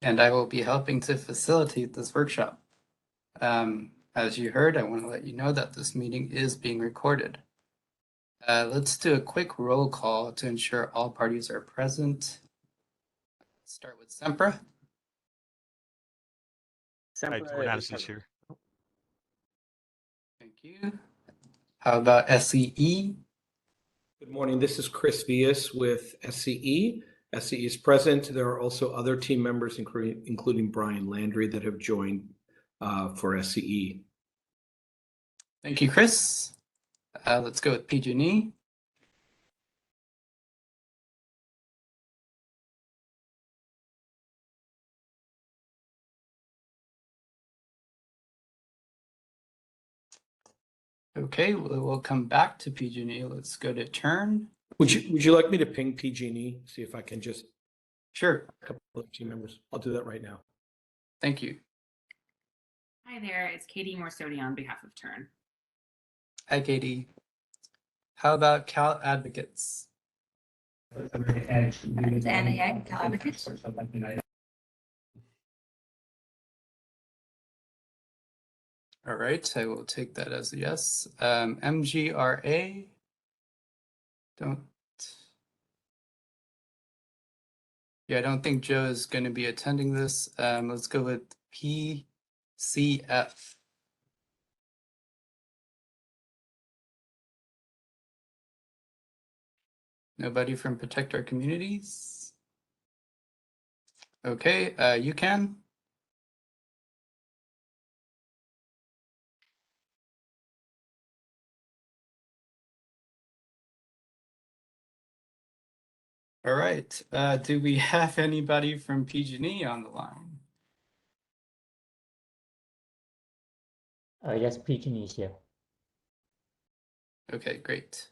and I will be helping to facilitate this workshop. As you heard, I want to let you know that this meeting is being recorded. Let's do a quick roll call to ensure all parties are present. Let's start with Sempra. Edwin Addison's here. Thank you. How about SCE? Good morning. This is Chris Vias with SCE. SCE is present. There are also other team members, including Brian Landry, that have joined for SCE. Thank you, Chris. Let's go with PG&E. Okay, we'll come back to PG&E. Let's go to Turn. Would you like me to ping PG&E, see if I can just... Sure. A couple of team members. I'll do that right now. Thank you. Hi there, it's Katie Morsodi on behalf of Turn. Hi, Katie. How about Cal Advocates? It's Anna Yang, Cal Advocates. All right, I will take that as a yes. MGRA. I don't think Joe is going to be attending this. Let's go with PCF. Nobody from Protect Our Communities? Okay, you can. All right, do we have anybody from PG&E on the line? Yes, PG&E is here. Okay, great.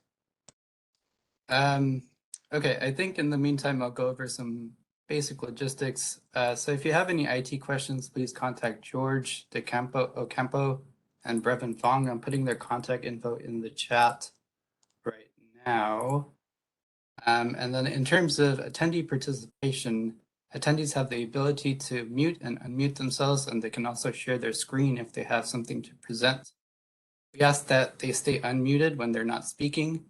Okay, I think in the meantime, I'll go over some basic logistics. So if you have any IT questions, please contact George Ocampo and Brevin Fong. I'm putting their contact info in the chat right now. And then in terms of attendee participation, attendees have the ability to mute and unmute themselves, and they can also share their screen if they have something to present. We ask that they stay unmuted when they're not speaking.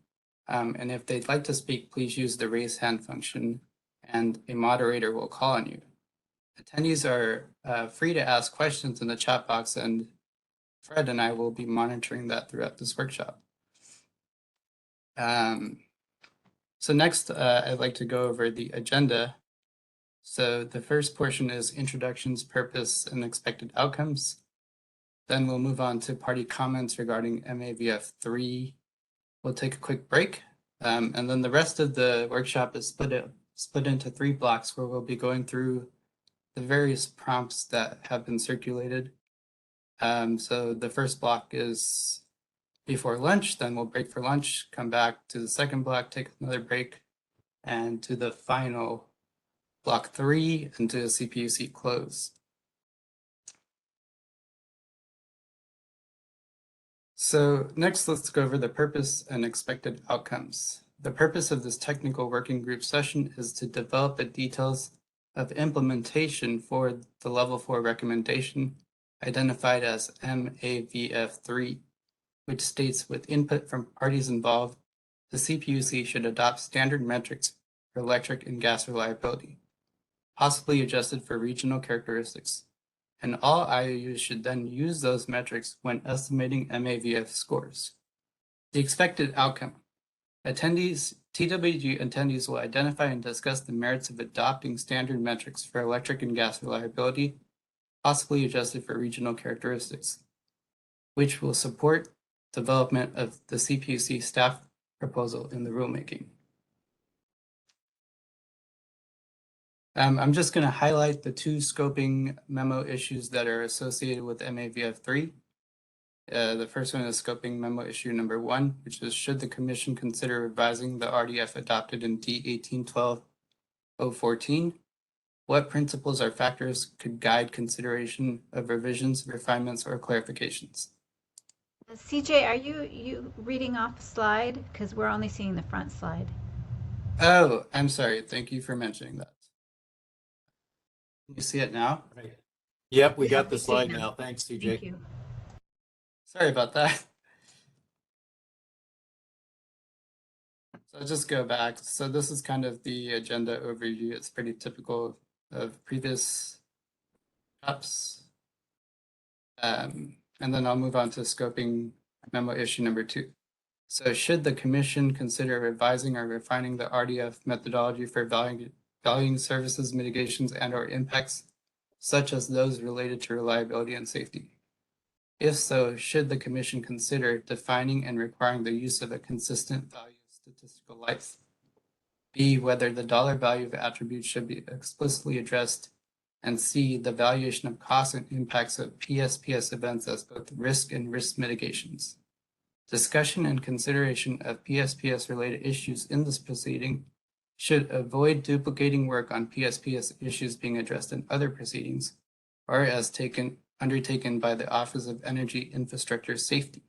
And if they'd like to speak, please use the raise hand function and a moderator will call on you. Attendees are free to ask questions in the chat box, and Fred and I will be monitoring that throughout this workshop. So next, I'd like to go over the agenda. So the first portion is introductions, purpose, and expected outcomes. Then we'll move on to party comments regarding MAVF 3. We'll take a quick break, and then the rest of the workshop is split into 3 blocks where we'll be going through the various prompts that have been circulated. So the first block is before lunch, then we'll break for lunch, come back to the second block, take another break, and to the final block 3 and to the CPUC close. So next, let's go over the purpose and expected outcomes. The purpose of this technical working group session is to develop the details of implementation for the level 4 recommendation identified as MAVF3, which states with input from parties involved, the CPUC should adopt standard metrics for electric and gas reliability, possibly adjusted for regional characteristics. And all IOUs should then use those metrics when estimating MAVF scores. The expected outcome. TWG attendees will identify and discuss the merits of adopting standard metrics for electric and gas reliability, possibly adjusted for regional characteristics, which will support development of the CPUC staff proposal in the rulemaking. I'm just going to highlight the 2 scoping memo issues that are associated with MAVF3. The first one is scoping memo issue number 1, which is should the commission consider revising the RDF adopted in D1812-014? What principles or factors could guide consideration of revisions, refinements, or clarifications? CJ, are you reading off a slide? Because we're only seeing the front slide. Oh, I'm sorry. Thank you for mentioning that. Can you see it now? Right. Yep, we Yeah, got we the see it slide now. now. Thanks, Thank CJ. you. Sorry about that. So I'll just go back. So this is kind of the agenda overview. It's pretty typical of previous apps. And then I'll move on to scoping memo issue number 2. So should the commission consider revising or refining the RDF methodology for valuing services, mitigations, and/or impacts, such as those related to reliability and safety? If so, should the commission consider defining and requiring the use of a consistent value of statistical life? B, whether the dollar value of attributes should be explicitly addressed, and C, the valuation of costs and impacts of PSPS events as both risk and risk mitigations. Discussion and consideration of PSPS-related issues in this proceeding should avoid duplicating work on PSPS issues being addressed in other proceedings, or as undertaken by the Office of Energy Infrastructure Safety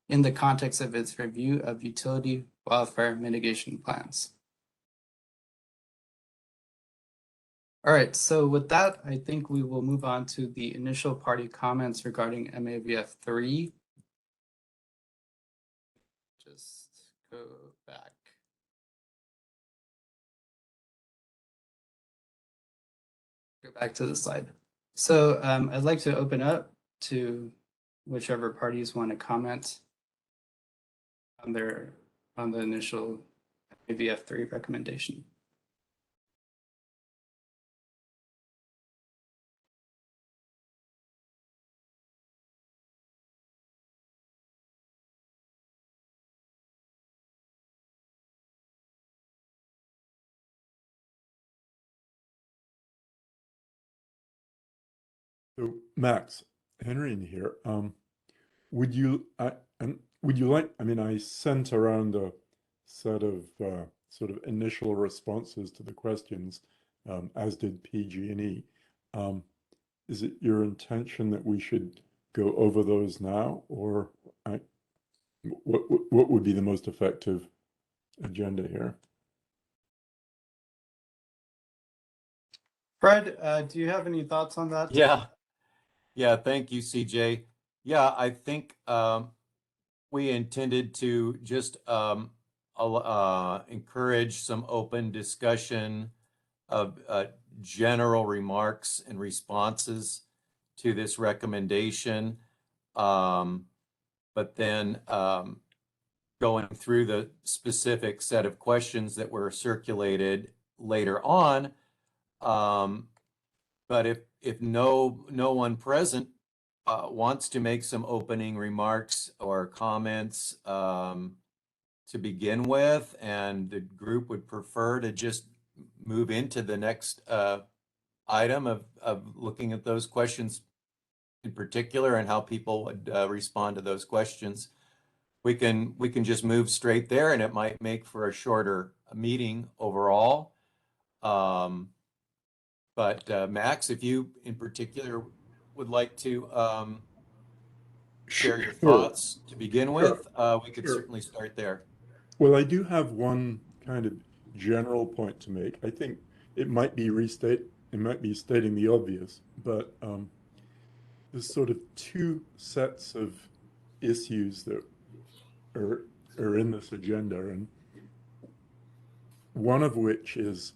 in the context of its review of utility wildfire mitigation plans. All right, so with that, I think we will move on to the initial party comments regarding MAVF 3. Just go back. Go back to the slide. So I'd like to open up to whichever parties want to comment on the initial MAVF 3 recommendation. So Max, Henry in here. Would you like? I mean, I sent around a set of sort of initial responses to the questions, as did PG&E. Is it your intention that we should go over those now, or what would be the most effective agenda here? Fred, do you have any thoughts on that? Yeah, thank you, CJ. Yeah, I think we intended to just encourage some open discussion of general remarks and responses to this recommendation. But then going through the specific set of questions that were circulated later on. But if no one present wants to make some opening remarks or comments to begin with, and the group would prefer to just move into the next item of looking at those questions in particular and how people would respond to those questions, we can just move straight there, and it might make for a shorter meeting overall. But Max, if you in particular would like to share your thoughts to begin with, we could certainly start there. Well, I do have one kind of general point to make. I think it might be stating the obvious, but there's sort of two sets of issues that are in this agenda, and one of which is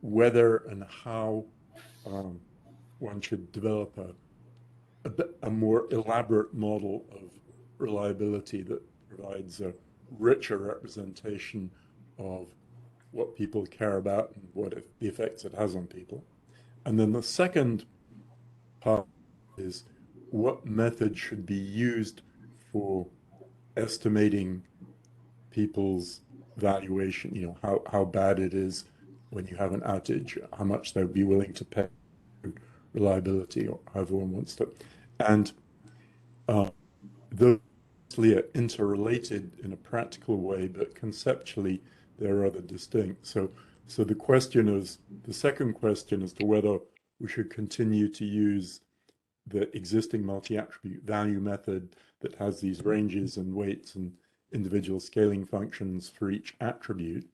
whether and how one should develop a more elaborate model of reliability that provides a richer representation of what people care about and the effects it has on people. And then the second part is what method should be used for estimating people's valuation, how bad it is when you have an outage, how much they would be willing to pay for reliability, or however one wants to. And those are interrelated in a practical way, but conceptually they're rather distinct. So the second question as to whether we should continue to use the existing multi-attribute value method that has these ranges and weights and individual scaling functions for each attribute,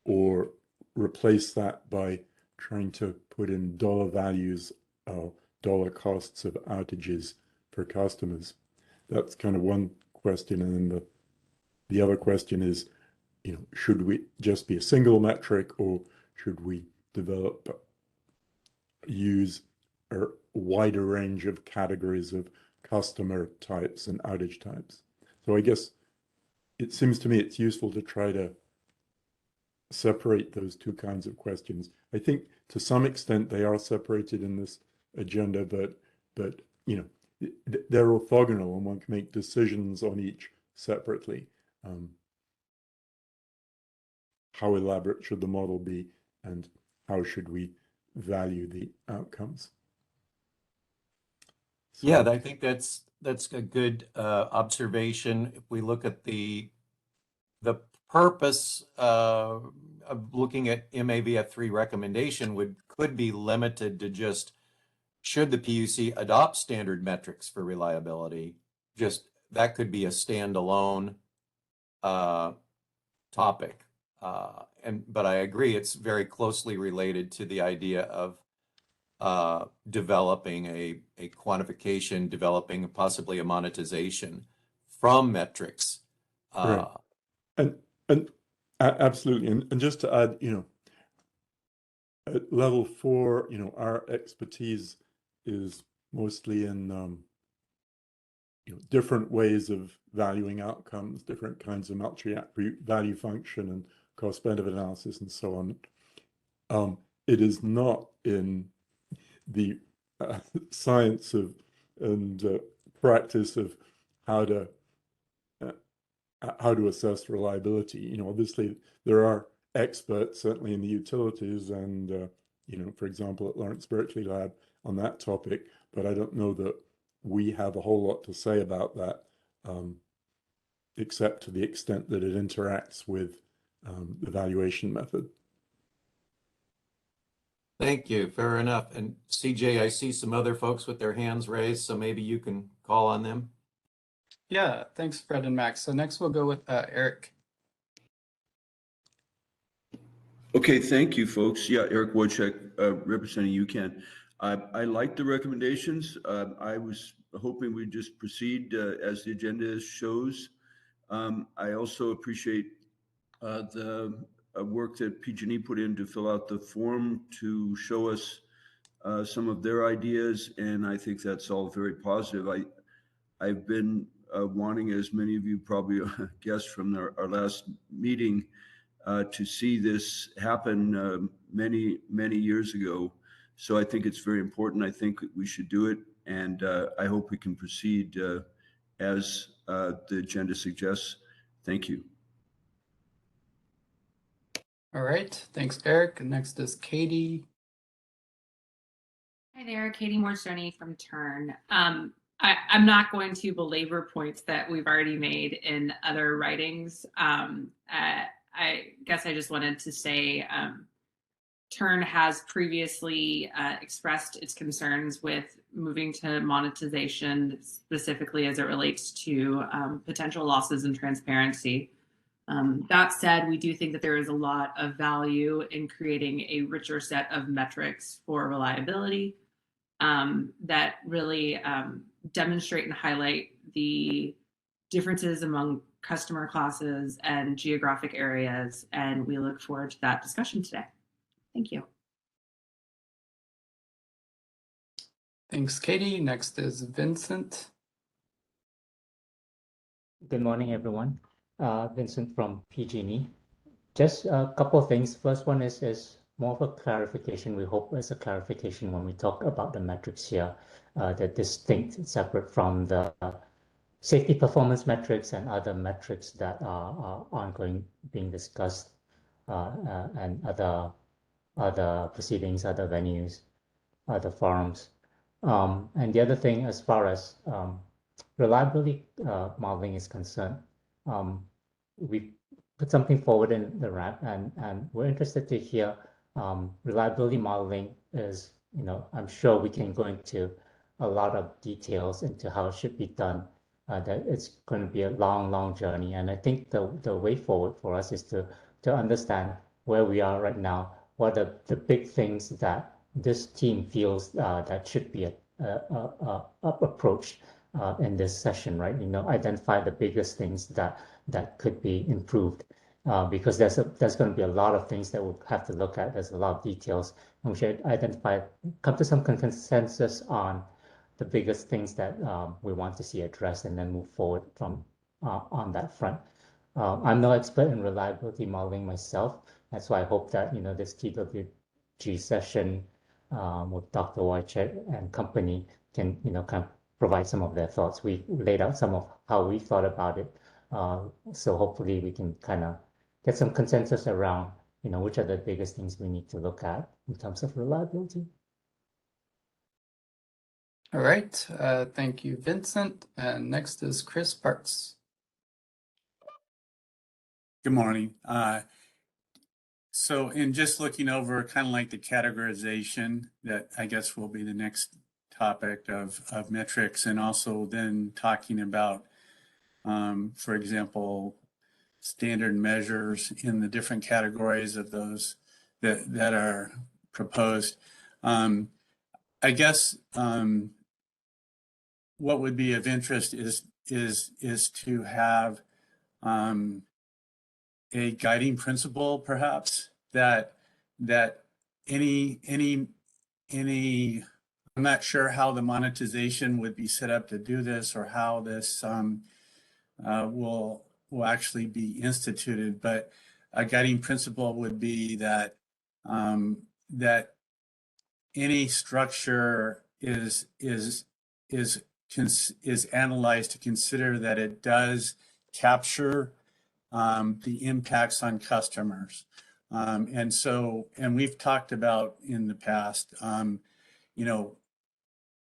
or replace that by trying to put in dollar values, dollar costs of outages for customers. That's kind of one question. And then the other question is, should we just be a single metric, or should we use a wider range of categories of customer types and outage types? So I guess it seems to me it's useful to try to separate those two kinds of questions. I think to some extent they are separated in this agenda, but they're orthogonal and one can make decisions on each separately. How elaborate should the model be, and how should we value the outcomes? So, Yeah, I think that's a good observation. If we look at the purpose of looking at MAVF3 recommendation could be limited to just, should the PUC adopt standard metrics for reliability? Just that could be a standalone topic. But I agree, it's very closely related to the idea of developing a quantification, developing possibly a monetization from metrics. right. And absolutely. And just to add, at level 4, our expertise is mostly in different ways of valuing outcomes, different kinds of multi-attribute value function and cost-benefit analysis and so on. It is not in the science of and practice of how to assess reliability. Obviously there are experts, certainly in the utilities and for example at Lawrence Berkeley Lab on that topic, but I don't know that we have a whole lot to say about that, except to the extent that it interacts with the valuation method. Thank you. Fair enough. And CJ, I see some other folks with their hands raised, so maybe you can call on them. Yeah, thanks, Fred and Max. So next we'll go with Eric. Okay, thank you, folks. Yeah, Eric Wojcik, representing UCAN. I like the recommendations. I was hoping we'd just proceed as the agenda shows. I also appreciate the work that PG&E put in to fill out the form to show us some of their ideas, and I think that's all very positive. I've been wanting, as many of you probably guessed from our last meeting, to see this happen many, many years ago. So I think it's very important. I think we should do it, and I hope we can proceed as the agenda suggests. Thank you. All right, thanks, Eric. Next is Katie. Hi there, Katie Morsoni from Turn. I'm not going to belabor points that we've already made in other writings. I guess I just wanted to say Turn has previously expressed its concerns with moving to monetization, specifically as it relates to potential losses in transparency. That said, we do think that there is a lot of value in creating a richer set of metrics for reliability that really demonstrate and highlight the differences among customer classes and geographic areas, and we look forward to that discussion today. Thank you. Thanks, Katie. Next is Vincent. Good morning, everyone. Vincent from PG&E. Just a couple of things. First one is more of a clarification. We hope it's a clarification when we talk about the metrics here, they're distinct, separate from the safety performance metrics and other metrics that are ongoing, being discussed, and other proceedings, other venues, other forums. And the other thing, as far as reliability modeling is concerned, we put something forward in the RAP, and we're interested to hear reliability modeling is, I'm sure we can go into a lot of details into how it should be done. That it's going to be a long, long journey. And I think the way forward for us is to understand where we are right now, what are the big things that this team feels that should be approached in this session, right? Identify the biggest things that could be improved. Because there's going to be a lot of things that we'll have to look at. There's a lot of details, and we should come to some consensus on the biggest things that we want to see addressed, and then move forward from on that front. I'm no expert in reliability modeling myself. That's why I hope that this TWG session with Dr. Wojcik and company can kind of provide some of their thoughts. We laid out some of how we thought about it. So hopefully we can kind of get some consensus around, which are the biggest things we need to look at in terms of reliability. All right, thank you, Vincent. And next is Chris Parks. Good morning. So in just looking over kind of like the categorization that I guess will be the next topic of metrics, and also then talking about, for example, standard measures in the different categories of those that are proposed. I guess what would be of interest is to have a guiding principle, perhaps, that any I'm not sure how the monetization would be set up to do this, or how this will actually be instituted, but a guiding principle would be that that any structure is analyzed to consider that it does capture the impacts on customers. And we've talked about in the past,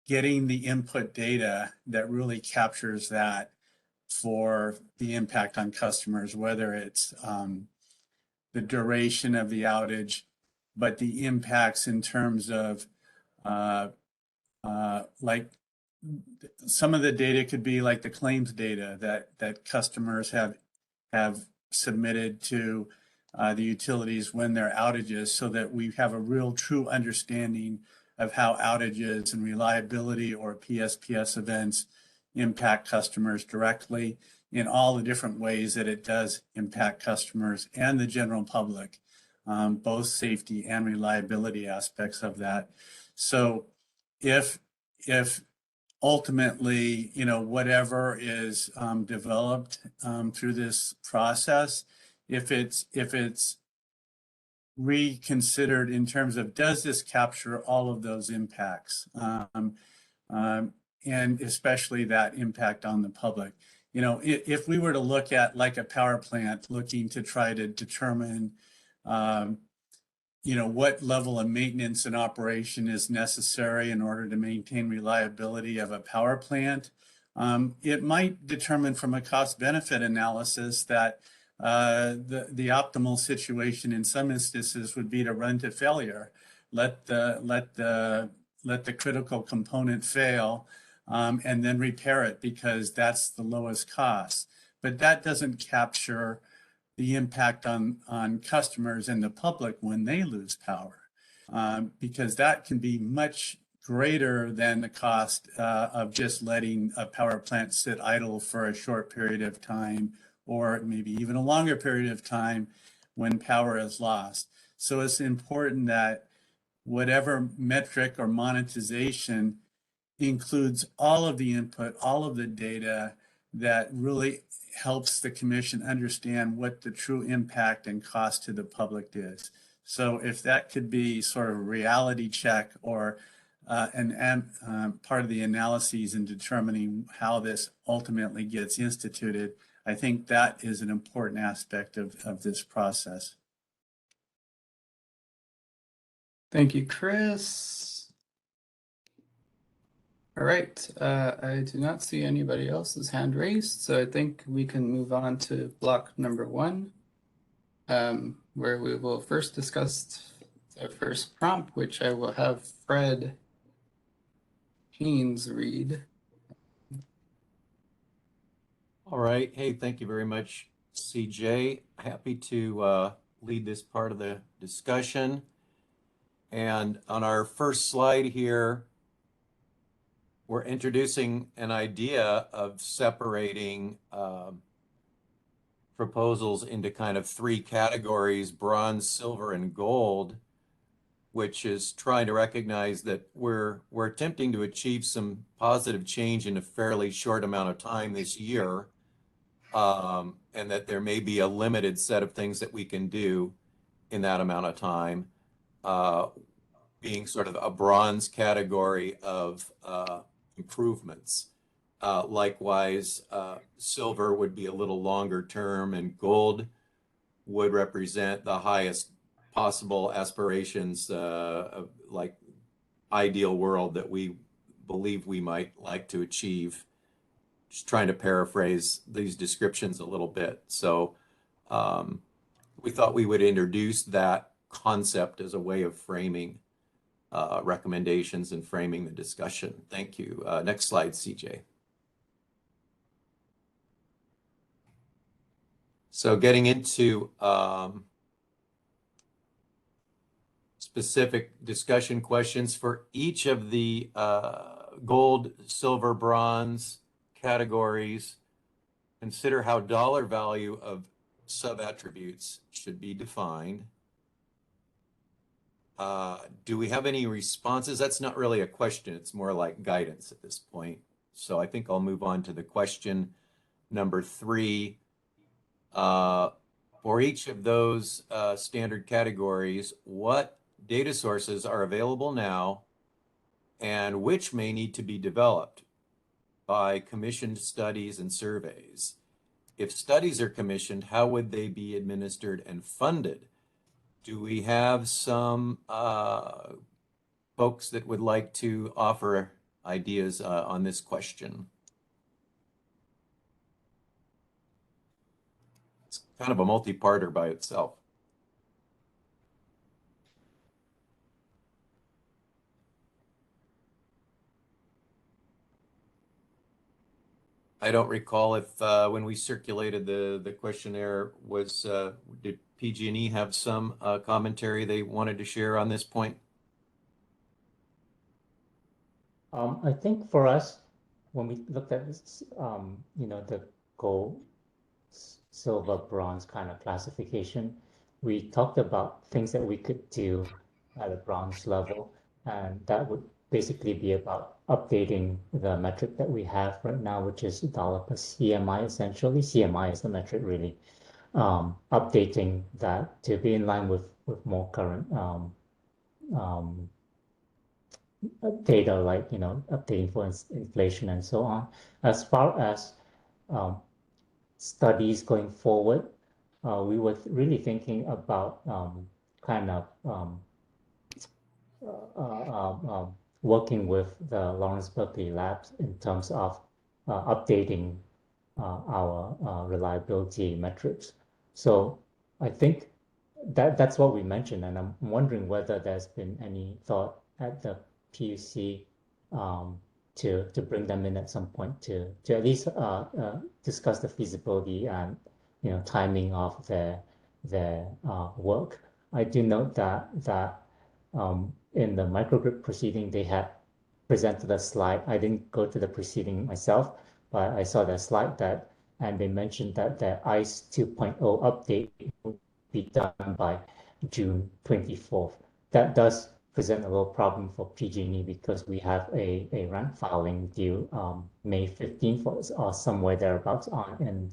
getting the input data that really captures that for the impact on customers, whether it's the duration of the outage, but the impacts in terms of like some of the data could be like the claims data that customers have submitted to the utilities when there are outages, so that we have a real true understanding of how outages and reliability or PSPS events impact customers directly in all the different ways that it does impact customers and the general public, both safety and reliability aspects of that. So if ultimately, whatever is developed through this process, if it's reconsidered in terms of, does this capture all of those impacts, and especially that impact on the public. If we were to look at like a power plant looking to try to determine what level of maintenance and operation is necessary in order to maintain reliability of a power plant, it might determine from a cost-benefit analysis that the optimal situation in some instances would be to run to failure, let the critical component fail, and then repair it, because that's the lowest cost. But that doesn't capture the impact on customers and the public when they lose power, because that can be much greater than the cost of just letting a power plant sit idle for a short period of time, or maybe even a longer period of time when power is lost. So it's important that whatever metric or monetization includes all of the input, all of the data that really helps the commission understand what the true impact and cost to the public is. So if that could be sort of a reality check, or part of the analyses in determining how this ultimately gets instituted, I think that is an important aspect of this process. Thank you, Chris. All right, I do not see anybody else's hand raised, so I think we can move on to block number 1, where we will first discuss the first prompt, which I will have Fred Haynes read. All right. Hey, thank you very much, CJ. Happy to lead this part of the discussion. And on our first slide here, we're introducing an idea of separating proposals into kind of three categories: bronze, silver, and gold, which is trying to recognize that we're attempting to achieve some positive change in a fairly short amount of time this year, and that there may be a limited set of things that we can do in that amount of time, being sort of a bronze category of improvements. Likewise, silver would be a little longer term, and gold would represent the highest possible aspirations, of like ideal world that we believe we might like to achieve. Just trying to paraphrase these descriptions a little bit. So we thought we would introduce that concept as a way of framing recommendations and framing the discussion. Thank you. Next slide, CJ. So getting into specific discussion questions for each of the gold, silver, bronze categories, consider how dollar value of sub-attributes should be defined. Do we have any responses? That's not really a question. It's more like guidance at this point. So I think I'll move on to the question number 3. For each of those standard categories, what data sources are available now and which may need to be developed by commissioned studies and surveys? If studies are commissioned, how would they be administered and funded? Do we have some folks that would like to offer ideas on this question? It's kind of a multi-parter by itself. I don't recall if when we circulated the questionnaire did PG&E have some commentary they wanted to share on this point? I think for us, when we looked at this, the gold, silver, bronze kind of classification, we talked about things that we could do at a bronze level, and that would basically be about updating the metric that we have right now, which is dollar per CMI, essentially. CMI is the metric, really. Updating that to be in line with more current data, like, updating for inflation and so on. As far as studies going forward, we were really thinking about working with the Lawrence Berkeley Labs in terms of updating our reliability metrics. So I think that's what we mentioned, and I'm wondering whether there's been any thought at the PUC to bring them in at some point to at least discuss the feasibility and timing of their work. I do note that in the microgrid proceeding they had presented a slide. I didn't go to the proceeding myself, but I saw the slide and they mentioned that the ICE 2.0 update will be done by June 24th. That does present a little problem for PG&E because we have a rent filing due May 15th or somewhere thereabouts in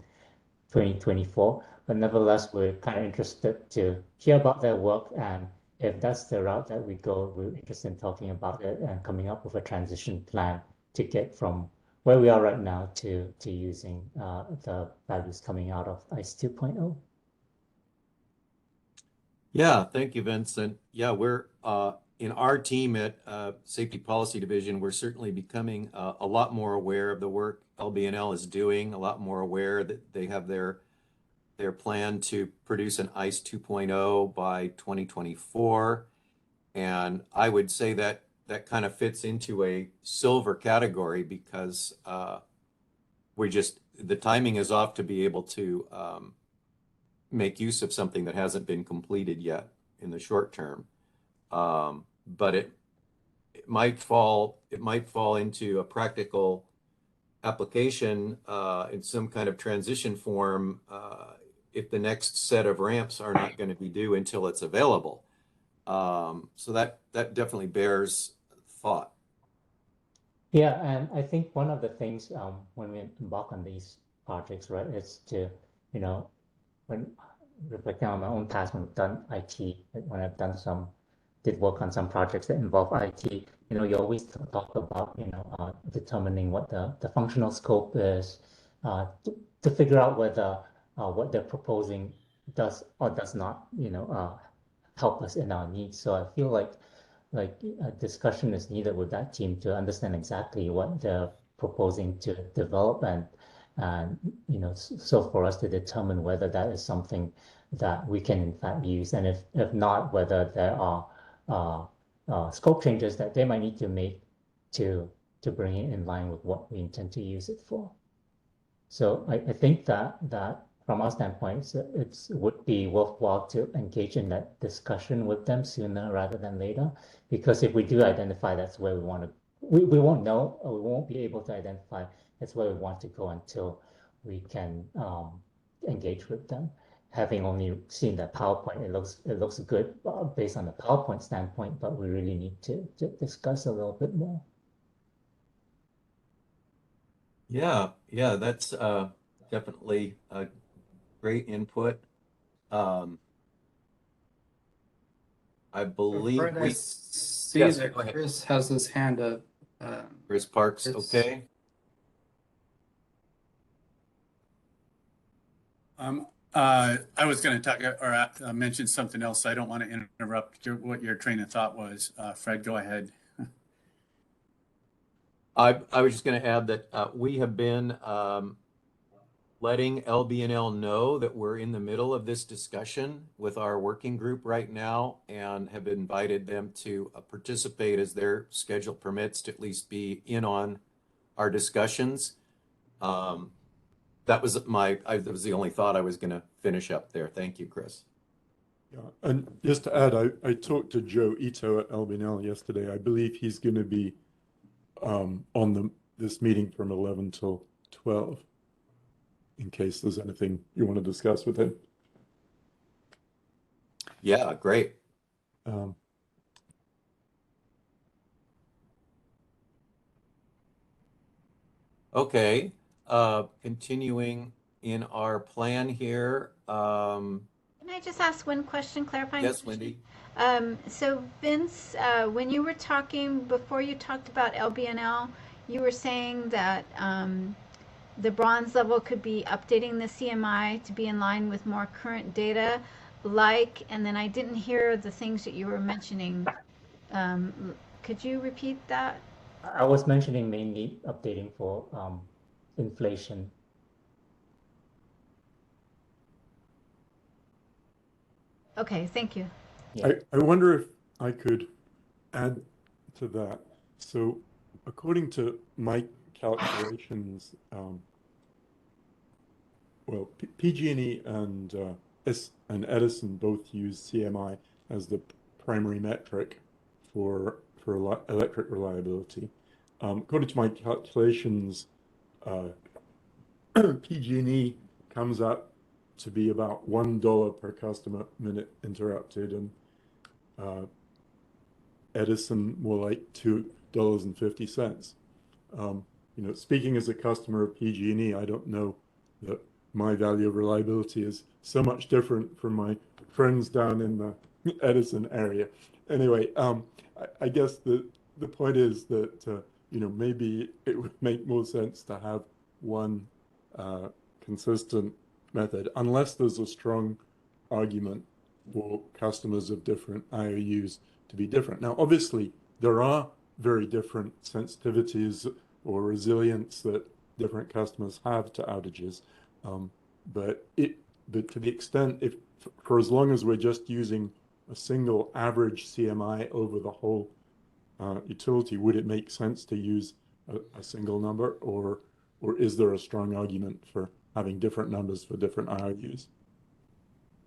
2024. But nevertheless, we're kind of interested to hear about their work, and if that's the route that we go, we're interested in talking about it and coming up with a transition plan to get from where we are right now to using the values coming out of ICE 2.0. Yeah, thank you, Vincent. Yeah, we're in our team at Safety Policy Division, we're certainly becoming a lot more aware of the work LBNL is doing, a lot more aware that they have their plan to produce an ICE 2.0 by 2024. And I would say that kind of fits into a silver category because the timing is off to be able to make use of something that hasn't been completed yet in the short term. But it might fall into a practical application in some kind of transition form if the next set of ramps are not going to be due until it's available. So that definitely bears thought. Yeah, and I think one of the things when we embark on these projects, right, is to, when reflecting on my own past when I've done IT, when I've did work on some projects that involve IT, you always talk about, determining what the functional scope is, to figure out whether what they're proposing does or does not, help us in our needs. So I feel like a discussion is needed with that team to understand exactly what they're proposing to develop and so for us to determine whether that is something that we can in fact use, and if not, whether there are scope changes that they might need to make to bring it in line with what we intend to use it for. So I think that from our standpoint, it would be worthwhile to engage in that discussion with them sooner rather than later, because if we do identify that's where we want to, we won't know, or we won't be able to identify that's where we want to go until we can engage with them. Having only seen that PowerPoint, it looks good based on the PowerPoint standpoint, but we really need to discuss a little bit more. Yeah, that's definitely a great input. I believe Fred, I we, see yes, that go ahead. Chris has his hand up. Chris Parks, Chris. okay? I was going to talk or mention something else. I don't want to interrupt what your train of thought was. Fred, go ahead. I was just going to add that we have been letting LB&L know that we're in the middle of this discussion with our working group right now, and have invited them to participate as their schedule permits, to at least be in on our discussions. That was that was the only thought I was going to finish up there. Thank you, Chris. Yeah, and just to add, I talked to Joe Ito at LBNL yesterday. I believe he's going to be on this meeting from 11 till 12, in case there's anything you want to discuss with him. Yeah, great. Okay, continuing in our plan here. Can I just ask one question, clarifying Yes, question? Wendy. So Vince, when you were talking, before you talked about LBNL, you were saying that the bronze level could be updating the CMI to be in line with more current data, and then I didn't hear the things that you were mentioning. Could you repeat that? I was mentioning mainly updating for inflation. Okay, thank you. Yeah. I wonder if I could add to that. So according to my calculations, well, PG&E and Edison both use CMI as the primary metric for electric reliability. According to my calculations, PG&E comes up to be about $1 per customer minute interrupted, and Edison more like $2.50. Speaking as a customer of PG&E, I don't know that my value of reliability is so much different from my friends down in the Edison area. Anyway, I guess the point is that maybe it would make more sense to have one consistent method, unless there's a strong argument for customers of different IOUs to be different. Now, obviously, there are very different sensitivities or resilience that different customers have to outages, but to the extent, for as long as we're just using a single average CMI over the whole utility, would it make sense to use a single number, or is there a strong argument for having different numbers for different IOUs?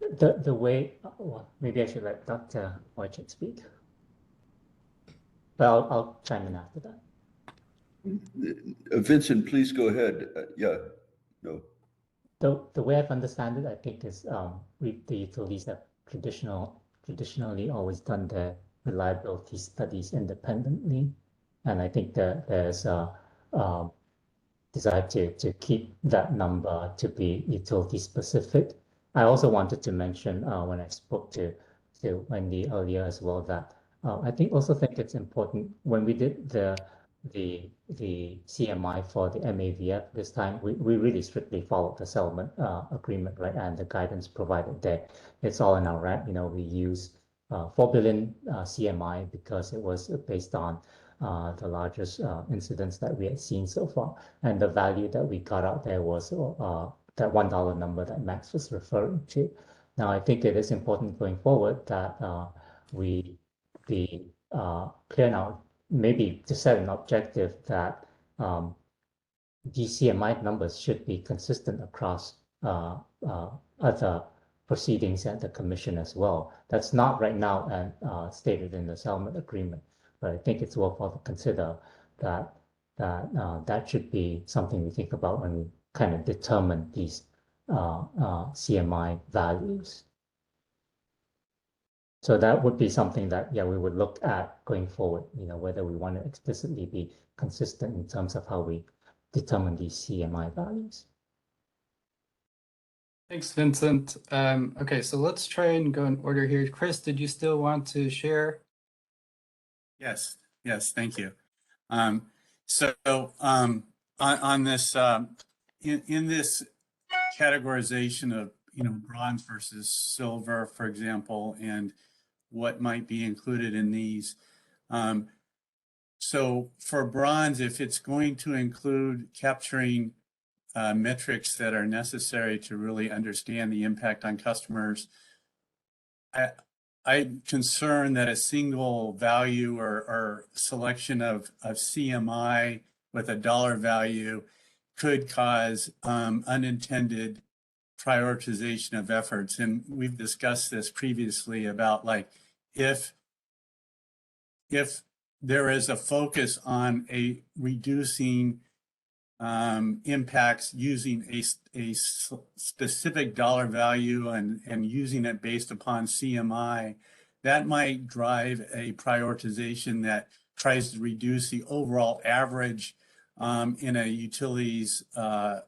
The way, well, maybe I should let Dr. Wojcik speak. But I'll chime in after that. Vincent, please go ahead. Yeah, no. The way I've understand it, I think is the utilities have traditionally always done their reliability studies independently, and I think that there's a desire to keep that number to be utility specific. I also wanted to mention when I spoke to Wendy earlier as well that I think it's important when we did the CMI for the MAVF this time, we really strictly followed the settlement agreement, right? And the guidance provided there. It's all in our RAP. We use 4 billion CMI because it was based on the largest incidents that we had seen so far. And the value that we got out there was that $1 number that Max was referring to. Now, I think it is important going forward that we be clear now, maybe to set an objective that these CMI numbers should be consistent across other proceedings at the commission as well. That's not right now and stated in the settlement agreement, but I think it's worthwhile to consider that that should be something we think about when we kind of determine these CMI values. So that would be something that, yeah, we would look at going forward, whether we want to explicitly be consistent in terms of how we determine these CMI values. Thanks, Vincent. Okay, so let's try and go in order here. Chris, did you still want to share? Yes, thank you. So on this, in this categorization of, bronze versus silver, for example, and what might be included in these. So for bronze, if it's going to include capturing metrics that are necessary to really understand the impact on customers, I'm concerned that a single value or selection of CMI with a dollar value could cause unintended prioritization of efforts. And we've discussed this previously about if there is a focus on reducing impacts using a specific dollar value and using it based upon CMI, that might drive a prioritization that tries to reduce the overall average in a utilities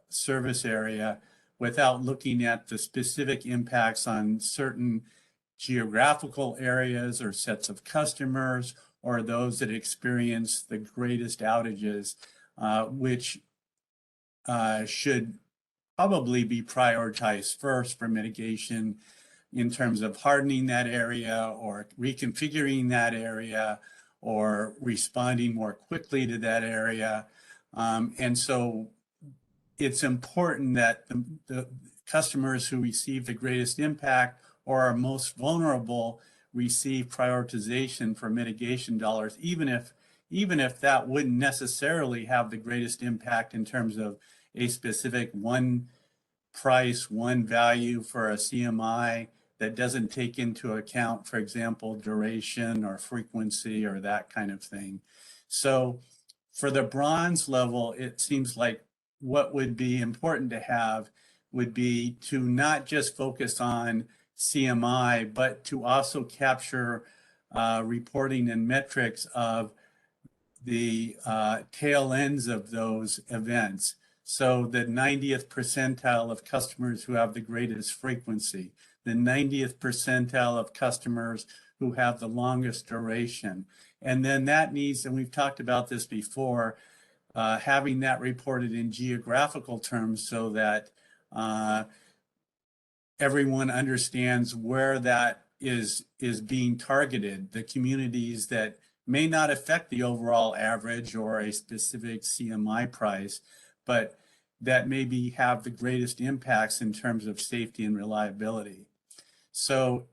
service area without looking at the specific impacts on certain geographical areas or sets of customers or those that experience the greatest outages, which should probably be prioritized first for mitigation in terms of hardening that area or reconfiguring that area or responding more quickly to that area. And so it's important that the customers who receive the greatest impact or are most vulnerable receive prioritization for mitigation dollars, even if that wouldn't necessarily have the greatest impact in terms of a specific one price, one value for a CMI that doesn't take into account, for example, duration or frequency or that kind of thing. So for the bronze level, it seems like what would be important to have would be to not just focus on CMI, but to also capture reporting and metrics of the tail ends of those events. So the 90th percentile of customers who have the greatest frequency, the 90th percentile of customers who have the longest duration. And then that needs, and we've talked about this before, having that reported in geographical terms so that everyone understands where that is being targeted, the communities that may not affect the overall average or a specific CMI price, but that maybe have the greatest impacts in terms of safety and reliability. So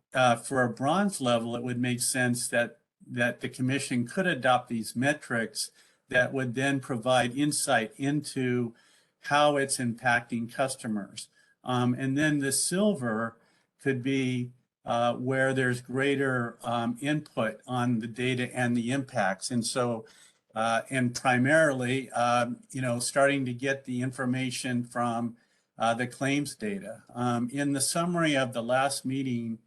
for a bronze level, it would make sense that the commission could adopt these metrics that would then provide insight into how it's impacting customers. And then the silver could be where there's greater input on the data and the impacts. And so, and primarily, starting to get the information from the claims data. In the summary of the last meeting,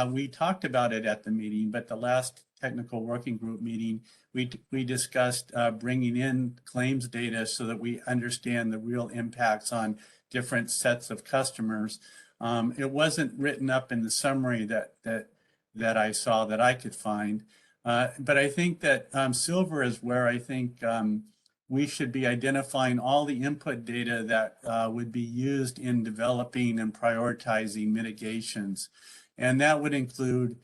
we talked about it at the meeting, but the last technical working group meeting, we discussed bringing in claims data so that we understand the real impacts on different sets of customers. It wasn't written up in the summary that I saw that I could find, but I think that Silver is where I think we should be identifying all the input data that would be used in developing and prioritizing mitigations. And that would include,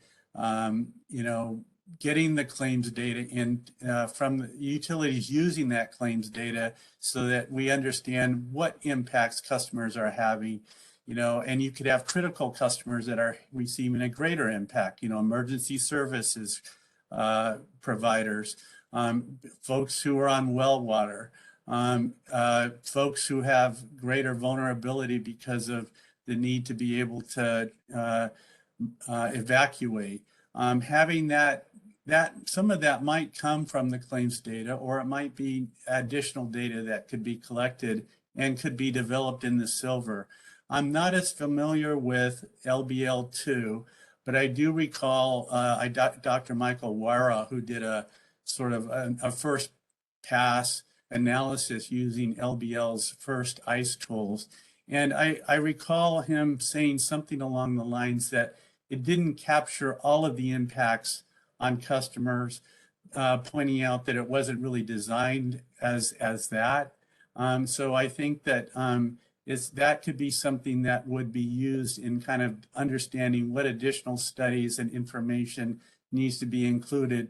getting the claims data in from the utilities using that claims data so that we understand what impacts customers are having, and you could have critical customers that are receiving a greater impact, emergency services providers, folks who are on well water, folks who have greater vulnerability because of the need to be able to evacuate. Having that some of that might come from the claims data, or it might be additional data that could be collected and could be developed in the Silver. I'm not as familiar with LBL2, but I do recall Dr. Michael Wara, who did a sort of a first pass analysis using LBL's first ICE tools. And I recall him saying something along the lines that it didn't capture all of the impacts on customers, pointing out that it wasn't really designed as that. So I think that that could be something that would be used in kind of understanding what additional studies and information needs to be included,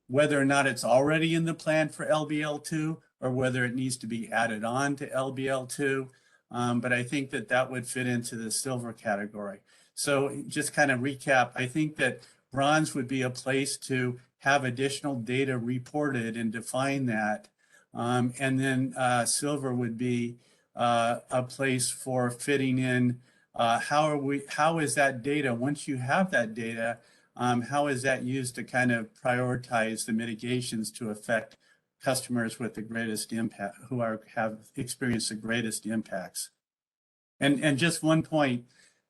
whether or not it's already in the plan for LBL2 or whether it needs to be added on to LBL2. But I think that would fit into the Silver category. So just kind of recap, I think that Bronze would be a place to have additional data reported and define that. And then Silver would be a place for fitting in how is that data, once you have that data, how is that used to kind of prioritize the mitigations to affect customers with the greatest impact, who have experienced the greatest impacts. And just one point,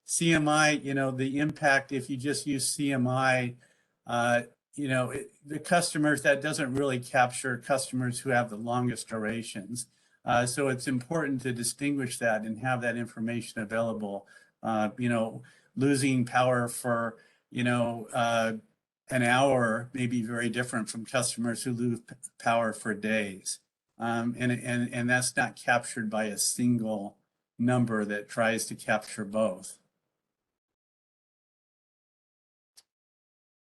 CMI, the impact, if you just use CMI, the customers, that doesn't really capture customers who have the longest durations. So it's important to distinguish that and have that information available. Losing power for, an hour may be very different from customers who lose power for days. And that's not captured by a single number that tries to capture both.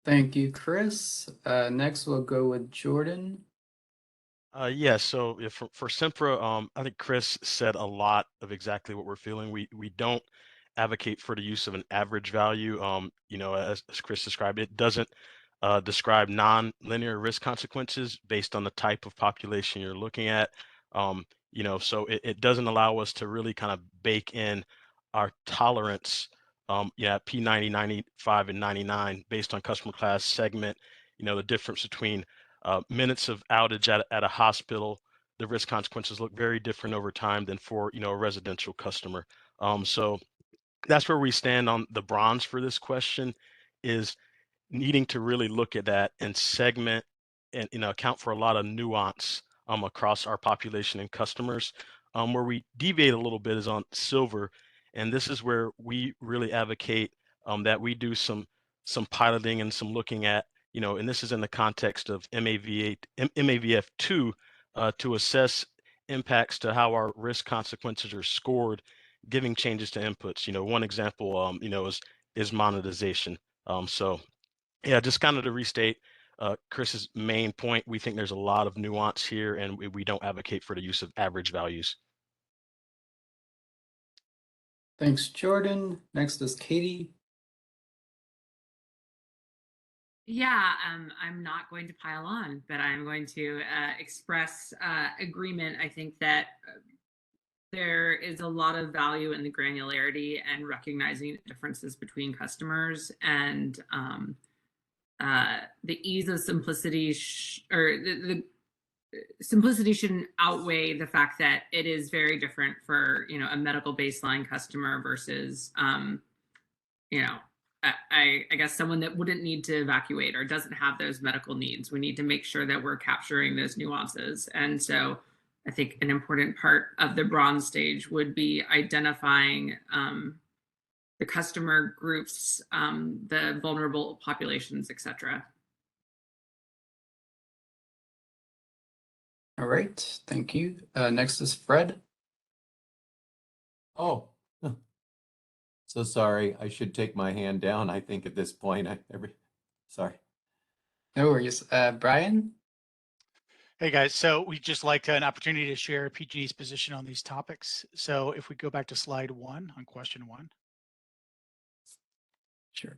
Thank you, Chris. Next, we'll go with Jordan. Yeah, so for Sempra, I think Chris said a lot of exactly what we're feeling. We don't advocate for the use of an average value. As Chris described, it doesn't describe non-linear risk consequences based on the type of population you're looking at. So it doesn't allow us to really kind of bake in our tolerance, P90, 95, and 99 based on customer class segment, the difference between minutes of outage at a hospital, the risk consequences look very different over time than for, a residential customer. So that's where we stand on the Bronze for this question, is needing to really look at that and segment and account for a lot of nuance across our population and customers. Where we deviate a little bit is on Silver, and this is where we really advocate that we do some piloting and some looking at, and this is in the context of MAVF2 to assess impacts to how our risk consequences are scored, giving changes to inputs. One example, is monetization. So yeah, just kind of to restate Chris's main point, we think there's a lot of nuance here, and we don't advocate for the use of average values. Thanks, Jordan. Next is Katie. Yeah, I'm not going to pile on, but I'm going to express agreement. I think that there is a lot of value in the granularity and recognizing differences between customers, and the ease of simplicity or the simplicity shouldn't outweigh the fact that it is very different for, you know, a medical baseline customer versus, you know, I guess someone that wouldn't need to evacuate or doesn't have those medical needs. We need to make sure that we're capturing those nuances. And so I think an important part of the bronze stage would be identifying the customer groups, the vulnerable populations, et cetera. All right, thank you. Next is Fred. Oh, so sorry. I should take my hand down, I think, at this point. Sorry. No worries. Brian? Hey guys, so we just like an opportunity to share PG&E's position on these topics. So if we go back to slide 1 on question 1. Sure.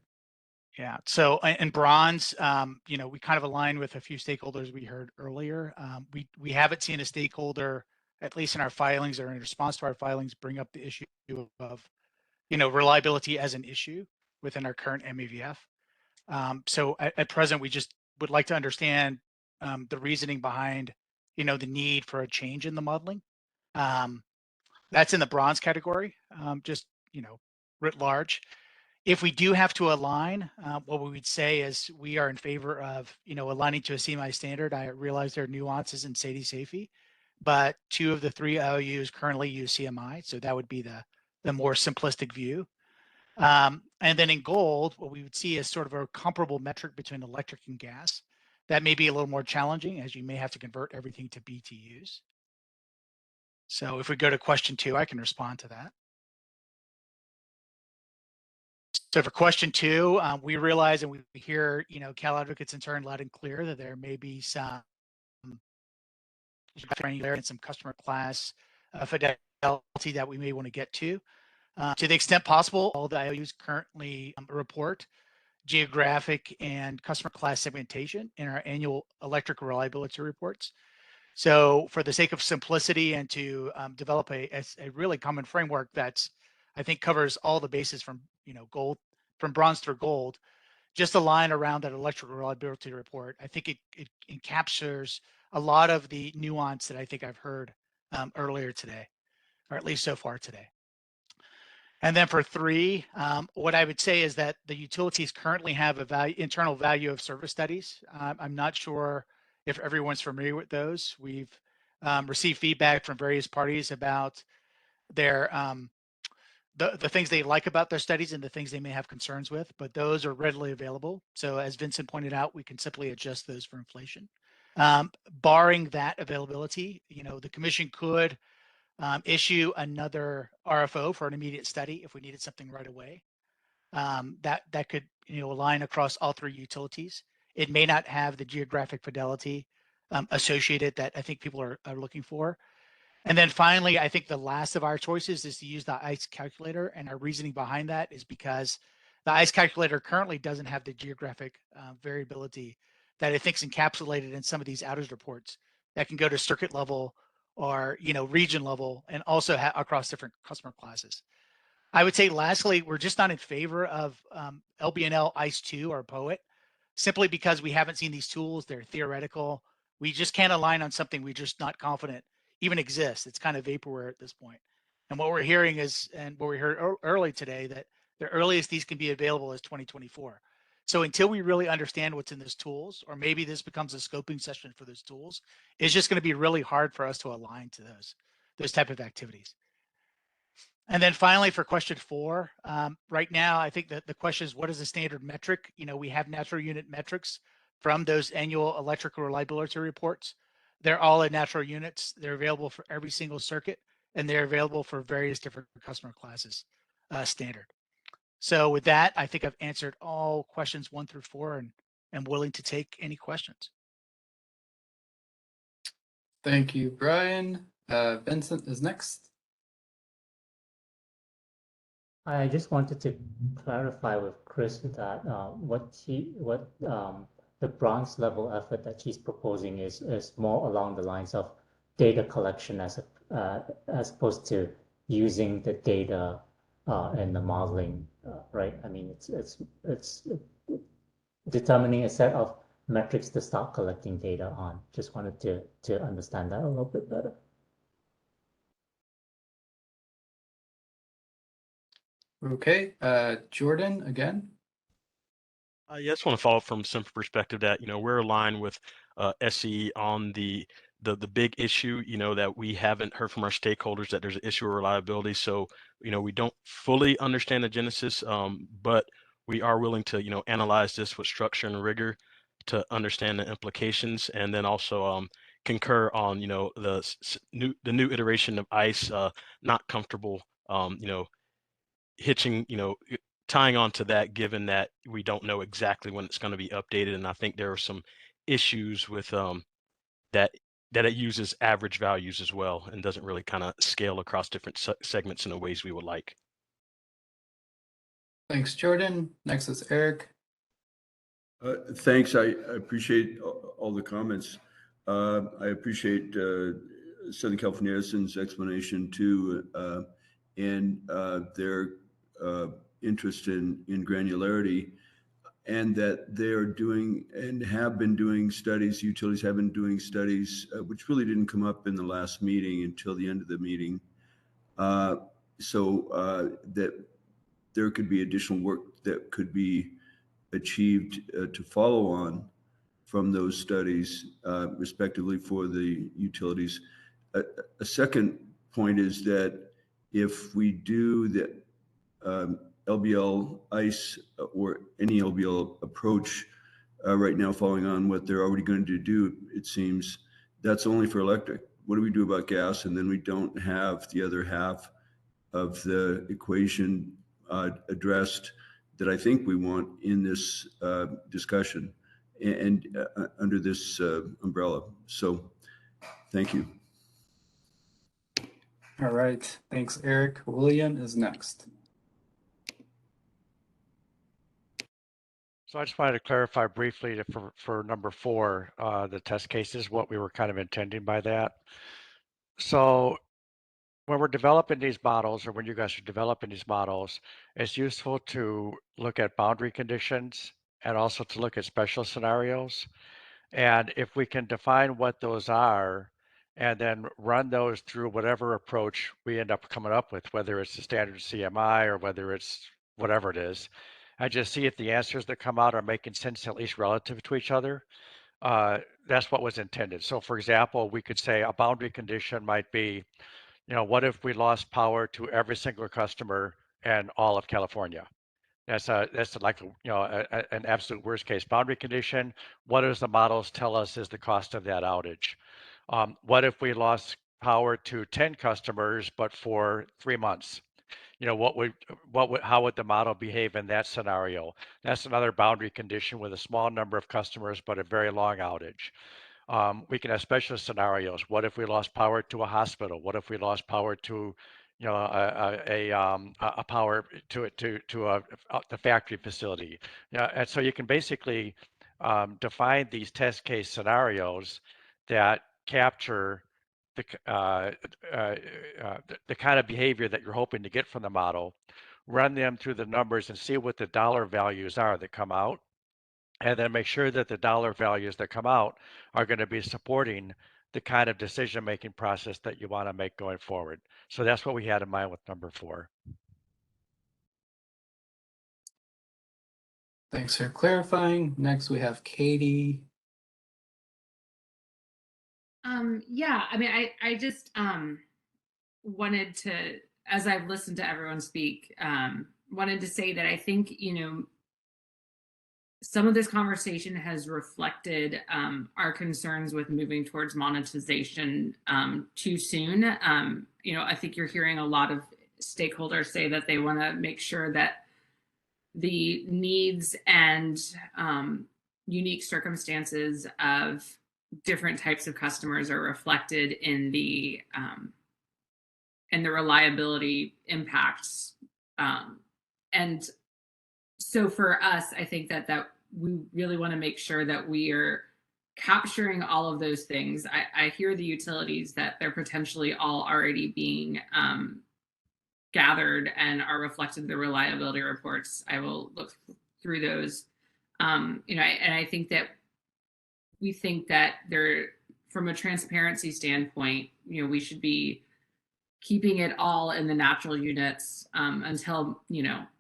Yeah, so in bronze, you know, we kind of align with a few stakeholders we heard earlier. We haven't seen a stakeholder, at least in our filings or in response to our filings, bring up the issue of, you know, reliability as an issue within our current MAVF. So at present, we just would like to understand the reasoning behind, you know, the need for a change in the modeling. That's in the bronze category, just, you know, writ large. If we do have to align, what we would say is we are in favor of, you know, aligning to a CMI standard. I realize there are nuances in SAIDI-SAFI, but 2 of the 3 IOUs currently use CMI, so that would be the more simplistic view. And then in gold, what we would see is sort of a comparable metric between electric and gas. That may be a little more challenging, as you may have to convert everything to BTUs. So if we go to question 2, I can respond to that. So for question 2, we realize and we hear, you know, Cal advocates in turn loud and clear that there may be some granularity and some customer class fidelity that we may want to get to. To the extent possible, all the IOUs currently report geographic and customer class segmentation in our annual electric reliability reports. So for the sake of simplicity and to develop a really common framework that's, I think, covers all the bases from, you know, gold, from bronze through gold, just a line around that electrical reliability report, I think it captures a lot of the nuance that I think I've heard earlier today, or at least so far today. And then for 3, what I would say is that the utilities currently have a internal value of service studies. I'm not sure if everyone's familiar with those. We've received feedback from various parties about their the things they like about their studies and the things they may have concerns with, but those are readily available. So as Vincent pointed out, we can simply adjust those for inflation. Barring that availability, you know, the commission could issue another RFO for an immediate study if we needed something right away. That could, you know, align across all 3 utilities. It may not have the geographic fidelity associated that I think people are looking for. And then finally, I think the last of our choices is to use the ICE calculator, and our reasoning behind that is because the ICE calculator currently doesn't have the geographic variability that I think is encapsulated in some of these outage reports that can go to circuit level or, you know, region level, and also across different customer classes. I would say lastly, we're just not in favor of LBNL ICE 2 or POET, simply because we haven't seen these tools. They're theoretical. We just can't align on something we're just not confident even exists. It's kind of vaporware at this point. And what we're hearing is, and what we heard early today, that the earliest these can be available is 2024. So until we really understand what's in those tools, or maybe this becomes a scoping session for those tools, it's just going to be really hard for us to align to those type of activities. And then finally, for question 4, right now, I think that the question is, what is the standard metric? You know, we have natural unit metrics from those annual electrical reliability reports. They're all in natural units. They're available for every single circuit, and they're available for various different customer classes standard. So with that, I think I've answered all questions 1 through 4, and I'm willing to take any questions. Thank you, Brian. Vincent is next. I just wanted to clarify with Chris that the bronze level effort that she's proposing is more along the lines of data collection as opposed to using the data and the modeling, right? I mean, it's determining a set of metrics to start collecting data on. Just wanted to understand that a little bit better. Okay, Jordan again. I just want to follow up from some perspective that, we're aligned with SE on the big issue, that we haven't heard from our stakeholders that there's an issue of reliability. So, we don't fully understand the genesis, but we are willing to, analyze this with structure and rigor to understand the implications, and then also concur on, the new iteration of ICE, not comfortable, hitching, tying on to that, given that we don't know exactly when it's going to be updated. And I think there are some issues with that it uses average values as well and doesn't really kind of scale across different segments in the ways we would like. Thanks, Jordan. Next is Eric. Thanks. I appreciate all the comments. I appreciate Southern California Edison's explanation too, and their interest in granularity, and that they are doing and have been doing studies, utilities have been doing studies, which really didn't come up in the last meeting until the end of the meeting. So that there could be additional work that could be achieved to follow on from those studies, respectively, for the utilities. A second point is that if we do the LBL ICE or any LBL approach right now, following on what they're already going to do, it seems that's only for electric. What do we do about gas? And then we don't have the other half of the equation addressed that I think we want in this discussion and under this umbrella. So thank you. All right, thanks, Eric. William is next. So I just wanted to clarify briefly for number 4, the test cases, what we were kind of intending by that. So when we're developing these models, or when you guys are developing these models, it's useful to look at boundary conditions and also to look at special scenarios. And if we can define what those are and then run those through whatever approach we end up coming up with, whether it's the standard CMI or whether it's whatever it is, and just see if the answers that come out are making sense, at least relative to each other. That's what was intended. So for example, we could say a boundary condition might be, what if we lost power to every single customer in all of California? That's like an absolute worst case boundary condition. What does the models tell us is the cost of that outage? What if we lost power to 10 customers but for 3 months? How would the model behave in that scenario? That's another boundary condition with a small number of customers but a very long outage. We can have special scenarios. What if we lost power to a hospital? What if we lost power to, a power to the factory facility? And so you can basically define these test case scenarios that capture the kind of behavior that you're hoping to get from the model, run them through the numbers and see what the dollar values are that come out, and then make sure that the dollar values that come out are going to be supporting the kind of decision-making process that you want to make going forward. So that's what we had in mind with number 4. Thanks for clarifying. Next, we have Katie. Yeah, I mean, I just wanted to, as I've listened to everyone speak, wanted to say that I think, some of this conversation has reflected our concerns with moving towards monetization too soon. I think you're hearing a lot of stakeholders say that they want to make sure that the needs and unique circumstances of different types of customers are reflected in the reliability impacts. And so for us, I think that we really want to make sure that we are capturing all of those things, I hear the utilities that they're potentially all already being gathered and are reflected in the reliability reports. I will look through those. And I think that we think that there, from a transparency standpoint, we should be keeping it all in the natural units until,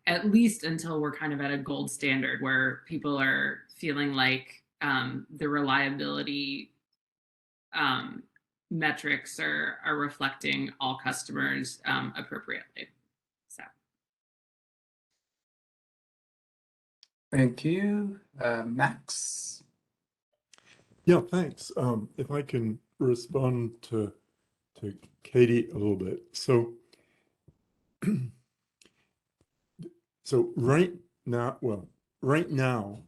at least until we're kind of at a gold standard where people are feeling like the reliability metrics are reflecting all customers appropriately. So. Thank you. Max? Yeah, thanks. If I can respond to Katie a little bit. So right now,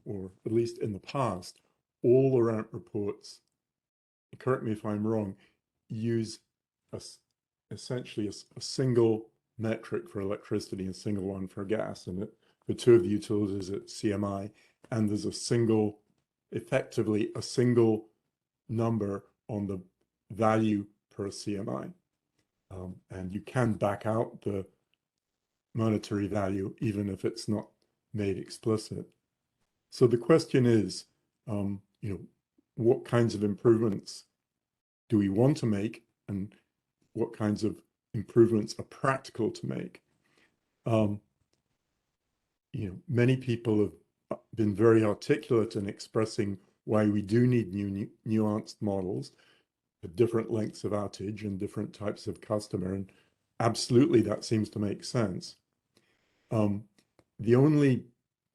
or at least in the past, all the ramp reports, correct me if I'm wrong, use essentially a single metric for electricity and a single one for gas. And for two of the utilities at CMI, and there's effectively a single number on the value per CMI. And you can back out the monetary value even if it's not made explicit. So the question is, what kinds of improvements do we want to make, and what kinds of improvements are practical to make? Many people have been very articulate in expressing why we do need nuanced models at different lengths of outage and different types of customer, and absolutely that seems to make sense. The only,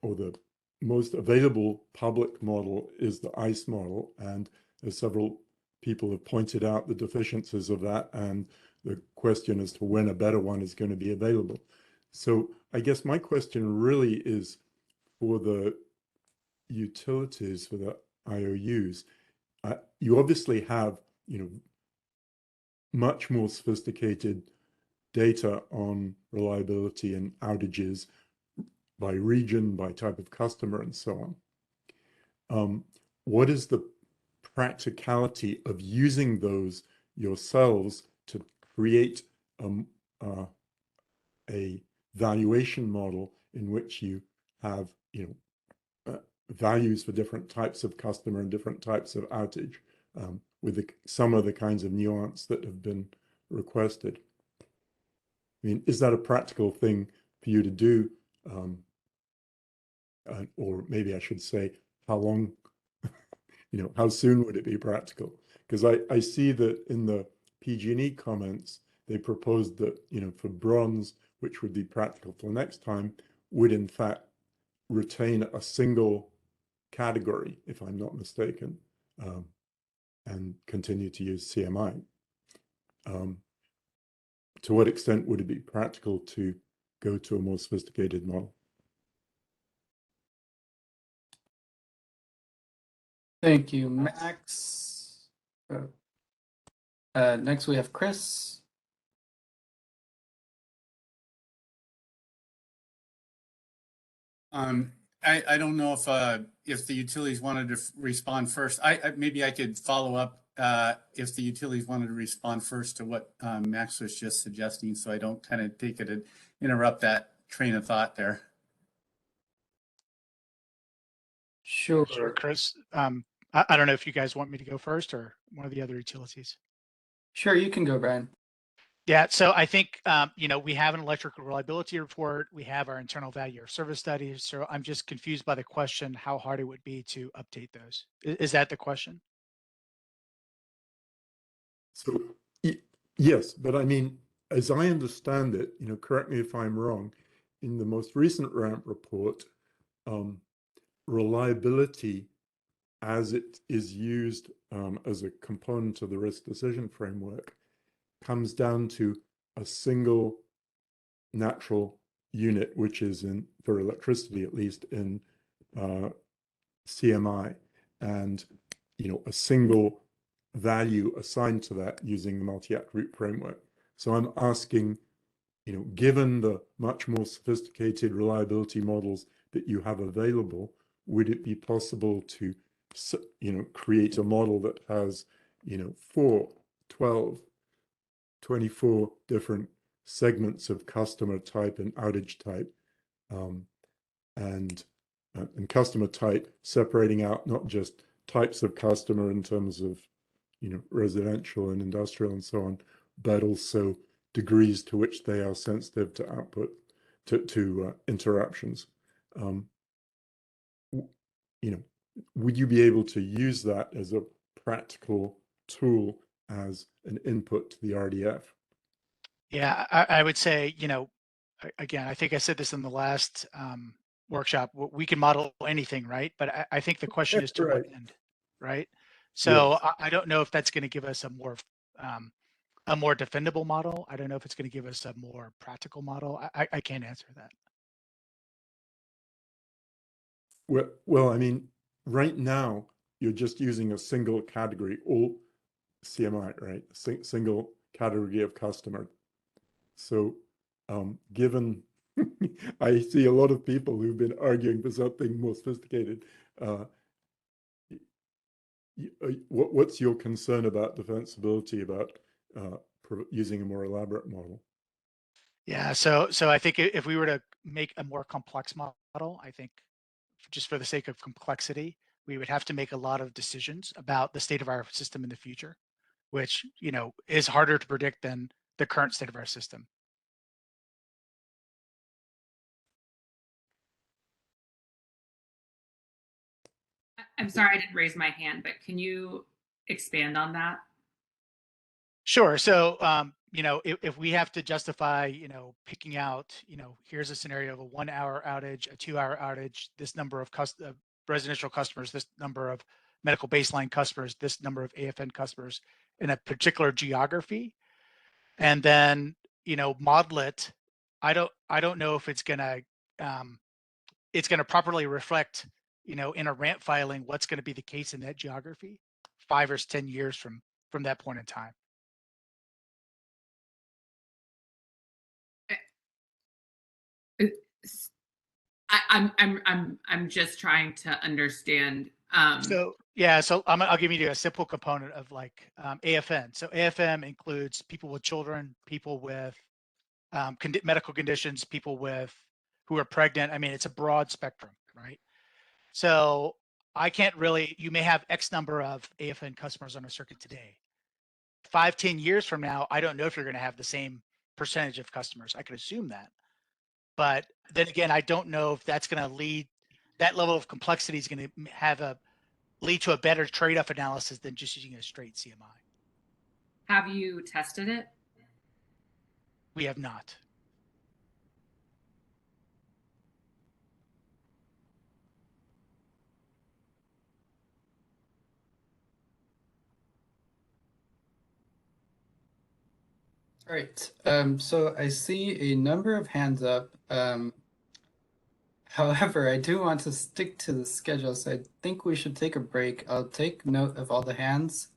or the most available public model is the ICE model, and as several people have pointed out the deficiencies of that and the question as to when a better one is going to be available. So I guess my question really is for the utilities, for the IOUs. You obviously have, much more sophisticated data on reliability and outages by region, by type of customer, and so on. What is the practicality of using those yourselves to create a valuation model in which you have, values for different types of customer and different types of outage, with some of the kinds of nuance that have been requested? I mean, is that a practical thing for you to do? Or maybe I should say, how long, how soon would it be practical? Because I see that in the PG&E comments, they proposed that, for bronze, which would be practical for next time, would in fact retain a single category, if I'm not mistaken, and continue to use CMI. To what extent would it be practical to go to a more sophisticated model? Thank you, Max. Next we have Chris. I don't know if the utilities wanted to respond first. Maybe I could follow up if the utilities wanted to respond first to what Max was just suggesting, so I don't kind of take it and interrupt that train of thought there. Sure. Sure, Chris. I don't know if you guys want me to go first or one of the other utilities. Sure, you can go, Brian. Yeah, so I think, we have an electrical reliability report. We have our internal value of service studies. So I'm just confused by the question, how hard it would be to update those. Is that the question? So, yes, but I mean, as I understand it, correct me if I'm wrong, in the most recent ramp report, reliability as it is used as a component of the risk decision framework comes down to a single natural unit, which is for electricity, at least in CMI, and a single value assigned to that using the multi-attribute framework. So I'm asking, given the much more sophisticated reliability models that you have available, would it be possible to create a model that has, 4, 12, 24 different segments of customer type and outage type, and customer type separating out not just types of customer in terms of, residential and industrial and so on, but also degrees to which they are sensitive to output, to interruptions. Would you be able to use that as a practical tool as an input to the RDF? Yeah, I would say, again, I think I said this in the last workshop, we can model anything, right? But I think the question is to what end, right? So Yes. I don't know if that's going to give us a more defendable model. I don't know if it's going to give us a more practical model. I can't answer that. Well, I mean, right now you're just using a single category, all CMI, right? Single category of customer. So, given I see a lot of people who've been arguing for something more sophisticated. What's your concern about defensibility about using a more elaborate model? Yeah, so I think if we were to make a more complex model, I think just for the sake of complexity, we would have to make a lot of decisions about the state of our system in the future, which, is harder to predict than the current state of our system. I'm sorry I didn't raise my hand, but can you expand on that? Sure. So, if we have to justify, picking out, here's a scenario of a 1 hour outage, a 2 hour outage, this number of residential customers, this number of medical baseline customers, this number of AFN customers in a particular geography, and then, model it. I don't know if it's gonna properly reflect, in a RAMP filing, what's going to be the case in that geography 5 or 10 years from that point in time. I'm just trying to understand. So yeah, so I'll give you a simple component of like AFN. So AFM includes people with children, people with medical conditions, people who are pregnant. I mean, it's a broad spectrum, right? So I can't really. You may have X number of AFN customers on a circuit today. 5, 10 years from now, I don't know if you're going to have the same percentage of customers. I could assume that. But then again, I don't know if that's going to lead, that level of complexity is going to lead to a better trade-off analysis than just using a straight CMI. Have you tested it? We have not. All right, so I see a number of hands up. However, I do want to stick to the schedule, so I think we should take a break. I'll take note of all the hands,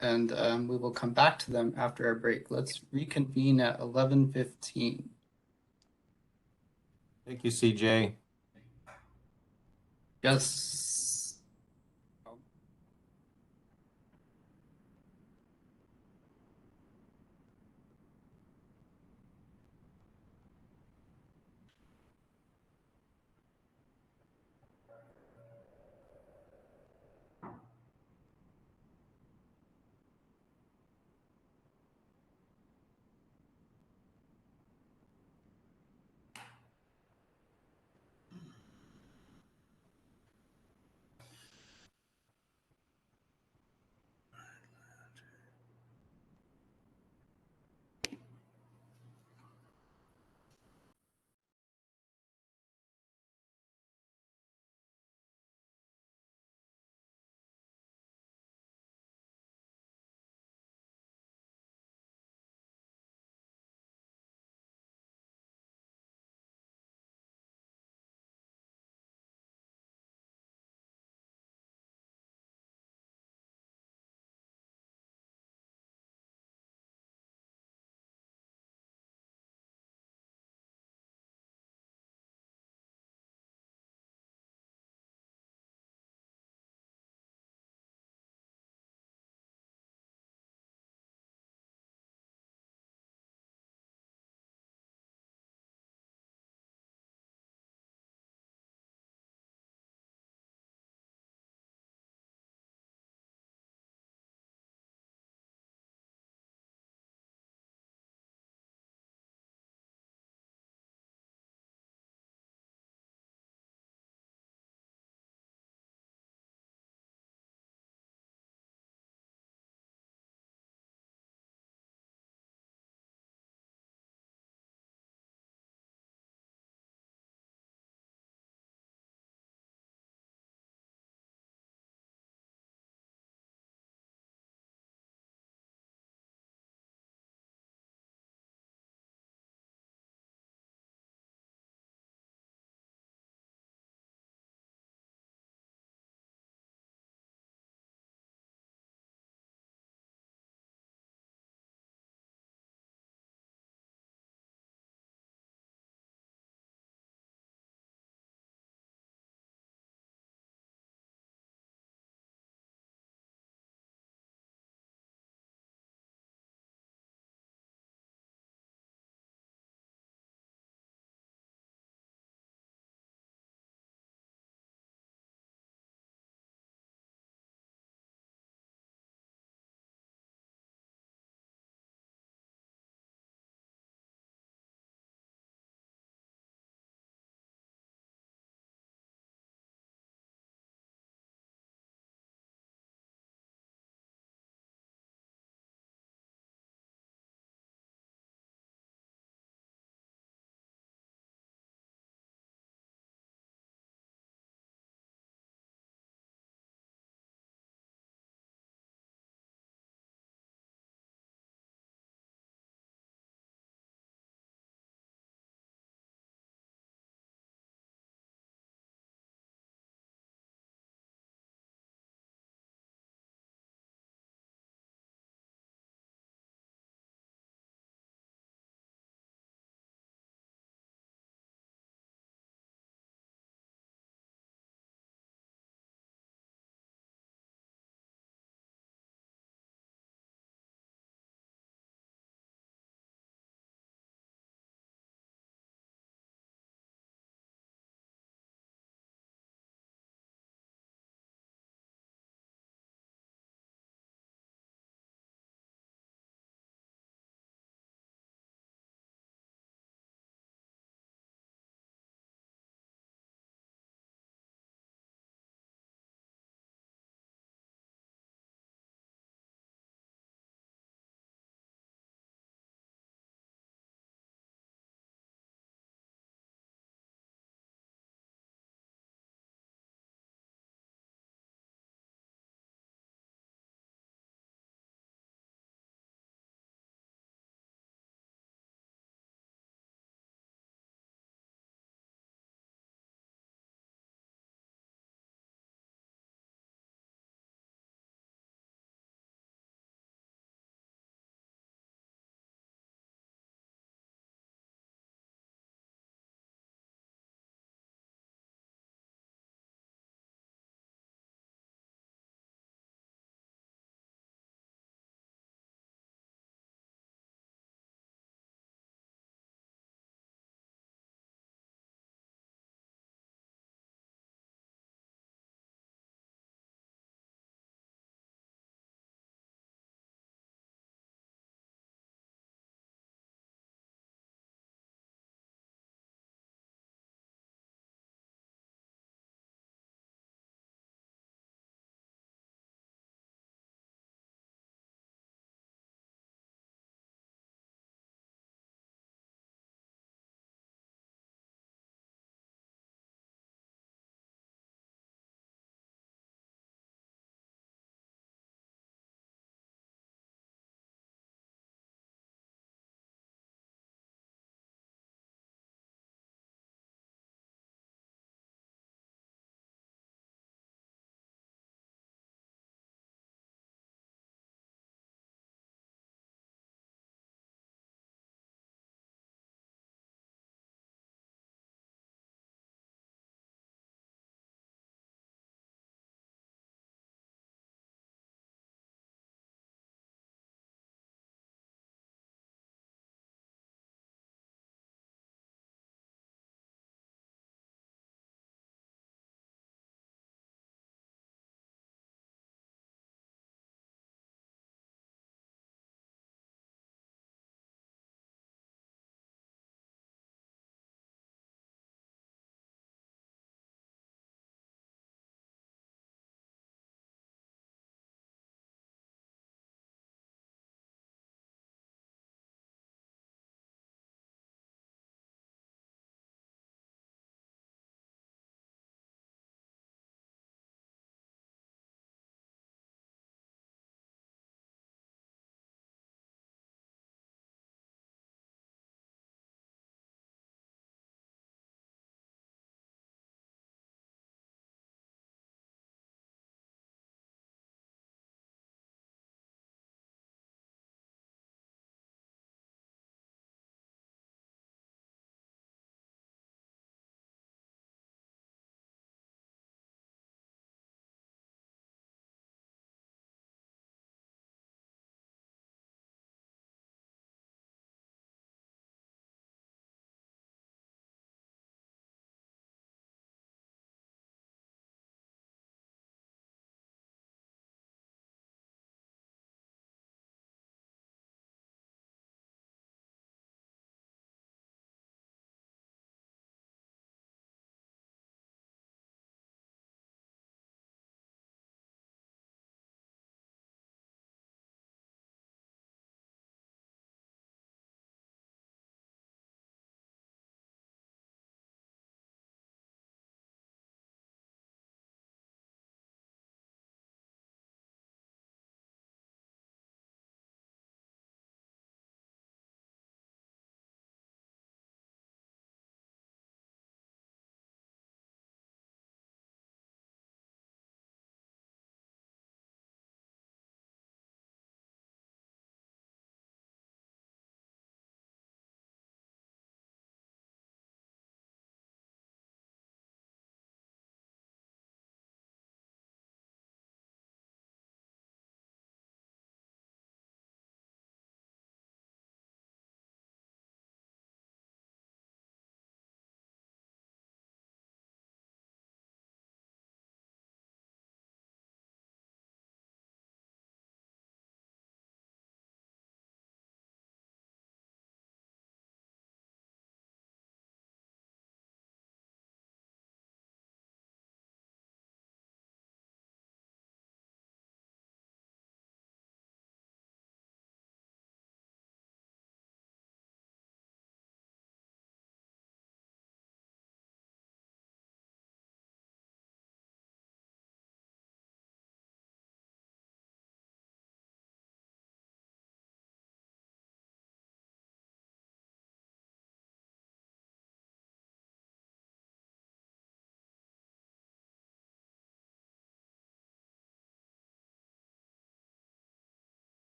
and we will come back to them after our break. Let's reconvene at 11:15. Thank you, CJ. Yes.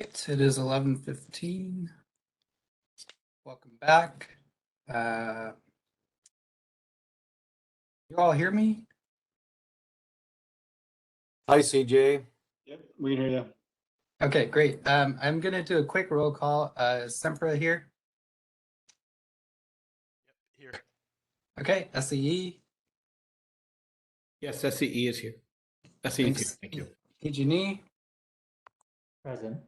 right, it is 11:15. Welcome back. You all hear me? Hi, CJ. Yep, we hear you. Okay, great. I'm gonna do a quick roll call. Sempra here. Here. Okay, SEE. Yes, SCE is here. SCE is here. Thanks. Thank you. PG&E. Present.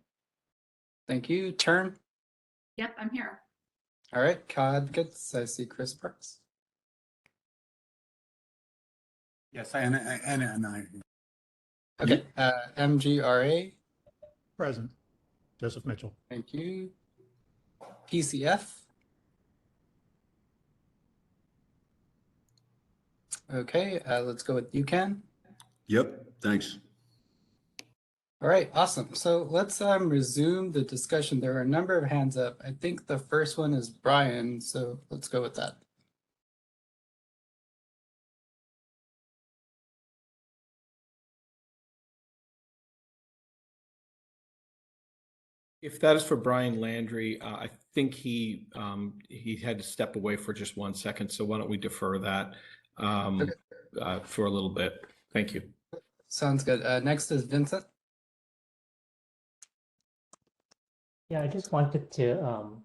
Thank you. Turn. Yep, I'm here. All right, COD gets. I see Chris Parks. Yes, and I. Okay, MGRA. Present. Joseph Mitchell. Thank you. PCF. Okay, let's go with UCAN. Yep, thanks. All right, awesome. So let's resume the discussion. There are a number of hands up. I think the first one is Brian, so let's go with that. If that is for Brian Landry, I think he had to step away for just 1 second. So why don't we defer that for a little bit? Thank you. Sounds good. Next is Vincent. Yeah, I just wanted to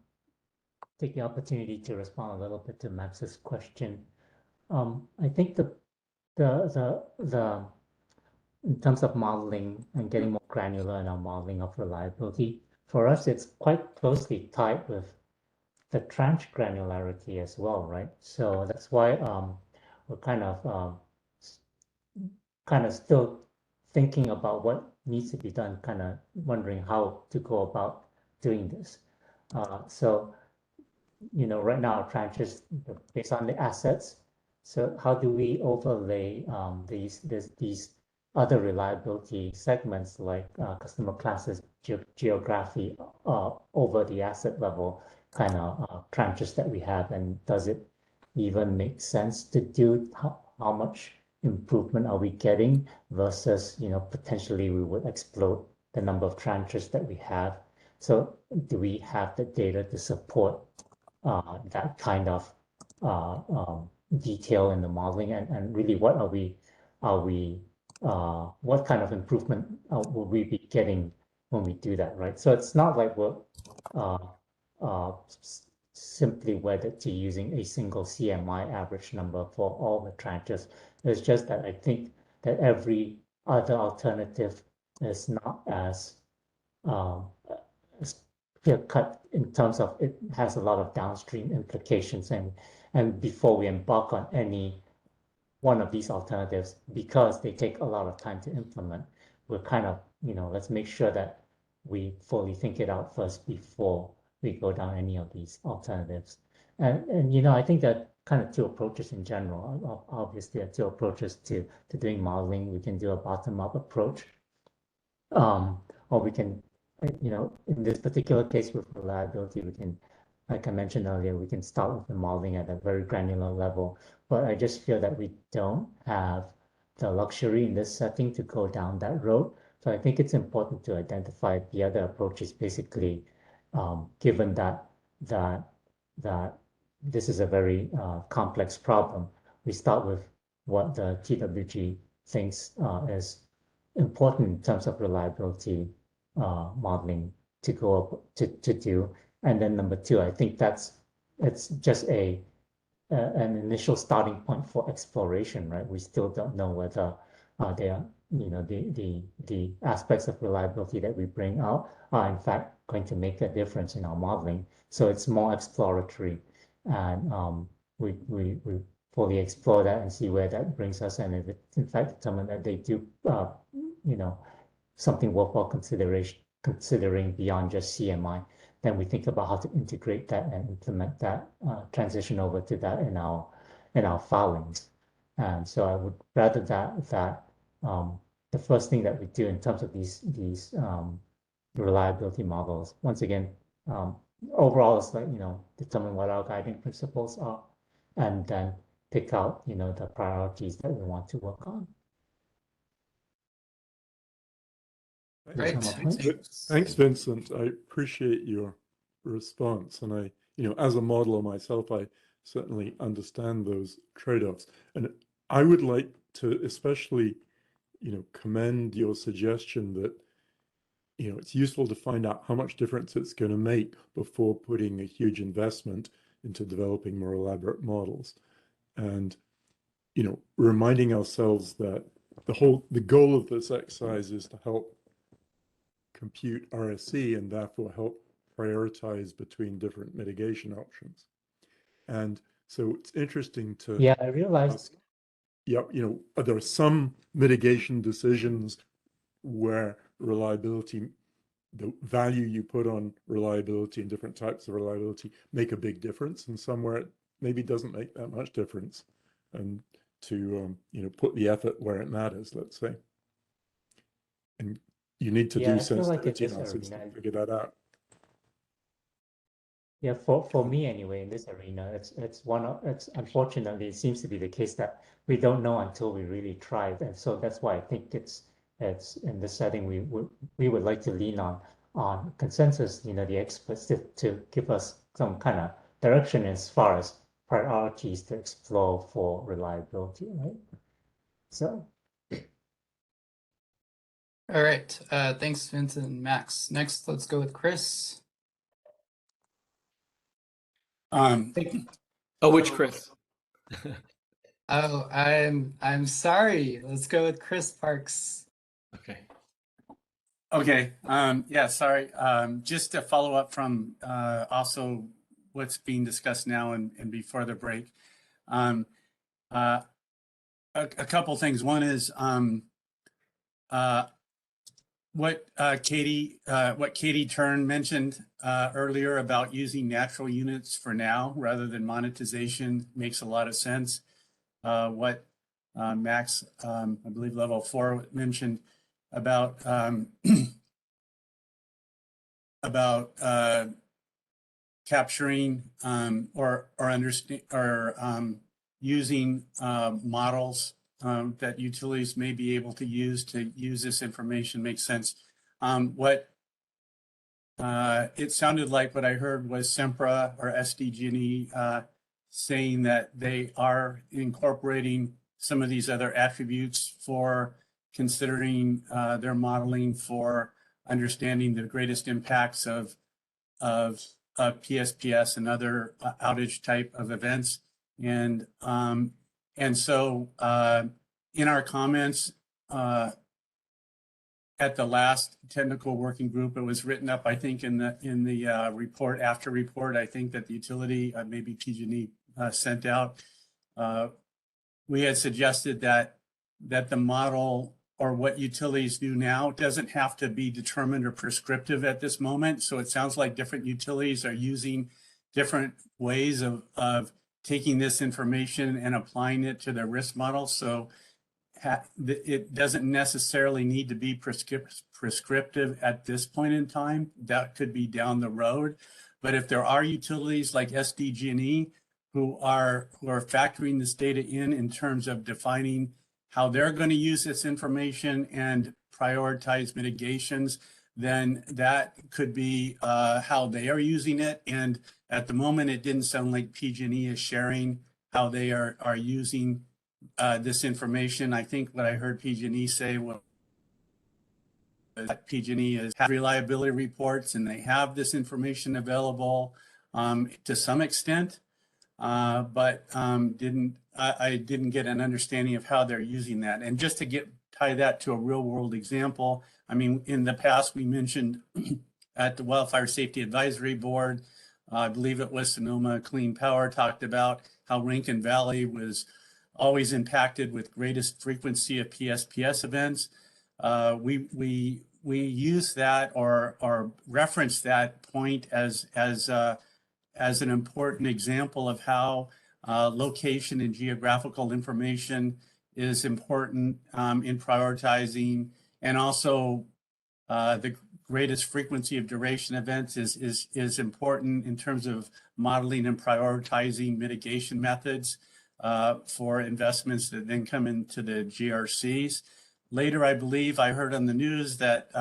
take the opportunity to respond a little bit to Max's question. I think the in terms of modeling and getting more granular in our modeling of reliability, for us it's quite closely tied with the tranche granularity as well, right? So that's why we're kind of still thinking about what needs to be done, kind of wondering how to go about doing this. So, right now our tranches based on the assets. So how do we overlay these other reliability segments like customer classes, geography over the asset level kind of tranches that we have, and does it even make sense to do? How much improvement are we getting versus potentially we would explode the number of tranches that we have? So do we have the data to support that kind of detail in the modeling, and really what what kind of improvement will we be getting when we do that, right? So it's not like we're simply wedded to using a single CMI average number for all the tranches. It's just that I think that every other alternative is not as clear cut in terms of it has a lot of downstream implications, and before we embark on any one of these alternatives, because they take a lot of time to implement, we're kind of let's make sure that we fully think it out first before we go down any of these alternatives. And I think that kind of two approaches in general. Obviously, there are two approaches to doing modeling. We can do a bottom-up approach, or we can, in this particular case with reliability, we can, like I mentioned earlier, we can start with the modeling at a very granular level. But I just feel that we don't have the luxury in this setting to go down that road. So I think it's important to identify the other approaches, basically, given that this is a very complex problem. We start with what the TWG thinks is important in terms of reliability modeling to go up to do. And then number two, I think it's just an initial starting point for exploration, right? We still don't know whether they are, the aspects of reliability that we bring out are in fact going to make a difference in our modeling. So it's more exploratory, and we fully explore that and see where that brings us. And if it in fact determine that they do, something worthwhile considering beyond just CMI, then we think about how to integrate that and implement that, transition over to that in our filings. And so I would rather that the first thing that we do in terms of these reliability models, once again, overall is like, determine what our guiding principles are, and then pick out, the priorities that we want to work on. Right. Some of it. Thanks, Vincent. I appreciate your response. And as a modeler myself, I certainly understand those trade-offs. And I would like to especially, commend your suggestion that, it's useful to find out how much difference it's going to make before putting a huge investment into developing more elaborate models. And, reminding ourselves that the goal of this exercise is to help compute RSE and therefore help prioritize between different mitigation options. And so it's interesting to Yeah, I realized. ask, there are some mitigation decisions where reliability, the value you put on reliability and different types of reliability make a big difference, and somewhere it maybe doesn't make that much difference. And to put the effort where it matters, let's say. And you need to Yeah, do I feel like in sensitivity this analysis to arena, figure that out. yeah, for me anyway, in this arena, it's unfortunately it seems to be the case that we don't know until we really try, and so that's why I think it's in this setting we would like to lean on consensus, the experts to give us some kind of direction as far as priorities to explore for reliability, right? So. All right. Thanks, Vincent and Max. Next, let's go with Chris. Which Chris? Oh, I'm sorry. Let's go with Chris Parks. Okay. Okay. Yeah, sorry. Just to follow up from also what's being discussed now and before the break. A couple things. One is what Katie Turn mentioned earlier about using natural units for now rather than monetization makes a lot of sense. What Max, I believe level 4 mentioned about about capturing or understand or using models that utilities may be able to use this information makes sense. What it sounded like what I heard was Sempra or SDG&E saying that they are incorporating some of these other attributes for considering their modeling for understanding the greatest impacts of PSPS and other outage type of events. And so in our comments at the last technical working group, it was written up, I think, in the report after report, I think that the utility, maybe PG&E sent out. We had suggested that the model or what utilities do now doesn't have to be determined or prescriptive at this moment. So it sounds like different utilities are using different ways of taking this information and applying it to their risk model. So it doesn't necessarily need to be prescriptive at this point in time. That could be down the road. But if there are utilities like SDG&E who are factoring this data in terms of defining how they're going to use this information and prioritize mitigations, then that could be how they are using it. And at the moment, it didn't sound like PG&E is sharing how they are using this information. I think what I heard PG&E say was that PG&E has reliability reports and they have this information available to some extent, but I didn't get an understanding of how they're using that. And just to tie that to a real world example, I mean, in the past, we mentioned at the Wildfire Safety Advisory Board, I believe it was Sonoma Clean Power, talked about how Rankin Valley was always impacted with greatest frequency of PSPS events. We use that or reference that point as an important example of how location and geographical information is important in prioritizing, and also the greatest frequency of duration events is important in terms of modeling and prioritizing mitigation methods for investments that then come into the GRCs. Later, I believe I heard on the news that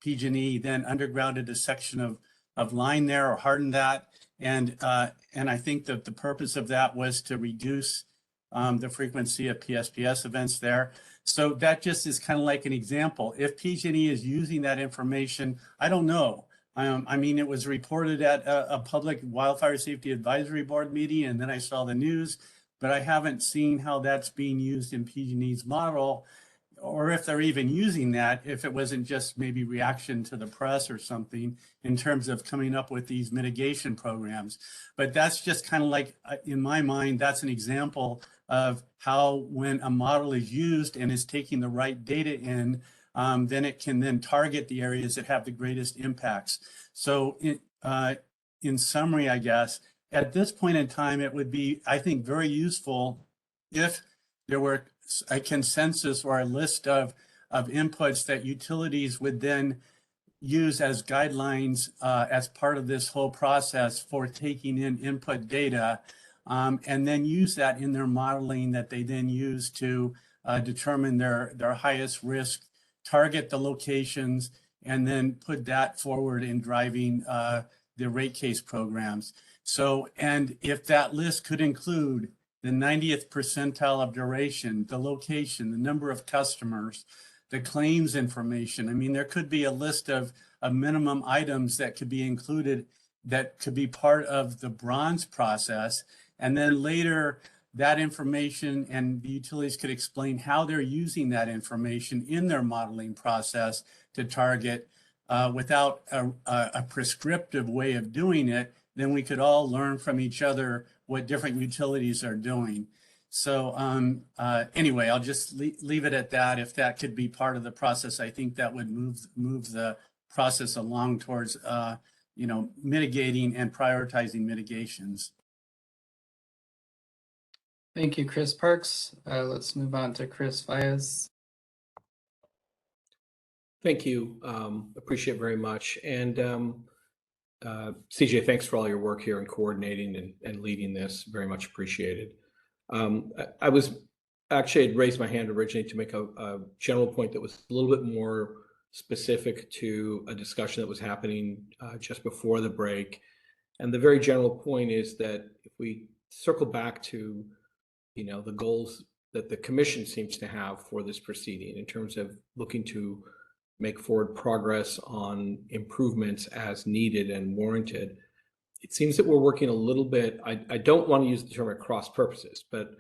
PG&E then undergrounded a section of line there or hardened that. And I think that the purpose of that was to reduce the frequency of PSPS events there. So that just is kind of like an example. If PG&E is using that information, I don't know. I mean, it was reported at a public wildfire safety advisory board meeting, and then I saw the news, but I haven't seen how that's being used in PG&E's model, or if they're even using that, if it wasn't just maybe reaction to the press or something in terms of coming up with these mitigation programs. But that's just kind of like, in my mind, that's an example of how when a model is used and is taking the right data in, then it can then target the areas that have the greatest impacts. So in summary, I guess, at this point in time, it would be, I think, very useful if there were a consensus or a list of inputs that utilities would then use as guidelines as part of this whole process for taking in input data, and then use that in their modeling that they then use to determine their highest risk, target the locations, and then put that forward in driving the rate case programs. So, and if that list could include the 90th percentile of duration, the location, the number of customers, the claims information. I mean, there could be a list of minimum items that could be included that could be part of the bronze process. And then later, that information and the utilities could explain how they're using that information in their modeling process to target without a prescriptive way of doing it. Then we could all learn from each other what different utilities are doing. So anyway, I'll just leave it at that. If that could be part of the process, I think that would move the process along towards mitigating and prioritizing mitigations. Thank you, Chris Parks. Let's move on to Chris Vyas. Thank you. Appreciate it very much. And CJ, thanks for all your work here in coordinating and leading this. Very much appreciated. I was actually, I'd raised my hand originally to make a general point that was a little bit more specific to a discussion that was happening just before the break. And the very general point is that if we circle back to, the goals that the commission seems to have for this proceeding in terms of looking to make forward progress on improvements as needed and warranted, it seems that we're working a little bit, I don't want to use the term at cross purposes, but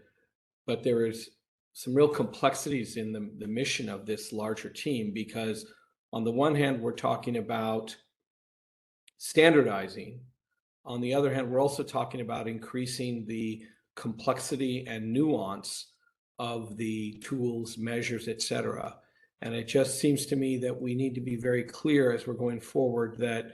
there is some real complexities in the mission of this larger team, because on the one hand, we're talking about standardizing. On the other hand, we're also talking about increasing the complexity and nuance of the tools, measures, et cetera. And it just seems to me that we need to be very clear as we're going forward that,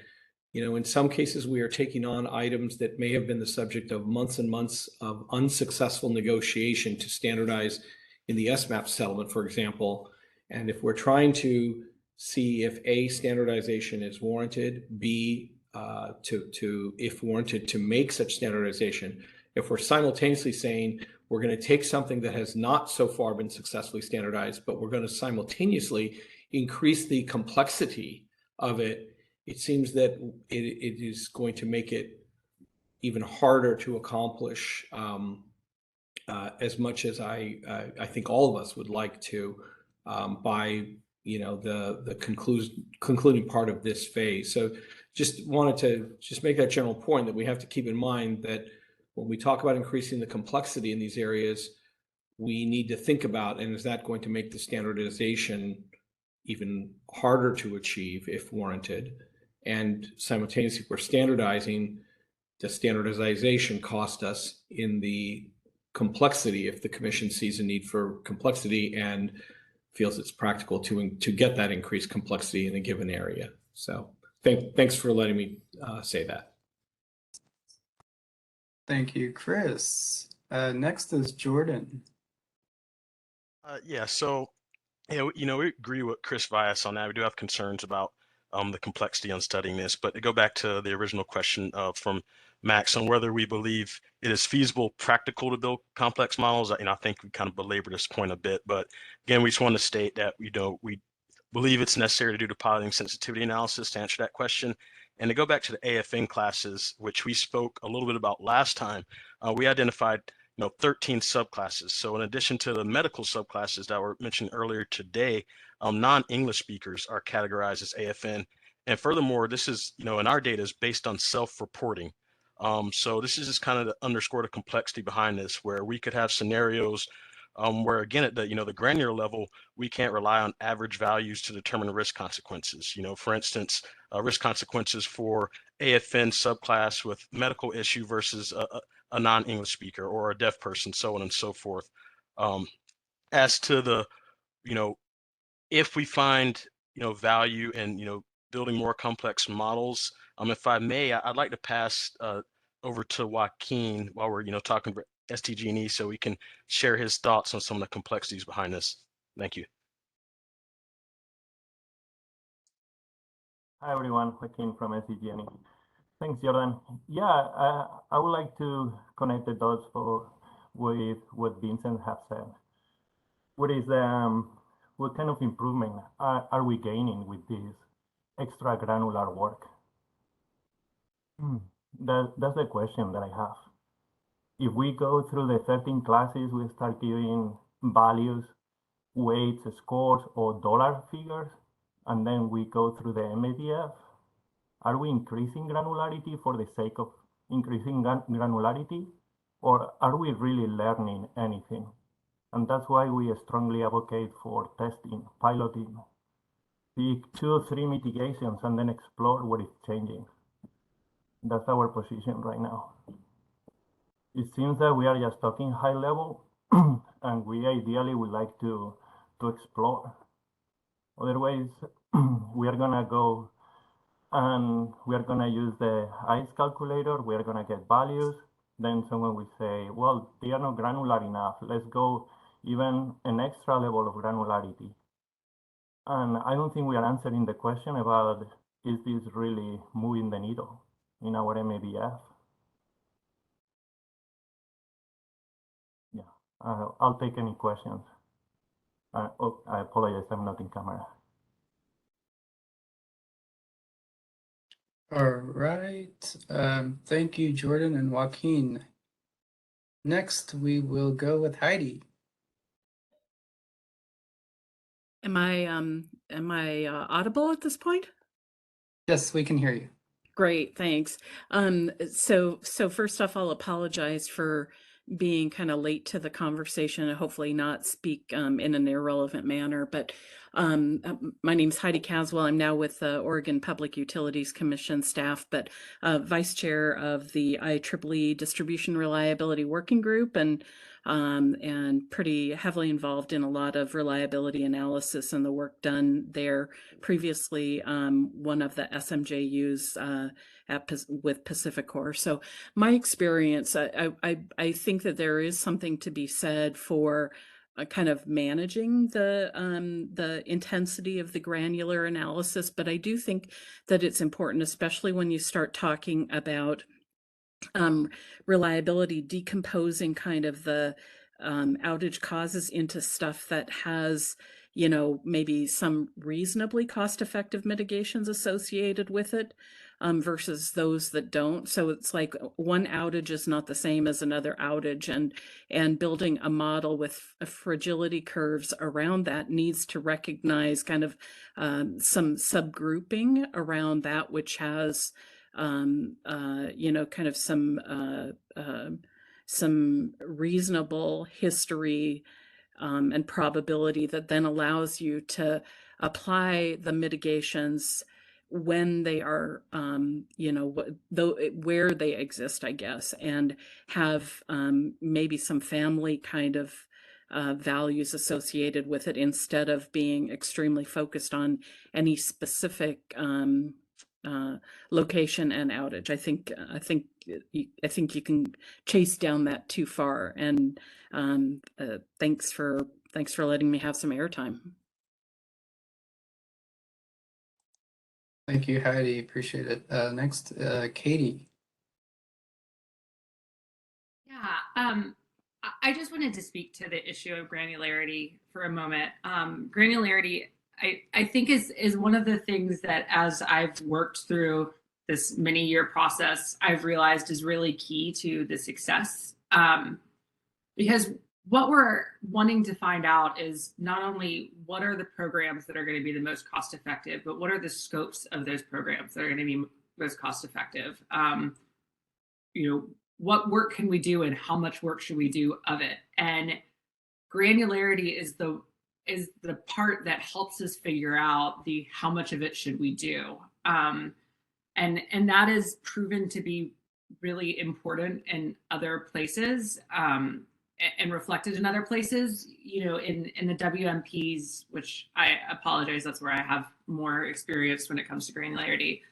in some cases we are taking on items that may have been the subject of months and months of unsuccessful negotiation to standardize in the SMAP settlement, for example. And if we're trying to see if A, standardization is warranted, B, if warranted, to make such standardization, if we're simultaneously saying we're going to take something that has not so far been successfully standardized, but we're going to simultaneously increase the complexity of it, it seems that it is going to make it even harder to accomplish as much as I think all of us would like to by the concluding part of this phase. So just wanted to just make that general point that we have to keep in mind that when we talk about increasing the complexity in these areas, we need to think about, and is that going to make the standardization even harder to achieve if warranted? And simultaneously, if we're standardizing, does standardization cost us in the complexity if the commission sees a need for complexity and feels it's practical to get that increased complexity in a given area? So thanks for letting me say that. Thank you, Chris. Next is Jordan. So we agree with Chris Vyas on that. We do have concerns about the complexity on studying this, but to go back to the original question from Max on whether we believe it is feasible, practical to build complex models. I think we kind of belabor this point a bit, but again, we just want to state that believe it's necessary to do the piloting sensitivity analysis to answer that question. And to go back to the AFN classes, which we spoke a little bit about last time, we identified 13 subclasses. So in addition to the medical subclasses that were mentioned earlier today, non-English speakers are categorized as AFN. And furthermore, this is, in our data is based on self-reporting. So this is just kind of to underscore the complexity behind this, where we could have scenarios where, again, at the granular level, we can't rely on average values to determine risk consequences. For instance, risk consequences for AFN subclass with medical issue versus a non-English speaker or a deaf person, so on and so forth. As to the, if we find, value in, building more complex models, if I may, I'd like to pass over to Joaquin while we're, talking about STG&E, so we can share his thoughts on some of the complexities behind this. Thank you. Hi everyone, Joaquin from STG&E. Thanks, Jordan. Yeah, I would like to connect the dots with what Vincent has said. What kind of improvement are we gaining with this extra granular work? That's the question that I have. If we go through the 13 classes, we start giving values, weights, scores, or dollar figures, and then we go through the MADF. Are we increasing granularity for the sake of increasing granularity, or are we really learning anything? And that's why we strongly advocate for testing, piloting, pick 2 or 3 mitigations, and then explore what is changing. That's our position right now. It seems that we are just talking high level, and we ideally would like to explore. Otherwise, we are gonna go and we are gonna use the ICE calculator. We are gonna get values. Then someone will say, well, they are not granular enough. Let's go even an extra level of granularity. And I don't think we are answering the question about, is this really moving the needle in our MABF? Yeah, I'll take any questions. I apologize, I'm not in camera. All right. Thank you, Jordan and Joaquin. Next, we will go with Heidi. Am I audible at this point? Yes, we can hear you. Great, thanks. So first off, I'll apologize for being kind of late to the conversation and hopefully not speak in an irrelevant manner. But my name's Heidi Caswell. I'm now with the Oregon Public Utilities Commission staff, but vice chair of the IEEE Distribution Reliability Working Group, and pretty heavily involved in a lot of reliability analysis and the work done there. Previously, one of the SMJUs with PacifiCorp. So my experience, I think that there is something to be said for kind of managing the intensity of the granular analysis, but I do think that it's important, especially when you start talking about reliability, decomposing kind of the outage causes into stuff that has, maybe some reasonably cost-effective mitigations associated with it, versus those that don't. So it's like one outage is not the same as another outage, and building a model with fragility curves around that needs to recognize kind of some subgrouping around that which has kind of some reasonable history and probability that then allows you to apply the mitigations when they are, where they exist, I guess, and have maybe some family kind of values associated with it instead of being extremely focused on any specific location and outage. I think you can chase down that too far. And thanks for letting me have some airtime. Thank you, Heidi. Appreciate it. Next, Katie. Yeah, I just wanted to speak to the issue of granularity for a moment. Granularity, I think is one of the things that as I've worked through this many year process, I've realized is really key to the success. Because what we're wanting to find out is not only what are the programs that are going to be the most cost effective, but what are the scopes of those programs that are going to be most cost effective. What work can we do and how much work should we do of it? And granularity is the part that helps us figure out how much of it should we do. And that is proven to be really important in other places, and reflected in other places, in the WMPs, which I apologize, that's where I have more experience when it comes to granularity.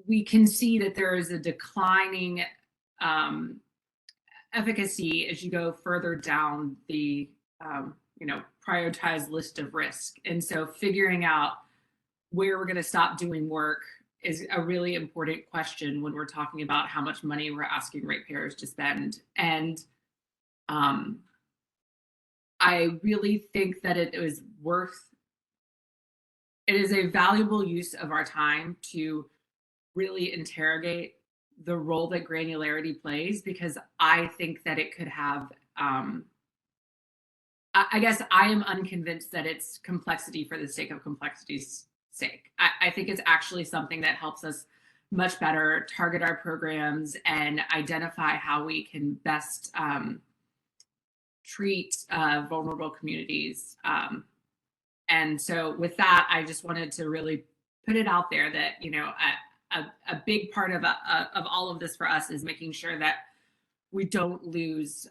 We can see that there is a declining efficacy as you go further down the prioritized list of risk. And so figuring out where we're going to stop doing work is a really important question when we're talking about how much money we're asking ratepayers to spend. And I really think that it is a valuable use of our time to really interrogate the role that granularity plays, because I think that it could have, I guess I am unconvinced that it's complexity for the sake of complexity's sake. I think it's actually something that helps us much better target our programs and identify how we can best treat vulnerable communities. And so with that, I just wanted to really put it out there that, a big part of all of this for us is making sure that we don't lose,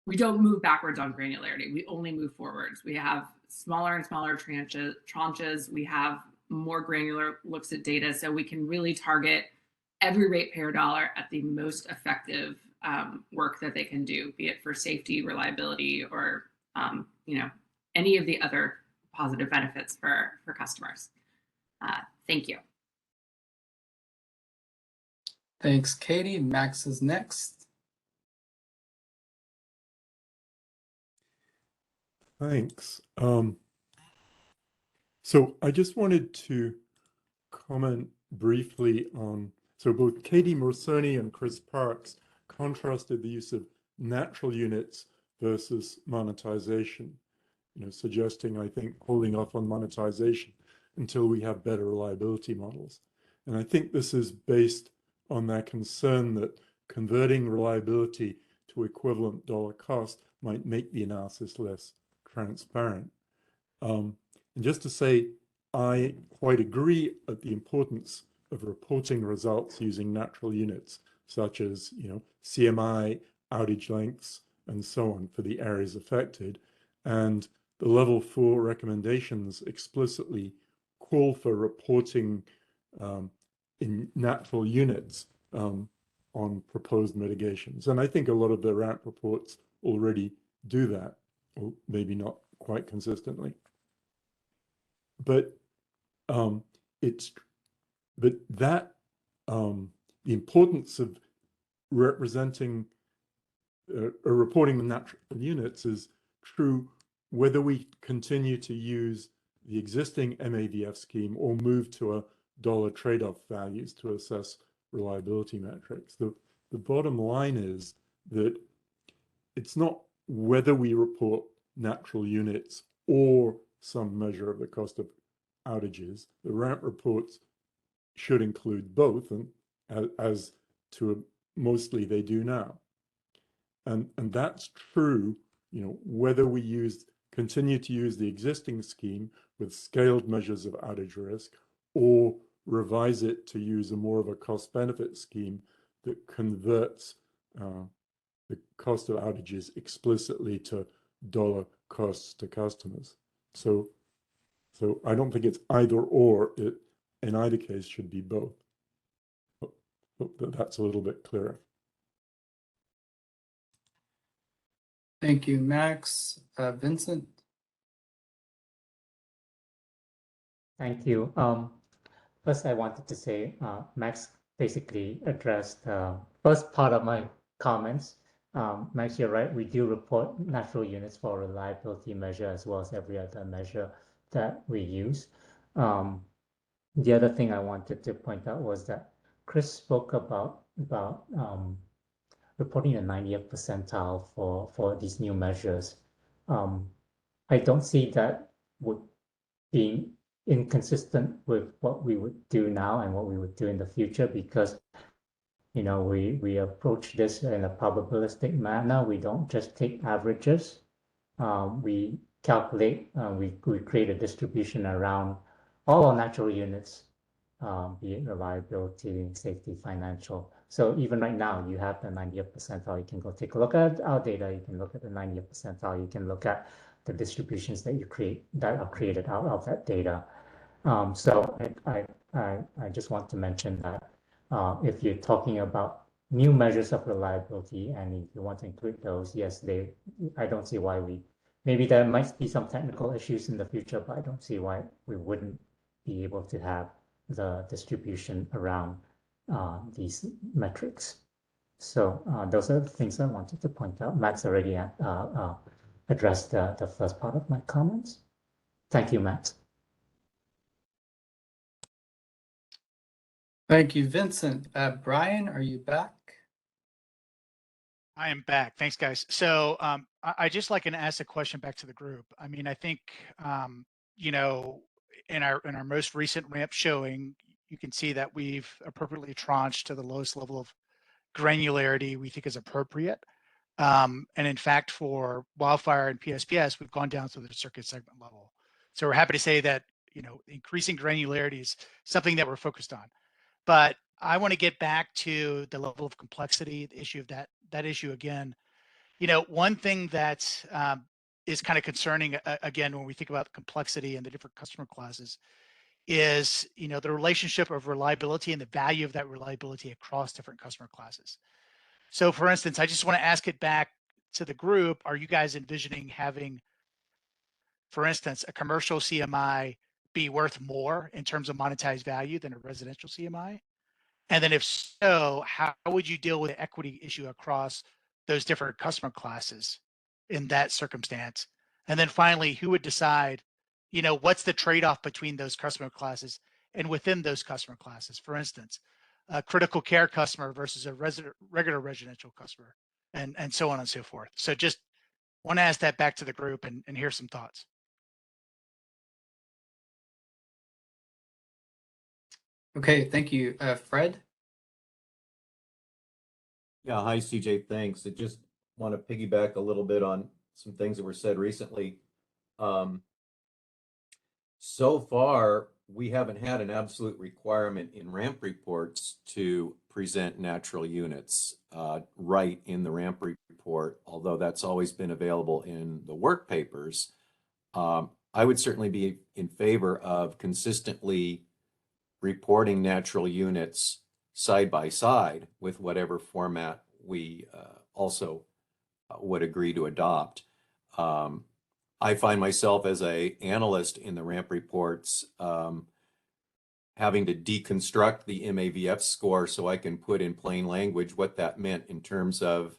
we don't move backwards on granularity. We only move forwards. We have smaller and smaller tranches. We have more granular looks at data, so we can really target every ratepayer dollar at the most effective work that they can do, be it for safety, reliability, or any of the other positive benefits for customers. Thank you. Thanks, Katie. Max is next. Thanks. So I just wanted to comment briefly on, so both Katie Morsoni and Chris Parks contrasted the use of natural units versus monetization, suggesting, I think, holding off on monetization until we have better reliability models. And I think this is based on their concern that converting reliability to equivalent dollar cost might make the analysis less transparent. And just to say, I quite agree at the importance of reporting results using natural units, such as CMI, outage lengths, and so on for the areas affected. And the level 4 recommendations explicitly call for reporting in natural units on proposed mitigations. And I think a lot of the RAMP reports already do that, or maybe not quite consistently. But the importance of representing or reporting the natural units is true whether we continue to use the existing MAVF scheme or move to a dollar trade-off values to assess reliability metrics. The bottom line is that it's not whether we report natural units or some measure of the cost of outages. The RAMP reports should include both, and as to mostly they do now. And that's true, whether we continue to use the existing scheme with scaled measures of outage risk, or revise it to use more of a cost-benefit scheme that converts the cost of outages explicitly to dollar costs to customers. So I don't think it's either or. It, in either case, should be both. Hope that that's a little bit clearer. Thank you, Max. Vincent? Thank you. First, I wanted to say Max basically addressed the first part of my comments, Max, you're right. We do report natural units for reliability measure as well as every other measure that we use. The other thing I wanted to point out was that Chris spoke about reporting the 90th percentile for these new measures. I don't see that would being inconsistent with what we would do now and what we would do in the future, because we approach this in a probabilistic manner. We don't just take averages. We calculate, we create a distribution around all our natural units, be it reliability, safety, financial. So even right now, you have the 90th percentile. You can go take a look at our data. You can look at the 90th percentile. You can look at the distributions that are created out of that data. So I just want to mention that if you're talking about new measures of reliability and if you want to include those, yes, I don't see why maybe there might be some technical issues in the future, but I don't see why we wouldn't be able to have the distribution around these metrics. So those are the things I wanted to point out. Max already addressed the first part of my comments. Thank you, Max. Thank you, Vincent. Brian, are you back? I am back. Thanks, guys. So I just like to ask a question back to the group. I mean, I think in our most recent ramp showing, you can see that we've appropriately tranched to the lowest level of granularity we think is appropriate. And in fact, for wildfire and PSPS, we've gone down to the circuit segment level. So we're happy to say that increasing granularity is something that we're focused on. But I want to get back to the level of complexity, the issue of that issue again. One thing that is kind of concerning, again, when we think about complexity and the different customer classes is, the relationship of reliability and the value of that reliability across different customer classes. So for instance, I just want to ask it back to the group. Are you guys envisioning having, for instance, a commercial CMI be worth more in terms of monetized value than a residential CMI? And then if so, how would you deal with the equity issue across those different customer classes in that circumstance? And then finally, who would decide, what's the trade-off between those customer classes and within those customer classes? For instance, a critical care customer versus a regular residential customer, and so on and so forth. So just want to ask that back to the group and hear some thoughts. Okay, thank you. Fred? Yeah, hi, CJ, thanks. I just want to piggyback a little bit on some things that were said recently. So far, we haven't had an absolute requirement in ramp reports to present natural units right in the ramp report, although that's always been available in the work papers. I would certainly be in favor of consistently reporting natural units side by side with whatever format we also would agree to adopt. I find myself as an analyst in the ramp reports having to deconstruct the MAVF score so I can put in plain language what that meant in terms of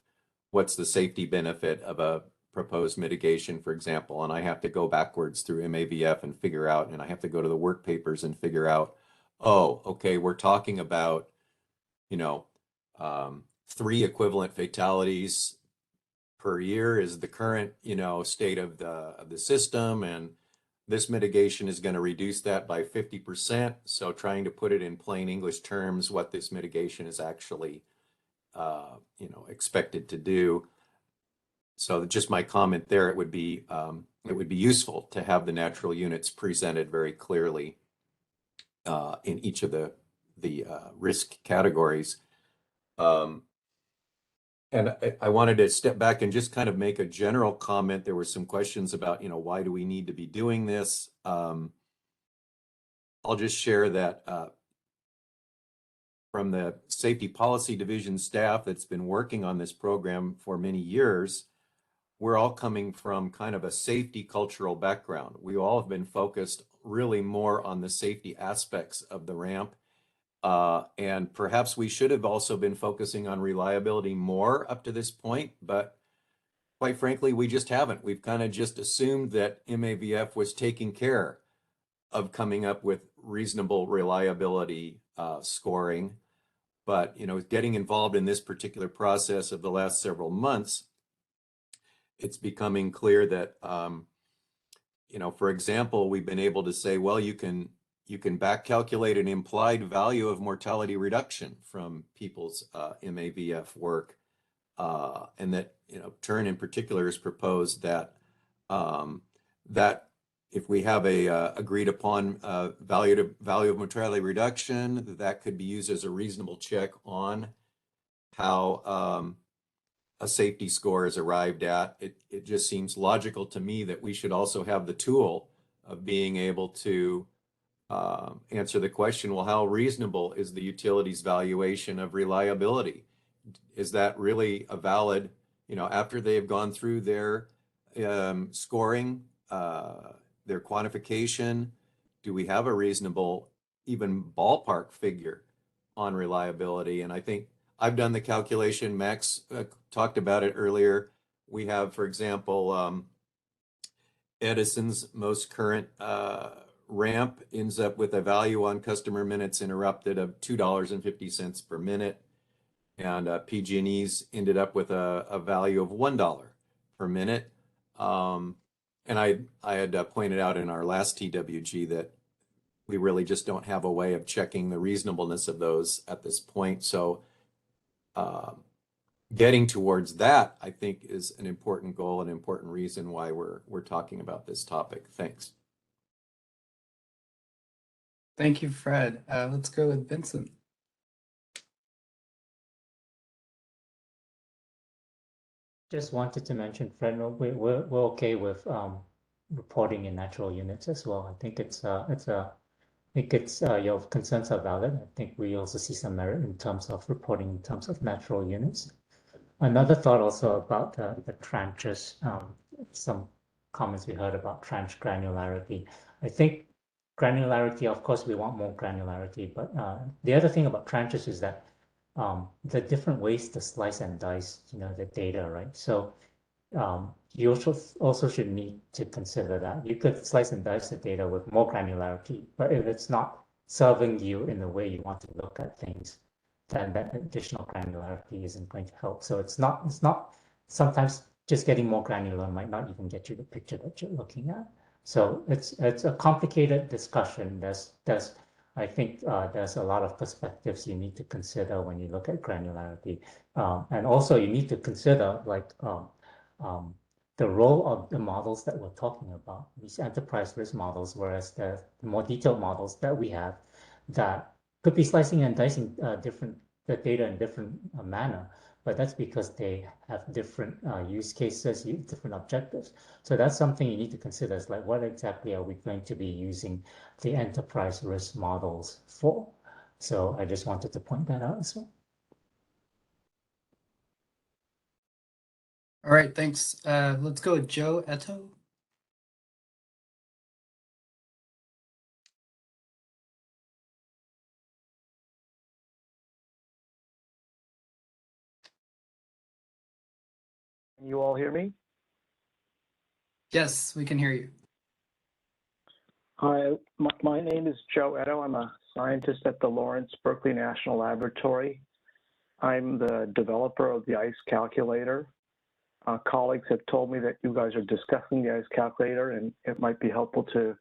what's the safety benefit of a proposed mitigation, for example. And I have to go backwards through MAVF and figure out, and I have to go to the work papers and figure out, oh, okay, we're talking about, 3 equivalent fatalities per year is the current, state of the system, and this mitigation is going to reduce that by 50%. So trying to put it in plain English terms, what this mitigation is actually, expected to do. So just my comment there, it would be useful to have the natural units presented very clearly in each of the risk categories. And I wanted to step back and just kind of make a general comment. There were some questions about, why do we need to be doing this? I'll just share that from the Safety Policy Division staff that's been working on this program for many years, we're all coming from kind of a safety cultural background. We all have been focused really more on the safety aspects of the ramp And perhaps we should have also been focusing on reliability more up to this point, but quite frankly, we just haven't. We've kind of just assumed that MAVF was taking care of coming up with reasonable reliability scoring. But, you know, getting involved in this particular process of the last several months, it's becoming clear that, you know, for example, we've been able to say, well, you can back calculate an implied value of mortality reduction from people's MAVF work. And that, you know, Turin in particular has proposed that that if we have a agreed upon value of mortality reduction, that could be used as a reasonable check on how a safety score is arrived at. It just seems logical to me that we should also have the tool of being able to answer the question, well, how reasonable is the utility's valuation of reliability? Is that really a valid, you know, after they've gone through their scoring, their quantification, do we have a reasonable, even ballpark figure on reliability? And I think I've done the calculation. Max talked about it earlier. We have, for example, Edison's most current ramp ends up with a value on customer minutes interrupted of $2.50 per minute. And PG&E's ended up with a value of $1 per minute. And I had pointed out in our last TWG that we really just don't have a way of checking the reasonableness of those at this point. So getting towards that, I think, is an important goal, an important reason why we're talking about this topic. Thanks. Thank you, Fred. Let's go with Vincent. Just wanted to mention, Fred, we're okay with reporting in natural units as well. I think your concerns are valid. I think we also see some merit in terms of reporting in terms of natural units. Another thought also about the tranches, some comments we heard about tranche granularity. I think granularity, of course, we want more granularity, but the other thing about tranches is that the different ways to slice and dice, you know, the data, right? So you also should need to consider that. You could slice and dice the data with more granularity, but if it's not serving you in the way you want to look at things, then that additional granularity isn't going to help. So it's not sometimes just getting more granular might not even get you the picture that you're looking at. So it's a complicated discussion. I think there's a lot of perspectives you need to consider when you look at granularity. And also you need to consider like the role of the models that we're talking about, these enterprise risk models, whereas the more detailed models that we have that could be slicing and dicing the data in different manner, but that's because they have different use cases, different objectives. So that's something you need to consider, is like, what exactly are we going to be using the enterprise risk models for? So I just wanted to point that out as well. All right, thanks. Let's go with Joe Eto. Can you all hear me? Yes, we can hear you. Hi, my name is Joe Eto. I'm a scientist at the Lawrence Berkeley National Laboratory. I'm the developer of the ICE calculator. Colleagues have told me that you guys are discussing the ICE calculator, and it might be helpful to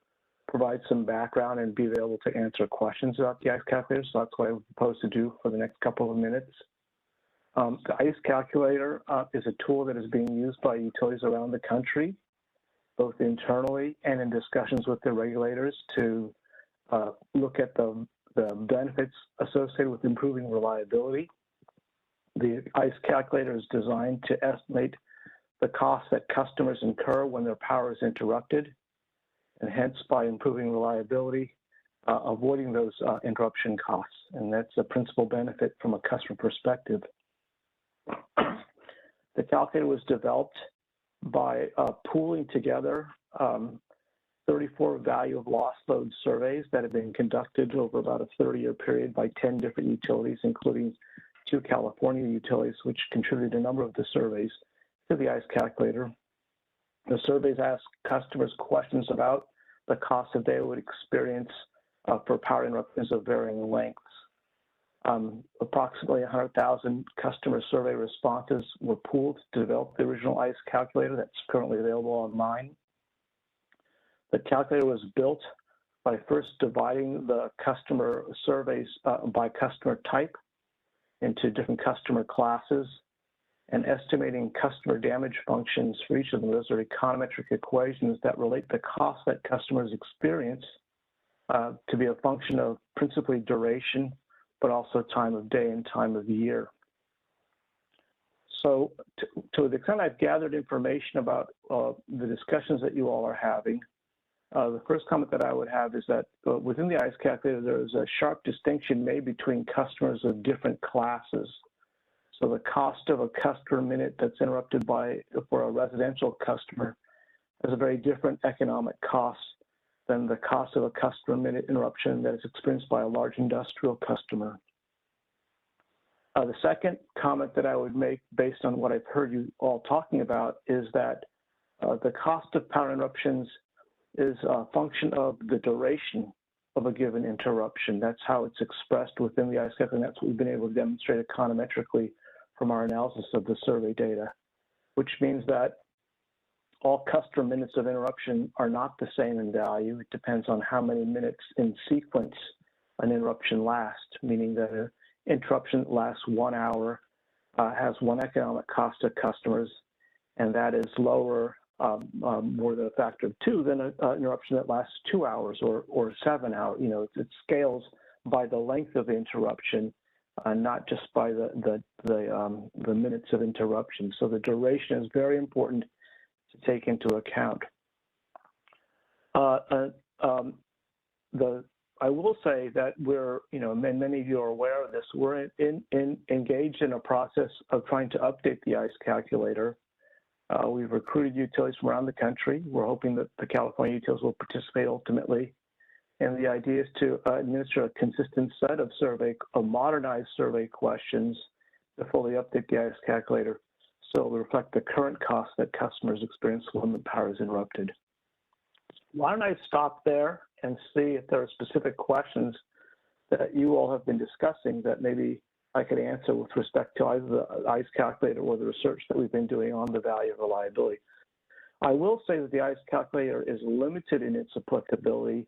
provide some background and be able to answer questions about the ICE calculator. So that's what I propose to do for the next couple of minutes. The ICE calculator is a tool that is being used by utilities around the country, both internally and in discussions with the regulators, to look at the benefits associated with improving reliability. The ICE calculator is designed to estimate the costs that customers incur when their power is interrupted, and hence, by improving reliability, avoiding those interruption costs. And that's a principal benefit from a customer perspective. The calculator was developed by pooling together the 34 value of loss load surveys that have been conducted over about a 30-year period by 10 different utilities, including 2 California utilities, which contributed a number of the surveys to the ICE calculator. The surveys ask customers questions about the cost that they would experience for power interruptions of varying lengths. Approximately 100,000 customer survey responses were pooled to develop the original ICE calculator that's currently available online. The calculator was built by first dividing the customer surveys by customer type into different customer classes and estimating customer damage functions for each of them. Those are econometric equations that relate the cost that customers experience to be a function of principally duration, but also time of day and time of year. So to the extent I've gathered information about the discussions that you all are having, the first comment that I would have is that within the ICE calculator, there is a sharp distinction made between customers of different classes. So the cost of a customer minute that's interrupted for a residential customer has a very different economic cost than the cost of a customer minute interruption that is experienced by a large industrial customer. The second comment that I would make based on what I've heard you all talking about is that the cost of power interruptions is a function of the duration of a given interruption. That's how it's expressed within the ICE calculator, and that's what we've been able to demonstrate econometrically from our analysis of the survey data, which means that all customer minutes of interruption are not the same in value. It depends on how many minutes in sequence an interruption lasts, meaning that an interruption that lasts 1 hour has one economic cost to customers, and that is lower, more than a factor of 2 than an interruption that lasts 2 hours or 7 hours. You know, it scales by the length of the interruption, not just by the minutes of interruption. So the duration is very important to take into account. I will say that we're, you know, many of you are aware of this, we're engaged in a process of trying to update the ICE calculator. We've recruited utilities from around the country. We're hoping that the California utilities will participate ultimately. And the idea is to administer a consistent set of modernized survey questions to fully update the ICE calculator so it will reflect the current cost that customers experience when the power is interrupted. Why don't I stop there and see if there are specific questions that you all have been discussing that maybe I could answer with respect to either the ICE calculator or the research that we've been doing on the value of reliability. I will say that the ICE calculator is limited in its applicability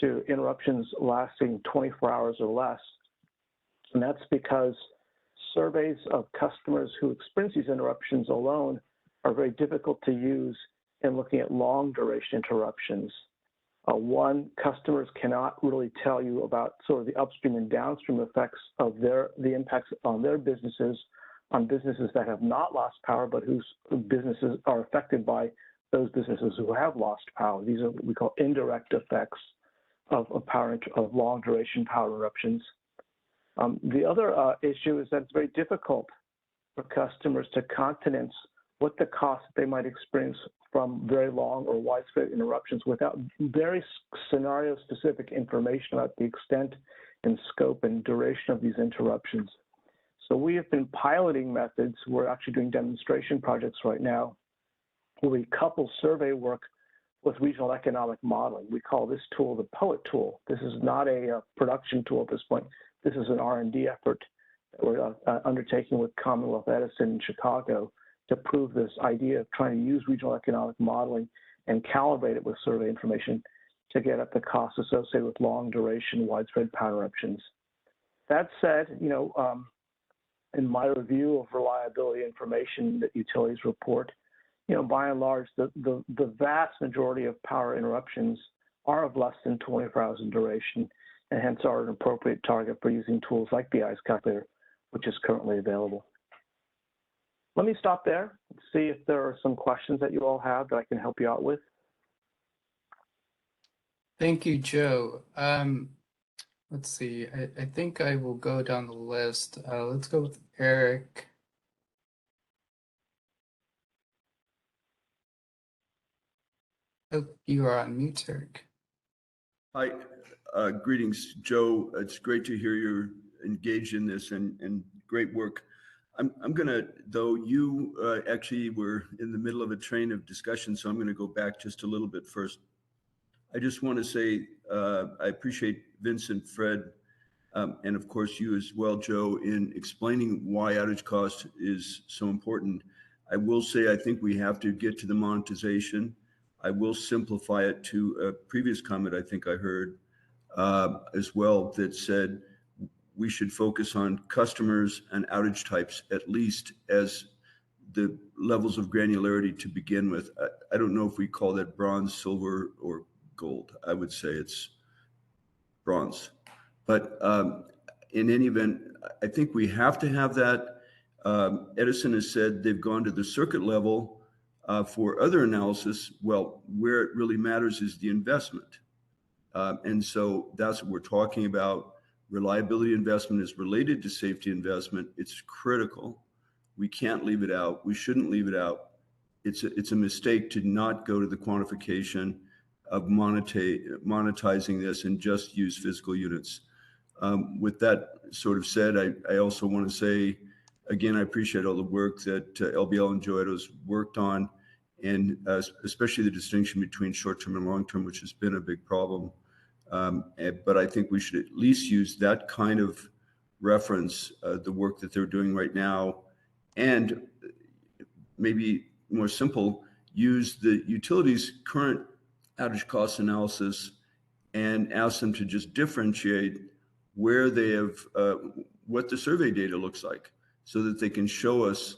to interruptions lasting 24 hours or less. And that's because surveys of customers who experience these interruptions alone are very difficult to use in looking at long duration interruptions. One, customers cannot really tell you about sort of the upstream and downstream effects of the impacts on their businesses, on businesses that have not lost power, but whose businesses are affected by those businesses who have lost power. These are what we call indirect effects of long duration power interruptions. The other issue is that it's very difficult for customers to countenance what the cost they might experience from very long or widespread interruptions without very scenario-specific information about the extent and scope and duration of these interruptions. So we have been piloting methods. We're actually doing demonstration projects right now where we couple survey work with regional economic modeling. We call this tool the POET tool. This is not a production tool at this point. This is an R&D effort that we're undertaking with Commonwealth Edison in Chicago to prove this idea of trying to use regional economic modeling and calibrate it with survey information to get at the costs associated with long duration widespread power interruptions. That said, you know, in my review of reliability information that utilities report, you know, by and large, the vast majority of power interruptions are of less than 24 hours in duration, and hence are an appropriate target for using tools like the ICE calculator, which is currently available. Let me stop there and see if there are some questions that you all have that I can help you out with. Thank you, Joe. Let's see. I think I will go down the list. Let's go with Eric. Oh, you are on mute, Eric. Hi, greetings, Joe. It's great to hear you're engaged in this and great work. I'm gonna, though you actually were in the middle of a train of discussion, so I'm gonna go back just a little bit first. I just want to say I appreciate Vincent, Fred, and of course you as well, Joe, in explaining why outage cost is so important. I will say I think we have to get to the monetization. I will simplify it to a previous comment I think I heard as well that said we should focus on customers and outage types at least as the levels of granularity to begin with. I don't know if we call that bronze, silver, or gold. I would say it's bronze. But in any event, I think we have to have that. Edison has said they've gone to the circuit level for other analysis. Well, where it really matters is the investment. And so that's what we're talking about. Reliability investment is related to safety investment. It's critical. We can't leave it out. We shouldn't leave it out. It's a mistake to not go to the quantification of monetizing this and just use physical units. With that sort of said, I also want to say, again, I appreciate all the work that LBL and Joeto's worked on, and especially the distinction between short-term and long-term, which has been a big problem. But I think we should at least use that kind of reference, the work that they're doing right now, and maybe more simple, use the utilities' current outage cost analysis and ask them to just differentiate where they have, what the survey data looks like, so that they can show us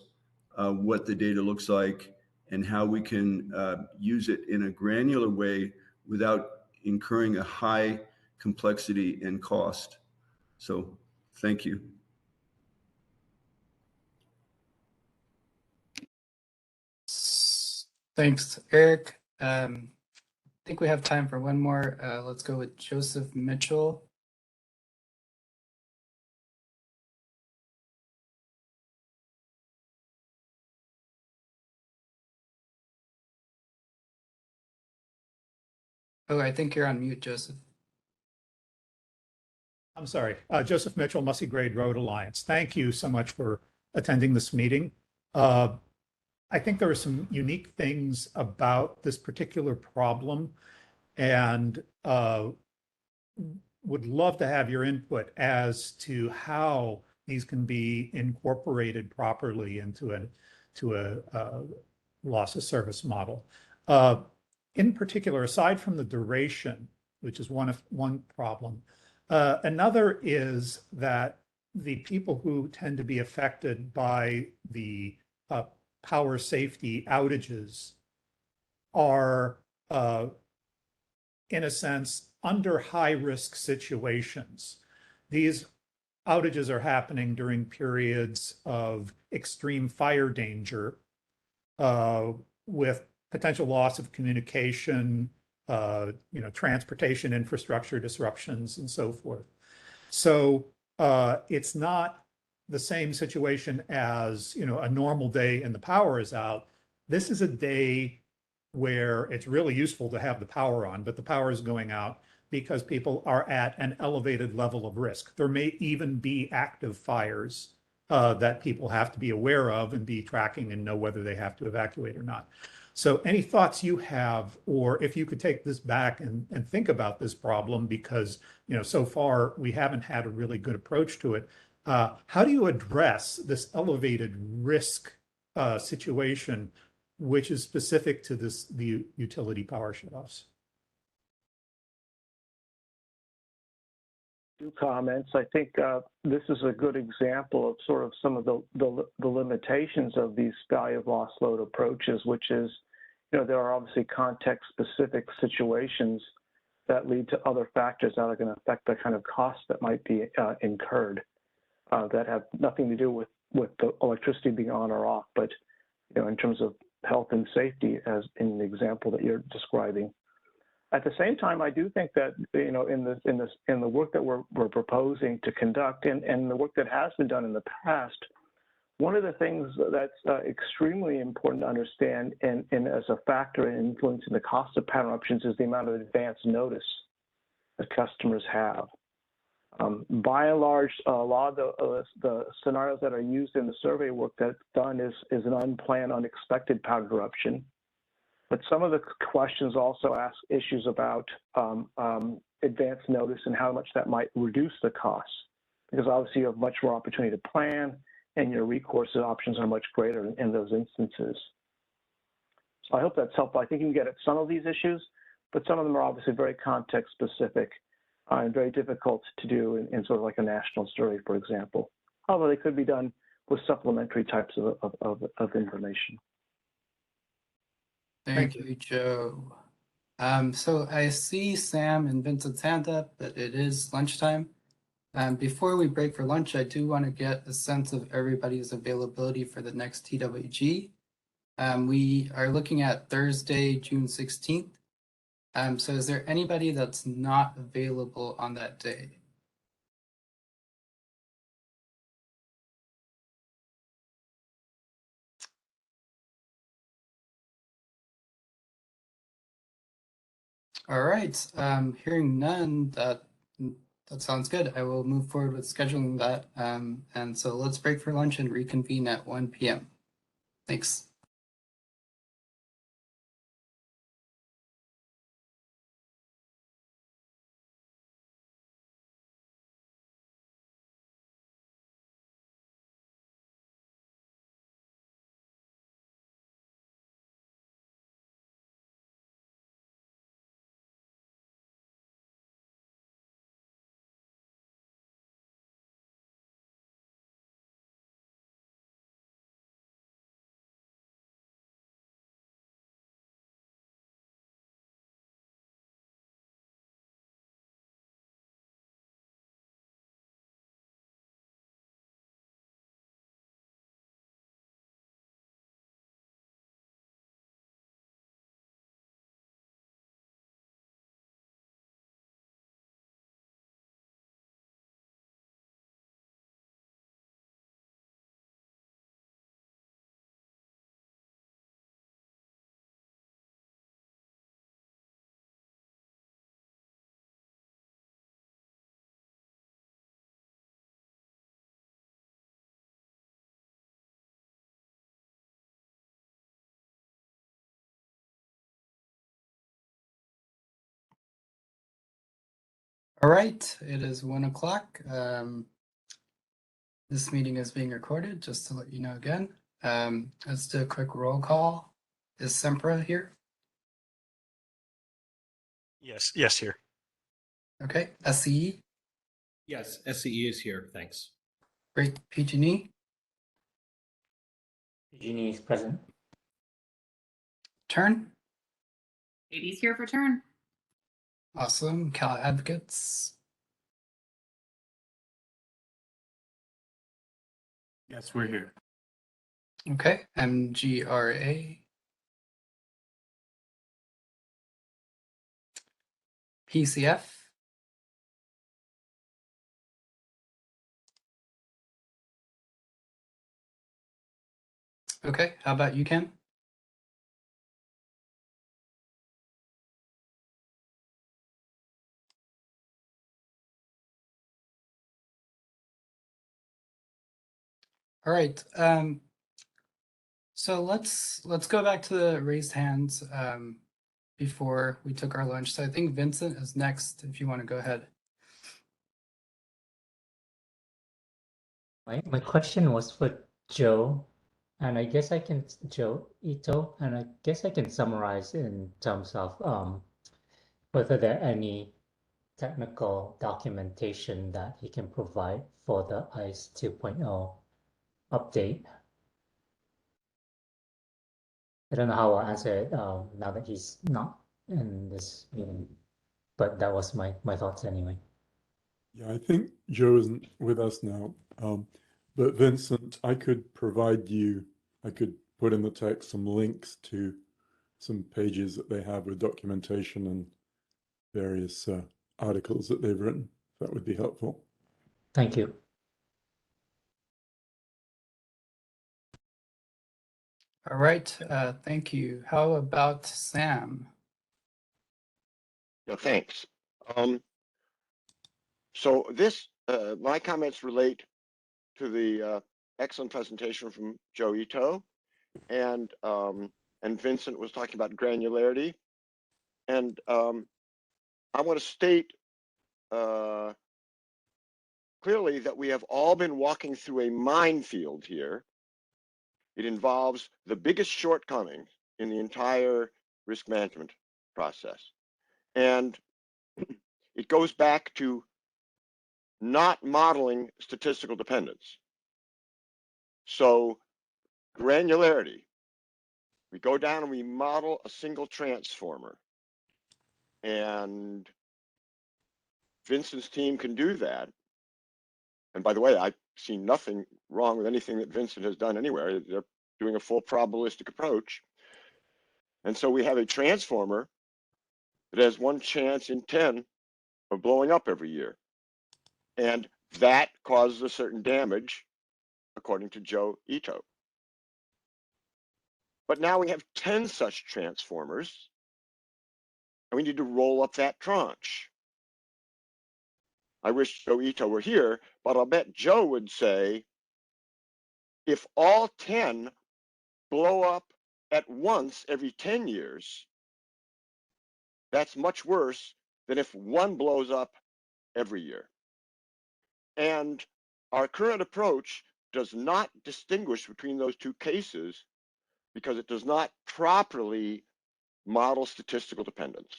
what the data looks like and how we can use it in a granular way without incurring a high complexity and cost. So thank you. Thanks, Eric. I think we have time for one more. Let's go with Joseph Mitchell. Oh, I think you're on mute, Joseph. I'm sorry, Joseph Mitchell, Mussey Grade Road Alliance. Thank you so much for attending this meeting. I think there are some unique things about this particular problem, and would love to have your input as to how these can be incorporated properly into a loss of service model. In particular, aside from the duration, which is one problem, another is that the people who tend to be affected by the power safety outages are, in a sense, under high-risk situations. These outages are happening during periods of extreme fire danger, with potential loss of communication, transportation infrastructure disruptions, and so forth. So it's not the same situation as a normal day and the power is out. This is a day where it's really useful to have the power on, but the power is going out because people are at an elevated level of risk. There may even be active fires that people have to be aware of and be tracking and know whether they have to evacuate or not. So any thoughts you have, or if you could take this back and think about this problem, because so far we haven't had a really good approach to it. How do you address this elevated risk situation, which is specific to the utility power shutoffs? Two comments. I think this is a good example of sort of some of the limitations of these value of loss load approaches, which is, there are obviously context-specific situations that lead to other factors that are going to affect the kind of costs that might be incurred that have nothing to do with the electricity being on or off, but in terms of health and safety, as in the example that you're describing. At the same time, I do think that in the work that we're proposing to conduct, and the work that has been done in the past, One of the things that's extremely important to understand and as a factor in influencing the cost of power interruptions is the amount of advance notice that customers have. By and large, a lot of the scenarios that are used in the survey work that's done is an unplanned, unexpected power interruption. But some of the questions also ask issues about advance notice and how much that might reduce the costs, because obviously you have much more opportunity to plan and your recourse options are much greater in those instances. So I hope that's helpful. I think you can get at some of these issues, but some of them are obviously very context specific and very difficult to do in sort of like a national survey, for example. Although they could be done with supplementary types of information. Thank you, Joe. So I see Sam and Vincent's hand up, but it is lunchtime. Before we break for lunch, I do want to get a sense of everybody's availability for the next TWG. We are looking at Thursday, June 16th. So is there anybody that's not available on that day? All right, hearing none, that sounds good. I will move forward with scheduling that. And so let's break for lunch and reconvene at 1 p.m. Thanks. All right, it is 1 o'clock. This meeting is being recorded, just to let you know again. Let's do a quick roll call. Is Sempra here? Yes, here. Okay, SCE? Yes, SCE is here. Thanks. Great, PG&E? PG&E is present. Turn? Katie's here for turn. Awesome, Cal Advocates? Yes, we're here. Okay, MGRA? PCF? Okay, how about you, Ken? All right, so let's go back to the raised hands before we took our lunch. So I think Vincent is next, if you want to go ahead. My question was for Joe, and I guess I can, Joe Ito, and I guess I can summarize in terms of whether there are any technical documentation that he can provide for the ICE 2.0 update. I don't know how I'll answer it now that he's not in this meeting, but that was my thoughts anyway. Yeah, I think Joe isn't with us now. But Vincent, I could put in the text some links to some pages that they have with documentation and various articles that they've written. That would be helpful. Thank you. All right, thank you. How about Sam? No, thanks. So this, my comments relate to the excellent presentation from Joe Ito, and Vincent was talking about granularity, and I want to state clearly that we have all been walking through a minefield here. It involves the biggest shortcoming in the entire risk management process, and it goes back to not modeling statistical dependence. So granularity, we go down and we model a single transformer, and Vincent's team can do that. And by the way, I've seen nothing wrong with anything that Vincent has done anywhere. They're doing a full probabilistic approach. And so we have a transformer that has 1 chance in 10 of blowing up every year. And that causes a certain damage, according to Joe Ito. But now we have 10 such transformers, and we need to roll up that tranche. I wish Joe Ito were here, but I'll bet Joe would say, if all 10 blow up at once every 10 years, that's much worse than if one blows up every year. And our current approach does not distinguish between those two cases because it does not properly model statistical dependence.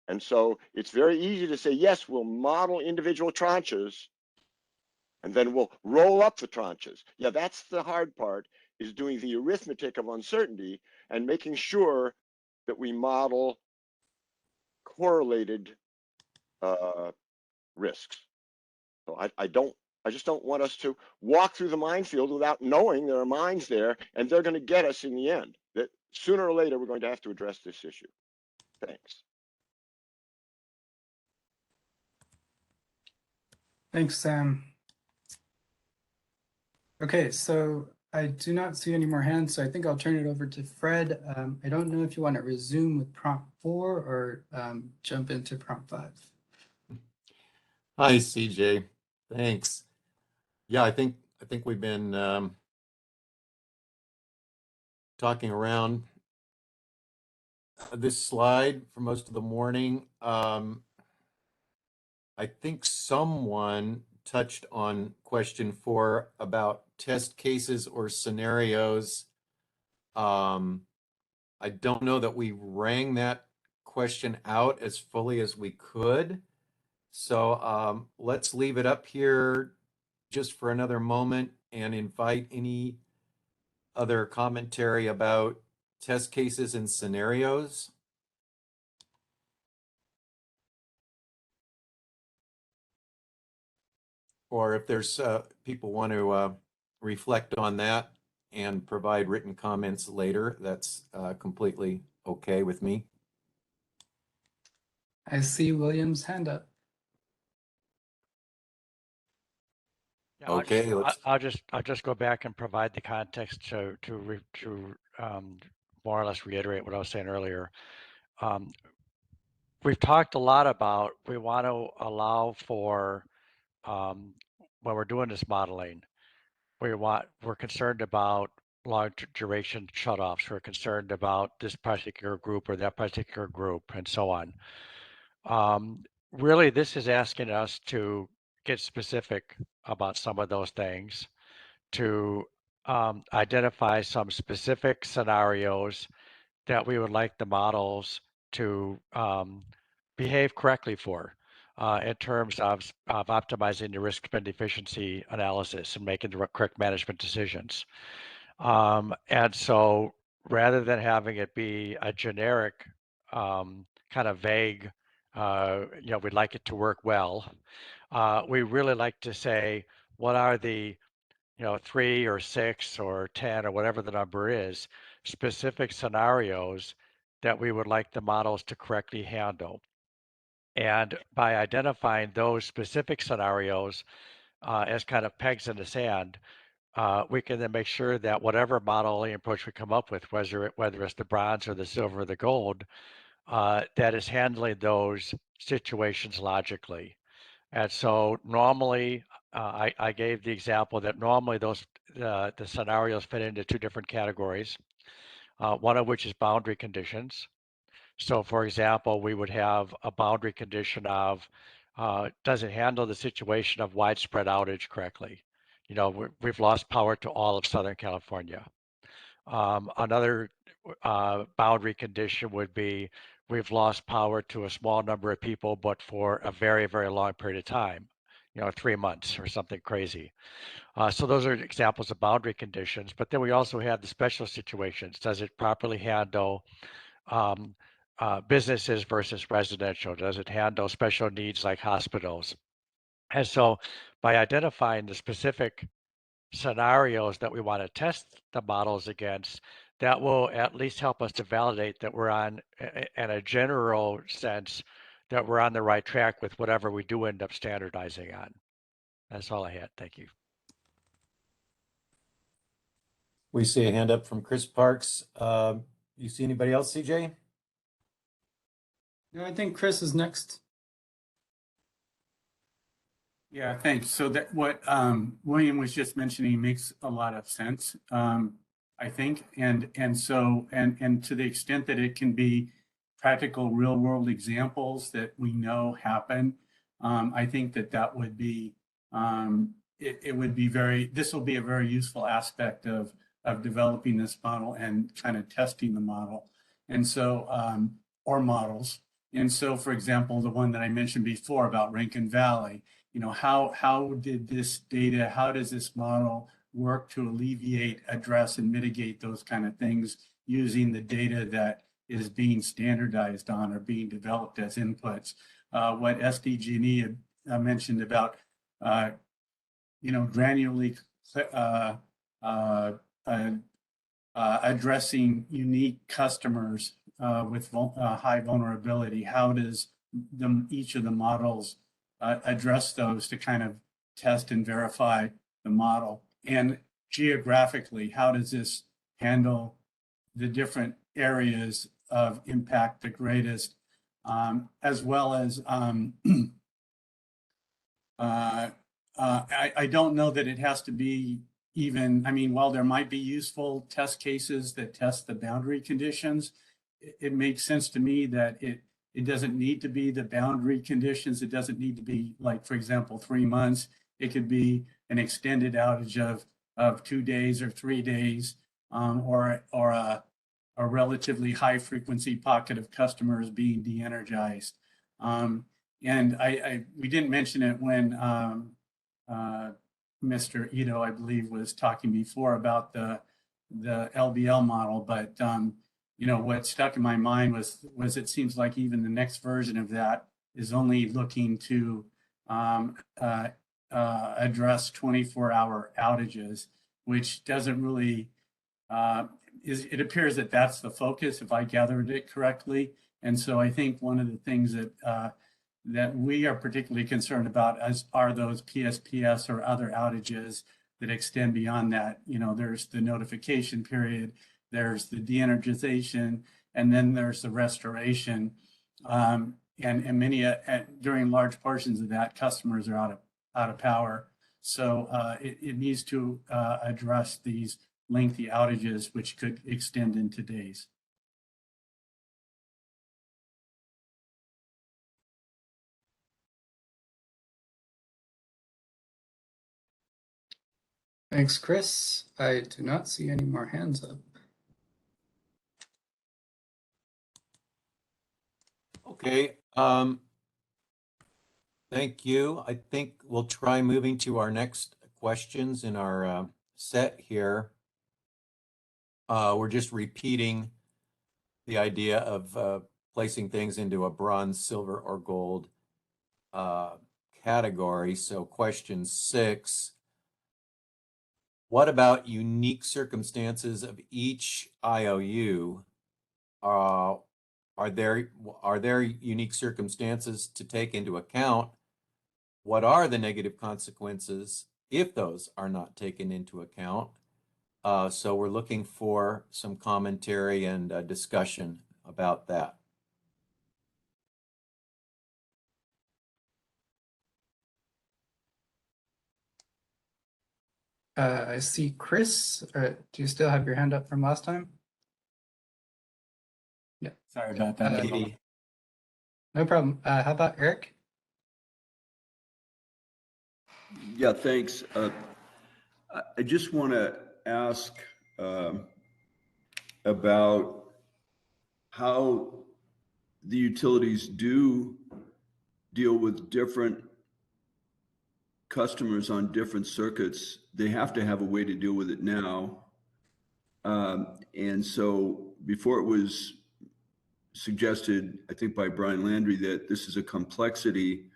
And so it's very easy to say, yes, we'll model individual tranches and then we'll roll up the tranches. Yeah, that's the hard part, is doing the arithmetic of uncertainty and making sure that we model correlated risks. So I just don't want us to walk through the minefield without knowing there are mines there, and they're going to get us in the end. That sooner or later we're going to have to address this issue. Thanks. Thanks, Sam. Okay, so I do not see any more hands, so I think I'll turn it over to Fred. I don't know if you want to resume with prompt 4 or jump into prompt 5. Hi, CJ. Thanks. Yeah, I think we've been talking around this slide for most of the morning. I think someone touched on question 4 about test cases or scenarios. I don't know that we rang that question out as fully as we could. So let's leave it up here just for another moment and invite any other commentary about test cases and scenarios. Or if there's people want to reflect on that and provide written comments later, that's completely okay with me. I see William's hand up. Yeah, Okay, I'll just go back and provide the context to more or less reiterate what I was saying earlier. We've talked a lot about we want to allow for when we're doing this modeling, we're concerned about long duration shutoffs. We're concerned about this particular group or that particular group, and so on. Really, this is asking us to get specific about some of those things, to identify some specific scenarios that we would like the models to behave correctly for in terms of optimizing the risk spend efficiency analysis and making the correct management decisions. And so rather than having it be a generic kind of vague, we'd like it to work well, we really like to say, what are the 3 or 6 or 10 or whatever the number is, specific scenarios that we would like the models to correctly handle. And by identifying those specific scenarios as kind of pegs in the sand, we can then make sure that whatever modeling approach we come up with, whether it's the bronze or the silver or the gold, that is handling those situations logically. And so normally, I gave the example that normally the scenarios fit into two different categories, one of which is boundary conditions. So for example, we would have a boundary condition of, does it handle the situation of widespread outage correctly? You know, we've lost power to all of Southern California. Another boundary condition would be, we've lost power to a small number of people, but for a very, very long period of time, 3 months or something crazy. So those are examples of boundary conditions. But then we also have the special situations. Does it properly handle businesses versus residential? Does it handle special needs like hospitals? And so by identifying the specific scenarios that we want to test the models against, that will at least help us to validate that we're on, in a general sense, that we're on the right track with whatever we do end up standardizing on. That's all I had. Thank you. We see a hand up from Chris Parks. You see anybody else, CJ? No, I think Chris is next. Yeah, thanks. So that what William was just mentioning makes a lot of sense, I think, and so to the extent that it can be practical, real world examples that we know happen, I think that would be it would be this will be a very useful aspect of developing this model and kind of testing the model, and so or models. And so, for example, the one that I mentioned before about Rankin Valley, how did this data, how does this model work to alleviate, address, and mitigate those kind of things using the data that is being standardized on or being developed as inputs? What SDG&E mentioned about, granularly addressing unique customers with high vulnerability. How does each of the models address those to kind of test and verify the model? And geographically, how does this handle the different areas of impact the greatest, as well as I don't know that it has to be even, while there might be useful test cases that test the boundary conditions, it makes sense to me that it doesn't need to be the boundary conditions. It doesn't need to be, like, for example, 3 months. It could be an extended outage of 2 days or 3 days, or a relatively high frequency pocket of customers being de-energized. And we didn't mention it when Mr. Ito, I believe, was talking before about the LBL model, but what stuck in my mind was it seems like even the next version of that is only looking to address 24-hour outages, which doesn't really, it appears that that's the focus, if I gathered it correctly. And so I think one of the things that we are particularly concerned about are those PSPS or other outages that extend beyond that. There's the notification period, there's the de-energization, and then there's the restoration. And many, during large portions of that, customers are out of power. So it needs to address these lengthy outages, which could extend into days. Thanks, Chris. I do not see any more hands up. Okay. Thank you. I think we'll try moving to our next questions in our set here. We're just repeating the idea of placing things into a bronze, silver, or gold category. So question 6, what about unique circumstances of each IOU? Are there unique circumstances to take into account? What are the negative consequences if those are not taken into account. So we're looking for some commentary and discussion about that. I see Chris. Do you still have your hand up from last time? Yeah. Sorry about that. Maybe. No problem. How about Eric? Yeah, thanks. I just want to ask about how the utilities do deal with different customers on different circuits. They have to have a way to deal with it now. And so before it was suggested, I think by Brian Landry, that this is a complexity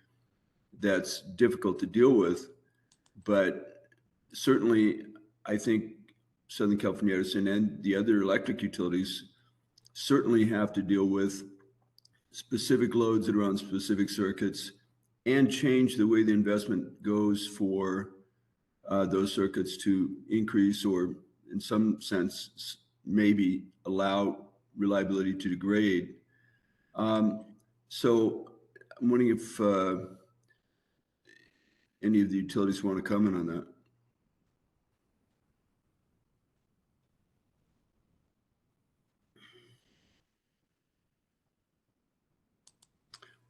that's difficult to deal with, but certainly I think Southern California Edison and the other electric utilities certainly have to deal with specific loads that are on specific circuits and change the way the investment goes for those circuits to increase, or in some sense, maybe allow reliability to degrade. So I'm wondering if any of the utilities want to comment on that.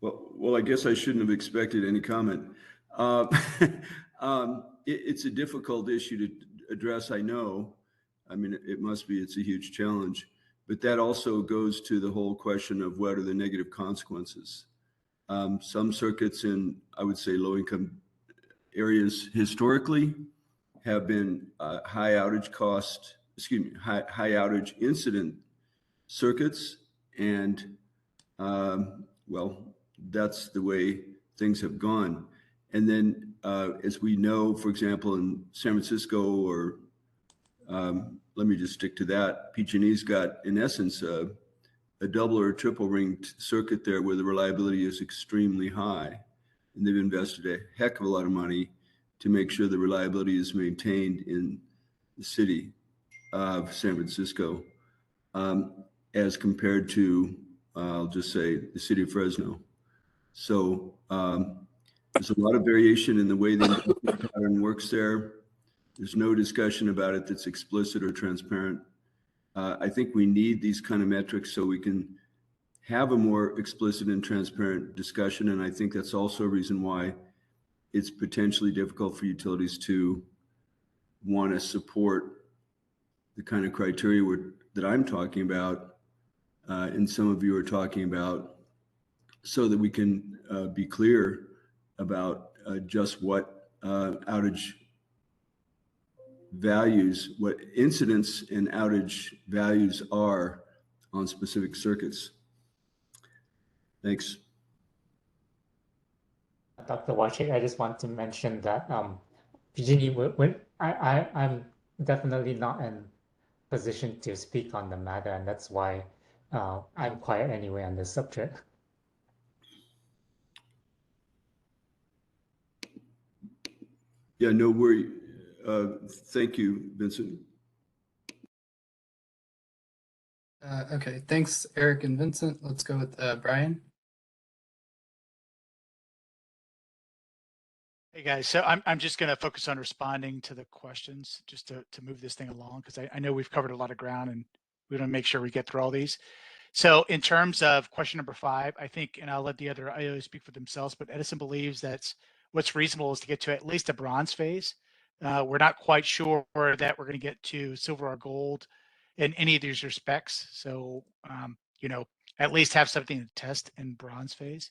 Well, I guess I shouldn't have expected any comment. It's a difficult issue to address, I know. I mean, it must be, it's a huge challenge, but that also goes to the whole question of what are the negative consequences. Some circuits in, I would say, low-income areas historically have been high outage incident circuits, and well, that's the way things have gone. And then, as we know, for example, in San Francisco, or let me just stick to that, PG&E's got, in essence, a double or triple ringed circuit there where the reliability is extremely high. And they've invested a heck of a lot of money to make sure the reliability is maintained in the city of San Francisco, as compared to, I'll just say, the city of Fresno. So there's a lot of variation in the way the investment pattern works there. There's no discussion about it that's explicit or transparent. I think we need these kind of metrics so we can have a more explicit and transparent discussion. And I think that's also a reason why it's potentially difficult for utilities to want to support the kind of criteria that I'm talking about, and some of you are talking about, so that we can be clear about just what outage values, what incidence and outage values are on specific circuits. Thanks. Dr. Wachik, I just want to mention that PG&E, I'm definitely not in position to speak on the matter, and that's why I'm quiet anyway on this subject. Yeah, no worry. Thank you, Vincent. Okay, thanks, Eric and Vincent. Let's go with Brian. Hey guys, so I'm just going to focus on responding to the questions just to move this thing along, because I know we've covered a lot of ground and we want to make sure we get through all these. So in terms of question number 5, I think, and I'll let the other IOs speak for themselves, but Edison believes that what's reasonable is to get to at least a bronze phase. We're not quite sure that we're going to get to silver or gold in any of these respects. So, you know, at least have something to test in bronze phase.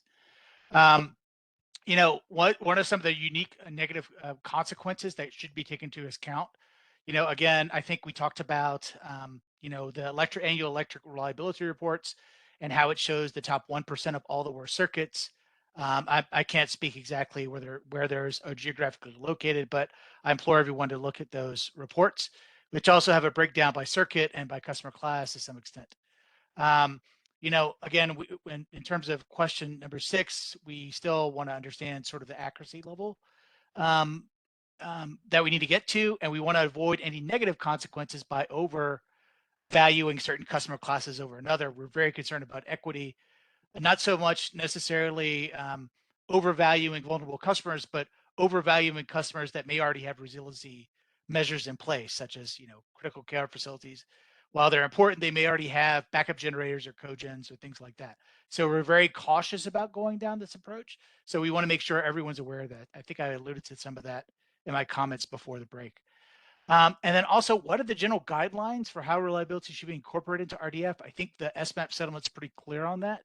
You know, what are some of the unique negative consequences that should be taken into account? You know, again, I think we talked about, you know, the annual electric reliability reports and how it shows the top 1% of all the worst circuits. I can't speak exactly where there's a geographically located, but I implore everyone to look at those reports, which also have a breakdown by circuit and by customer class to some extent. You know, again, in terms of question number 6, we still want to understand sort of the accuracy level. that we need to get to, and we want to avoid any negative consequences by overvaluing certain customer classes over another. We're very concerned about equity, and not so much necessarily overvaluing vulnerable customers, but overvaluing customers that may already have resiliency measures in place, such as critical care facilities. While they're important, they may already have backup generators or cogens or things like that. So we're very cautious about going down this approach. So we want to make sure everyone's aware of that. I think I alluded to some of that in my comments before the break. And then also, what are the general guidelines for how reliability should be incorporated into RDF? I think the SMAP settlement's pretty clear on that.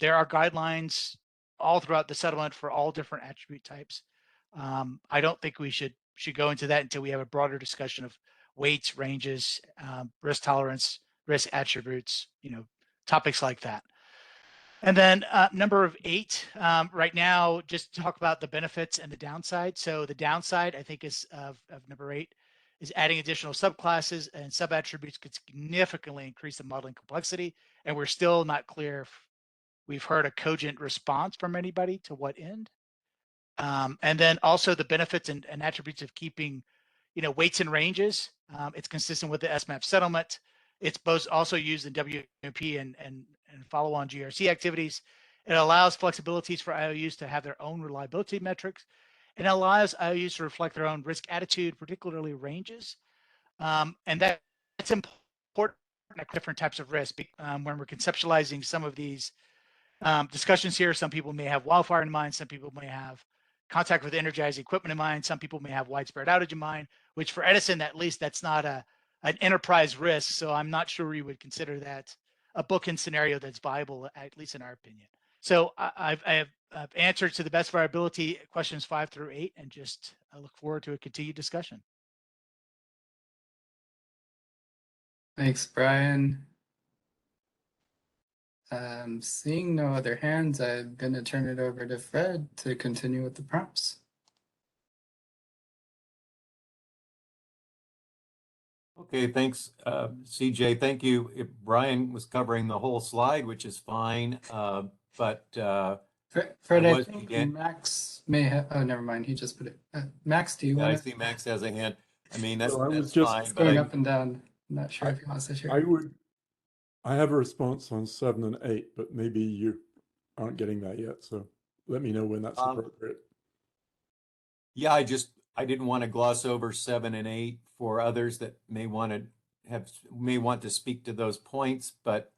There are guidelines all throughout the settlement for all different attribute types. I don't think we should go into that until we have a broader discussion of weights, ranges, risk tolerance, risk attributes, topics like that. And then number 8, right now, just talk about the benefits and the downside. So the downside, I think, is of number 8, is adding additional subclasses and sub-attributes could significantly increase the modeling complexity. And we're still not clear if we've heard a cogent response from anybody to what end. And then also the benefits and attributes of keeping, weights and ranges. It's consistent with the SMAP settlement. It's both also used in WMP and follow-on GRC activities. It allows flexibilities for IOUs to have their own reliability metrics. It allows IOUs to reflect their own risk attitude, particularly ranges. And that's important at different types of risk. When we're conceptualizing some of these discussions here, some people may have wildfire in mind, some people may have contact with energized equipment in mind, some people may have widespread outage in mind, which for Edison, at least, that's not an enterprise risk. So I'm not sure we would consider that a bookend scenario that's viable, at least in our opinion. So I've answered to the best of our ability questions 5 through 8, and just I look forward to a continued discussion. Thanks, Brian. Seeing no other hands, I'm going to turn it over to Fred to continue with the prompts. Okay, thanks, CJ. Thank you. Brian was covering the whole slide, which is fine. But Fred, I think Max may have. Oh, never mind. He just put it. Max, do you want to? I see Max has a hand. I mean, that's Well, I was that's just fine. Going up and down. I'm not sure if he wants to share. I have a response on 7 and 8, but maybe you aren't getting that yet. So let me know when that's appropriate. Yeah, I didn't want to gloss over 7 and 8 for others that may want to speak to those points, but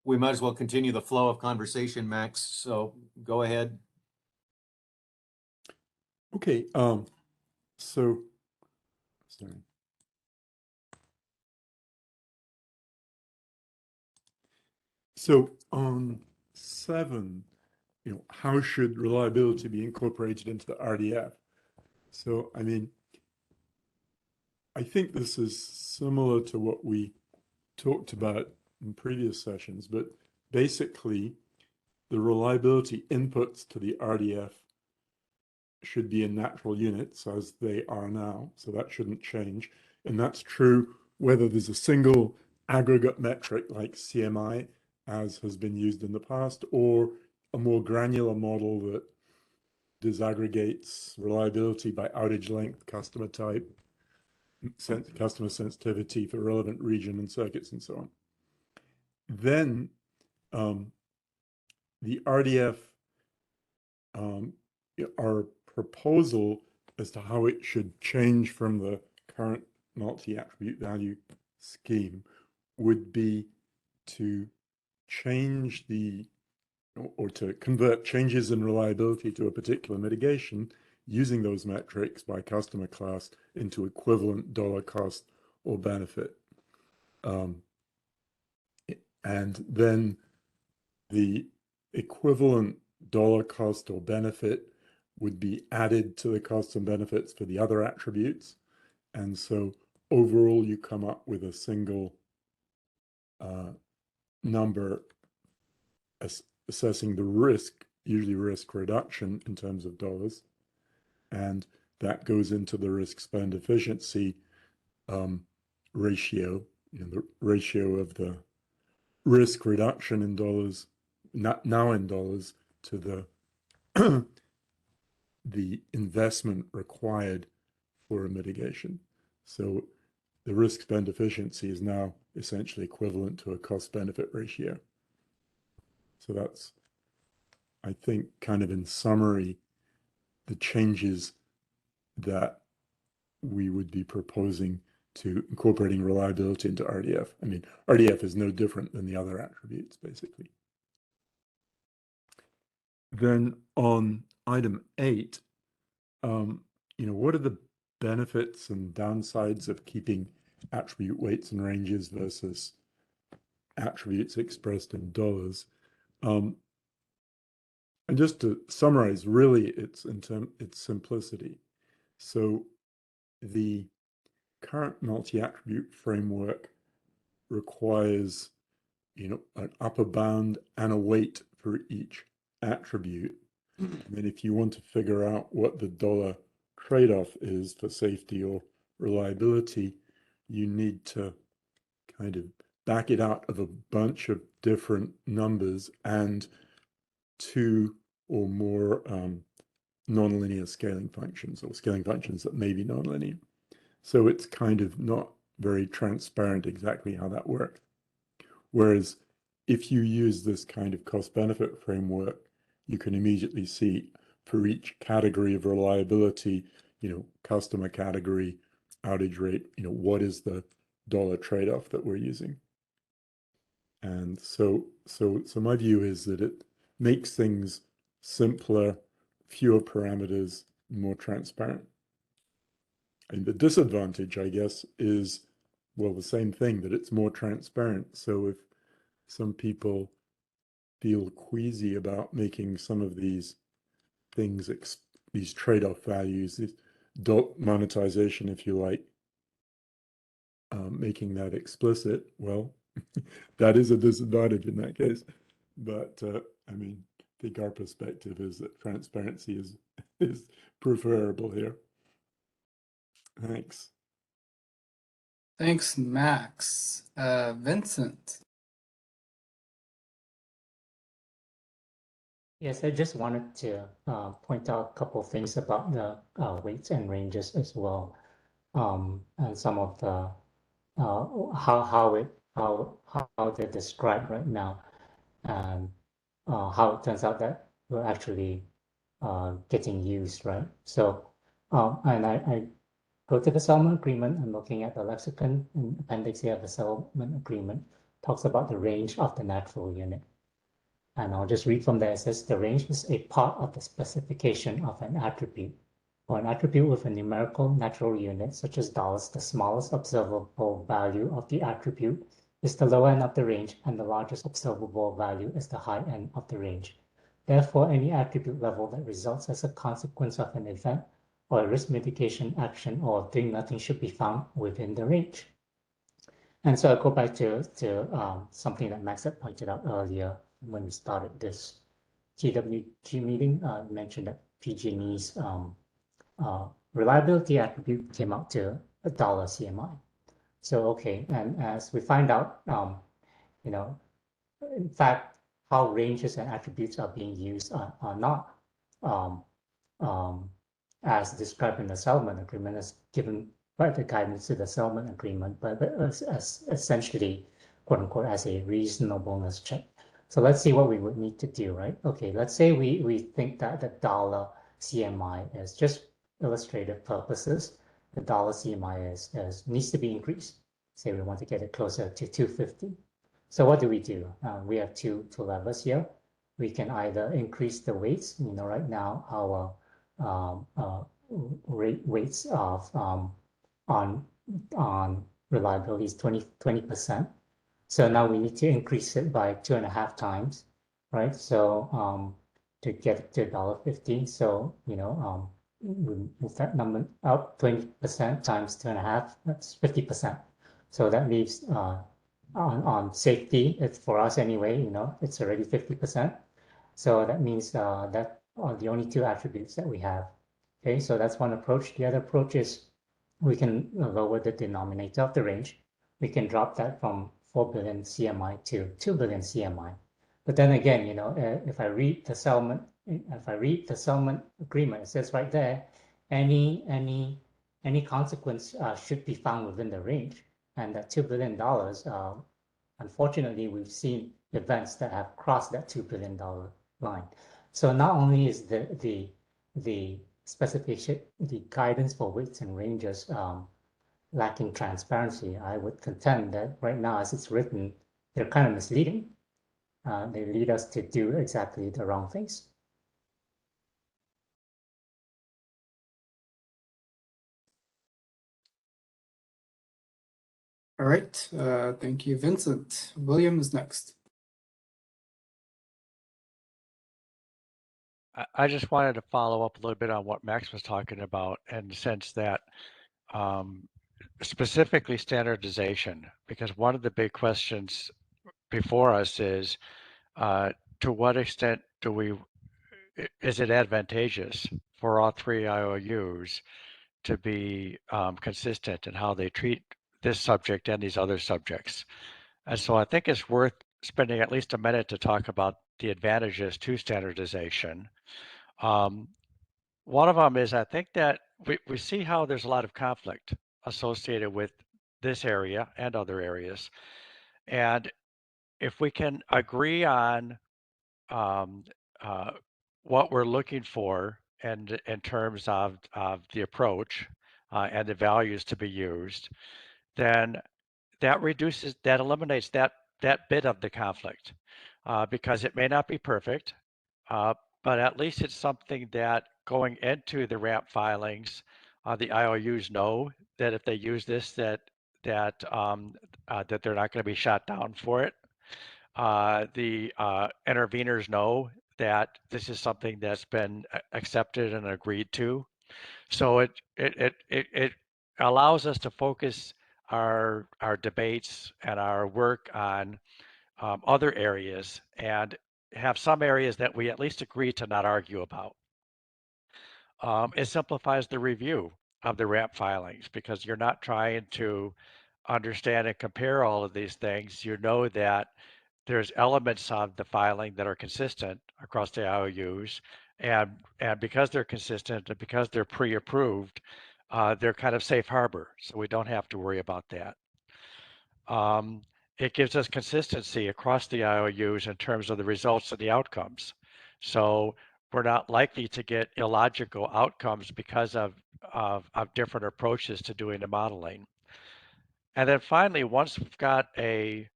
we might as well continue the flow of conversation, Max. So go ahead. Okay. So sorry. So on 7, how should reliability be incorporated into the RDF? So, I mean, I think this is similar to what we talked about in previous sessions, but basically the reliability inputs to the RDF should be in natural units as they are now. So that shouldn't change. And that's true whether there's a single aggregate metric like CMI, as has been used in the past, or a more granular model that disaggregates reliability by outage length, customer type, customer sensitivity for relevant region and circuits and so on. Then the RDF, our proposal as to how it should change from the current multi-attribute value scheme would be to change or to convert changes in reliability to a particular mitigation using those metrics by customer class into equivalent dollar cost or benefit. And then the equivalent dollar cost or benefit would be added to the costs and benefits for the other attributes. And so overall, you come up with a single number assessing the risk, usually risk reduction in terms of dollars. And that goes into the risk spend efficiency ratio, the ratio of the risk reduction in dollars, now in dollars, to the the investment required for a mitigation. So the risk-spend efficiency is now essentially equivalent to a cost-benefit ratio. So that's, I think, kind of in summary, the changes that we would be proposing to incorporating reliability into RDF. I mean, RDF is no different than the other attributes, basically. Then on item 8, what are the benefits and downsides of keeping attribute weights and ranges versus attributes expressed in dollars? And just to summarize, really, it's simplicity. So the current multi-attribute framework requires, an upper bound and a weight for each attribute. And then if you want to figure out what the dollar trade-off is for safety or reliability, you need to kind of back it out of a bunch of different numbers and 2 or more nonlinear scaling functions, or scaling functions that may be nonlinear. So it's kind of not very transparent exactly how that works. Whereas if you use this kind of cost-benefit framework, you can immediately see for each category of reliability, customer category, outage rate, what is the dollar trade-off that we're using. And so my view is that it makes things simpler, fewer parameters, more transparent. And the disadvantage, I guess, is, well, the same thing, that it's more transparent. So if some people feel queasy about making some of these things, these trade-off values, this monetization, if you like, making that explicit, well, that is a disadvantage in that case. But I mean, I think our perspective is that transparency is preferable here. Thanks. Thanks, Max. Vincent. Yes, I just wanted to point out a couple of things about the weights and ranges as well, and some of the how they're described right now, and how it turns out that we're actually getting used, right? So, and I go to the settlement agreement and looking at the lexicon in Appendix A of the settlement agreement, talks about the range of the natural unit. And I'll just read from there. It says the range is a part of the specification of an attribute. For an attribute with a numerical natural unit, such as dollars, the smallest observable value of the attribute is the lower end of the range, and the largest observable value is the high end of the range. Therefore, any attribute level that results as a consequence of an event or a risk mitigation action or doing nothing should be found within the range. And so I go back to something that Max had pointed out earlier when we started this TWG meeting. Mentioned that PG&E's reliability attribute came out to $1 CMI. So, okay, and as we find out, in fact, how ranges and attributes are being used are not as described in the settlement agreement, as given by the guidance to the settlement agreement, but as essentially, quote unquote, as a reasonableness check. So let's see what we would need to do, right? Okay, let's say we think that the dollar CMI is just illustrative purposes. The dollar CMI needs to be increased. Say we want to get it closer to 250. So what do? We have two levers here. We can either increase the weights. Right now our weights of on reliability is 20%. So now we need to increase it by 2.5 times, right? So to get to $1.50. So we move that number up 20% times 2.5. That's 50%. So that leaves on safety. It's for us anyway. It's already 50%. So that means that are the only 2 attributes that we have. Okay, so that's one approach. The other approach is we can lower the denominator of the range. We can drop that from 4 billion CMI to 2 billion CMI. But then again, if I read the settlement agreement, it says right there, any consequence should be found within the range, and that $2 billion. Unfortunately, we've seen events that have crossed that $2 billion line. So not only is the specification, the guidance for weights and ranges lacking transparency, I would contend that right now, as it's written, they're kind of misleading. They lead us to do exactly the wrong things. All right, thank you, Vincent. William is next. I just wanted to follow up a little bit on what Max was talking about in the sense that specifically standardization, because one of the big questions before us is to what extent is it advantageous for all three IOUs to be consistent in how they treat this subject and these other subjects? And so I think it's worth spending at least a minute to talk about the advantages to standardization. One of them is I think that we see how there's a lot of conflict associated with this area and other areas. And if we can agree on what we're looking for and in terms of the approach and the values to be used, then that eliminates that bit of the conflict because it may not be perfect, but at least it's something that going into the RAMP filings, the IOUs know that if they use this, that they're not going to be shot down for it. The interveners know that this is something that's been accepted and agreed to. So it allows us to focus our debates and our work on other areas and have some areas that we at least agree to not argue about. It simplifies the review of the RAMP filings because you're not trying to understand and compare all of these things. You know that there's elements of the filing that are consistent across the IOUs, and because they're consistent and because they're pre-approved, they're kind of safe harbor, so we don't have to worry about that. It gives us consistency across the IOUs in terms of the results and the outcomes. So we're not likely to get illogical outcomes because of different approaches to doing the modeling. And then finally, once we've got a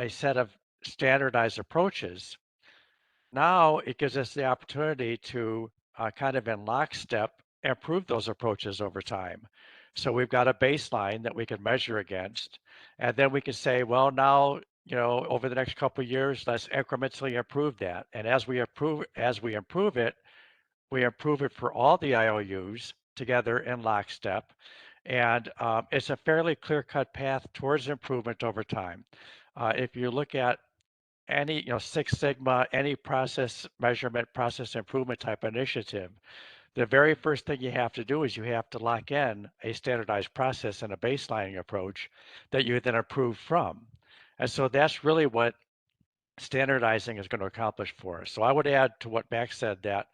set of standardized approaches, now it gives us the opportunity to kind of in lockstep improve those approaches over time. So we've got a baseline that we can measure against, and then we can say, well, now, over the next couple of years, let's incrementally improve that. And as we improve it, we improve it for all the IOUs together in lockstep. And it's a fairly clear-cut path towards improvement over time. If you look at any, Six Sigma, any process measurement, process improvement type initiative, the very first thing you have to do is you have to lock in a standardized process and a baselining approach that you then improve from. And so that's really what standardizing is going to accomplish for us. So I would add to what Max said that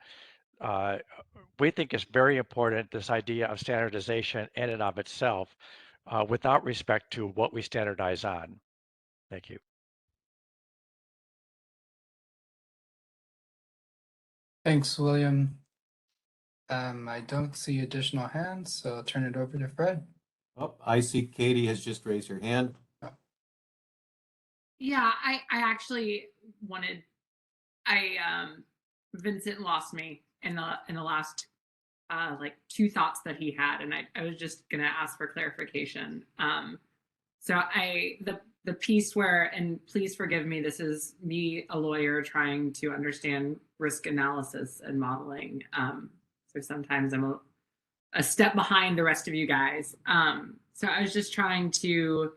we think it's very important, this idea of standardization in and of itself, without respect to what we standardize on. Thank you. Thanks, William. I don't see additional hands, so I'll turn it over to Fred. Oh, I see Katie has just raised her hand. Yeah, I actually wanted, Vincent lost me in the last like two thoughts that he had, and I was just gonna ask for clarification. So the piece where, and please forgive me, this is me, a lawyer, trying to understand risk analysis and modeling. So sometimes I'm a step behind the rest of you guys. So I was just trying to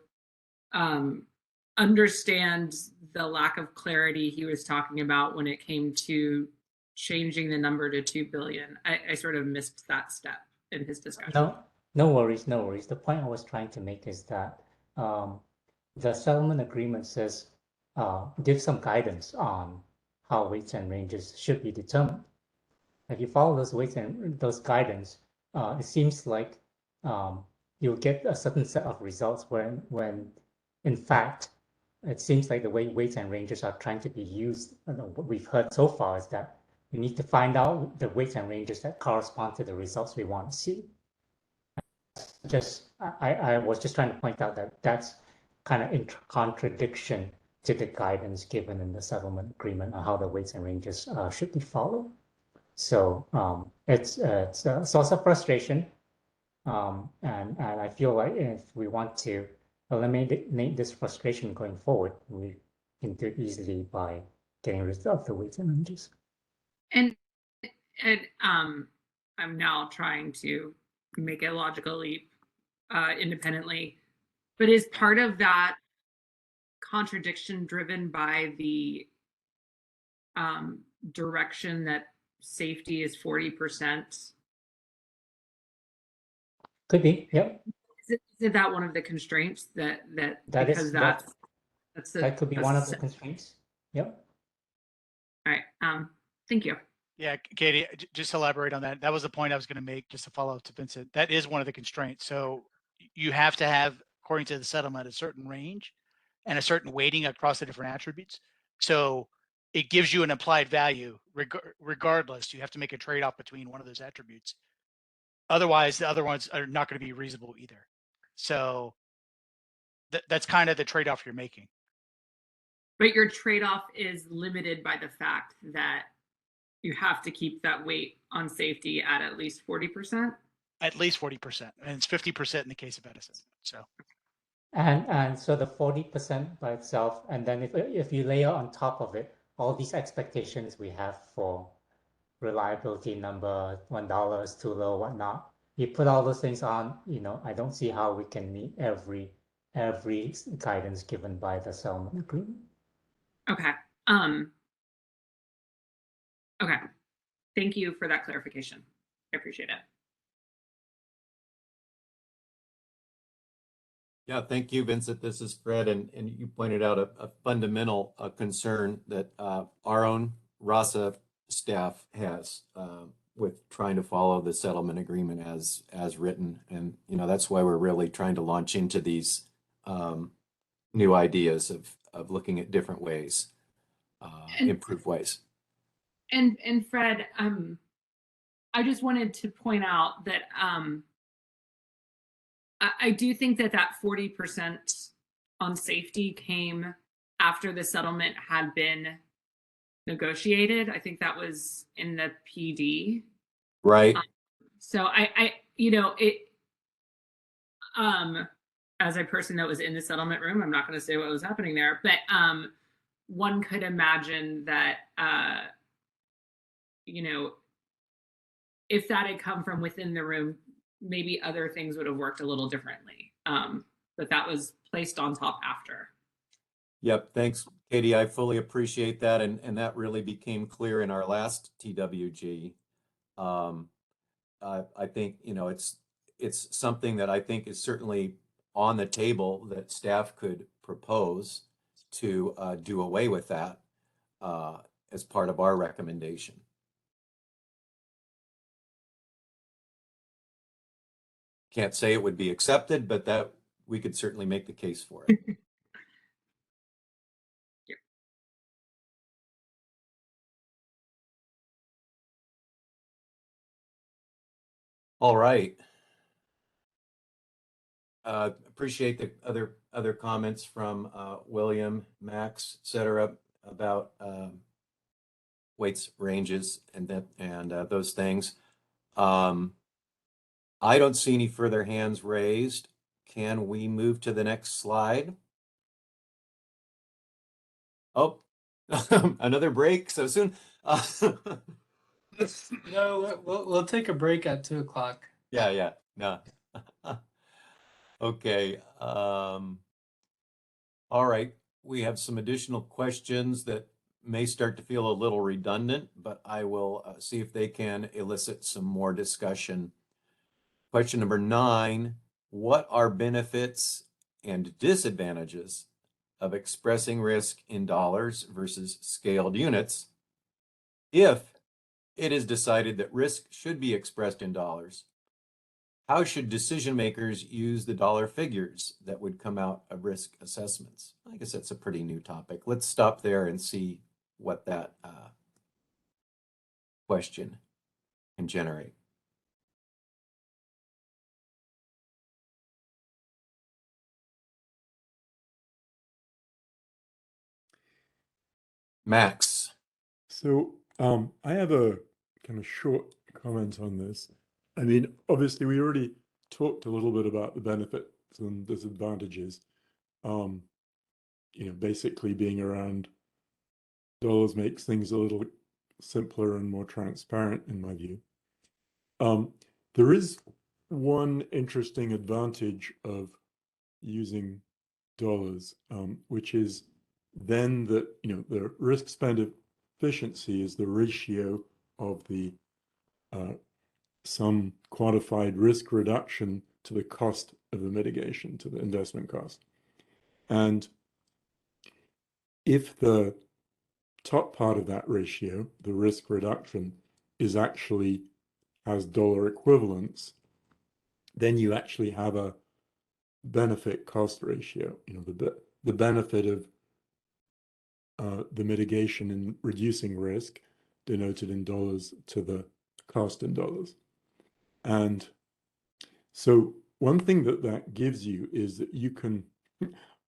understand the lack of clarity he was talking about when it came to changing the number to 2 billion. I sort of missed that step in his discussion. No worries, no worries. The point I was trying to make is that the settlement agreement says give some guidance on how weights and ranges should be determined. If you follow those weights and those guidance, it seems like you'll get a certain set of results when in fact, it seems like the way weights and ranges are trying to be used, what we've heard so far is that we need to find out the weights and ranges that correspond to the results we want to see. I was just trying to point out that that's kind of in contradiction to the guidance given in the settlement agreement on how the weights and ranges should be followed. So it's a source of frustration, and I feel like if we want to eliminate this frustration going forward, we can do it easily by getting rid of the weights and ranges. And I'm now trying to make a logical leap independently, but is part of that contradiction driven by the direction that safety is 40%? Could be, yep. Is that one of the constraints that That could be one of the constraints. constraints. Yep. All right. Thank you. Yeah, Katie, just elaborate on that. That was the point I was going to make, just to follow up to Vincent. That is one of the constraints. So you have to have, according to the settlement, a certain range and a certain weighting across the different attributes. So it gives you an applied value regardless. You have to make a trade-off between one of those attributes. Otherwise, the other ones are not going to be reasonable either. So that's kind of the trade-off you're making. But your trade-off is limited by the fact that you have to keep that weight on safety at least 40%. At least 40%, and it's 50% in the case of Edison. So. And so the 40% by itself, and then if you layer on top of it all these expectations we have for reliability number, $1 is too low, whatnot. You put all those things on, I don't see how we can meet every guidance given by the settlement agreement. Okay. Okay. Thank you for that clarification. I appreciate it. Yeah, thank you, Vincent. This is Fred, and you pointed out a fundamental concern that our own RASA staff has with trying to follow the settlement agreement as written, and that's why we're really trying to launch into these new ideas of looking at different ways, improved ways. And Fred, I just wanted to point out that I do think that 40% on safety came after the settlement had been negotiated. I think that was in the PD. Right. So as a person that was in the settlement room, I'm not going to say what was happening there, but one could imagine that if that had come from within the room, maybe other things would have worked a little differently. But that was placed on top after. Yep. Thanks, Katie. I fully appreciate that. And that really became clear in our last TWG. I think, it's something that I think is certainly on the table that staff could propose to do away with that as part of our recommendation. Can't say it would be accepted, but that we could certainly make the case for it. Yeah. All right. Appreciate the other comments from William, Max, et cetera, about weights, ranges, and those things. I don't see any further hands raised. Can we move to the next slide? Oh, another break so soon. No, we'll take a break at 2:00. Yeah, no. Okay. All right. We have some additional questions that may start to feel a little redundant, but I will see if they can elicit some more discussion. Question number 9, what are benefits and disadvantages of expressing risk in dollars versus scaled units if it is decided that risk should be expressed in dollars? How should decision makers use the dollar figures that would come out of risk assessments? I guess that's a pretty new topic. Let's stop there and see what that question can generate. Max. So I have a kind of short comment on this. I mean, obviously, we already talked a little bit about the benefits and disadvantages. Basically being around dollars makes things a little simpler and more transparent, in my view. There is one interesting advantage of using dollars, which is then that the risk spend efficiency is the ratio of the some quantified risk reduction to the cost of the mitigation, to the investment cost. And if the top part of that ratio, the risk reduction, is actually has dollar equivalents, then you actually have a benefit cost ratio. The benefit of the mitigation in reducing risk denoted in dollars to the cost in dollars. And so one thing that gives you is that you can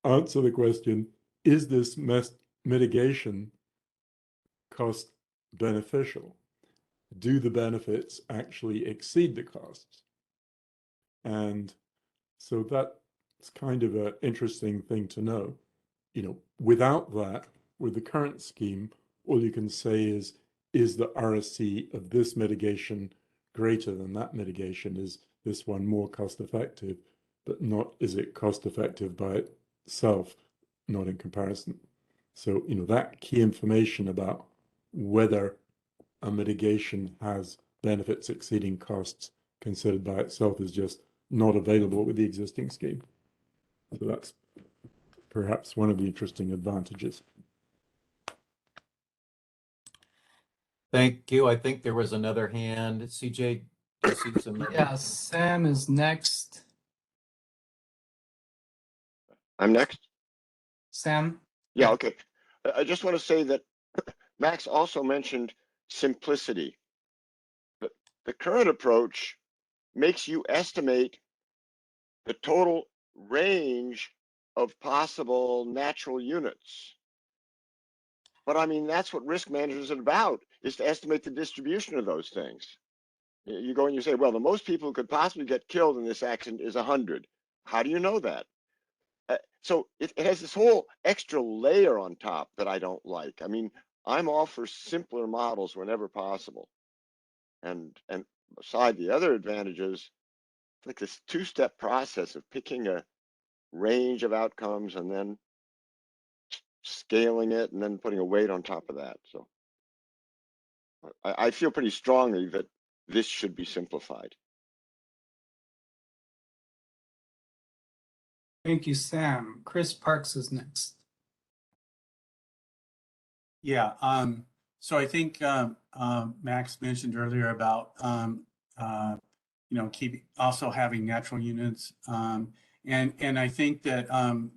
answer the question, is this mitigation cost beneficial? Do the benefits actually exceed the costs? And so that's kind of an interesting thing to know. Without that, with the current scheme, all you can say is the RSC of this mitigation greater than that mitigation? Is this one more cost effective, but not, is it cost effective by itself, not in comparison? So, that key information about whether a mitigation has benefits exceeding costs considered by itself is just not available with the existing scheme. So that's perhaps one of the interesting advantages. Thank you. I think there was another hand. CJ, do you see some? Yeah, Sam is next. I'm next. Sam? Yeah, okay. I just want to say that Max also mentioned simplicity. But the current approach makes you estimate the total range of possible natural units. But I mean, that's what risk managers are about, is to estimate the distribution of those things. You go and you say, well, the most people who could possibly get killed in this accident is 100. How do you know that? So it has this whole extra layer on top that I don't like. I mean, I'm all for simpler models whenever possible. And beside the other advantages, like this two-step process of picking a range of outcomes and then scaling it and then putting a weight on top of that. So I feel pretty strongly that this should be simplified. Thank you, Sam. Chris Parks is next. Yeah, so I think Max mentioned earlier about keep also having natural units, and I think that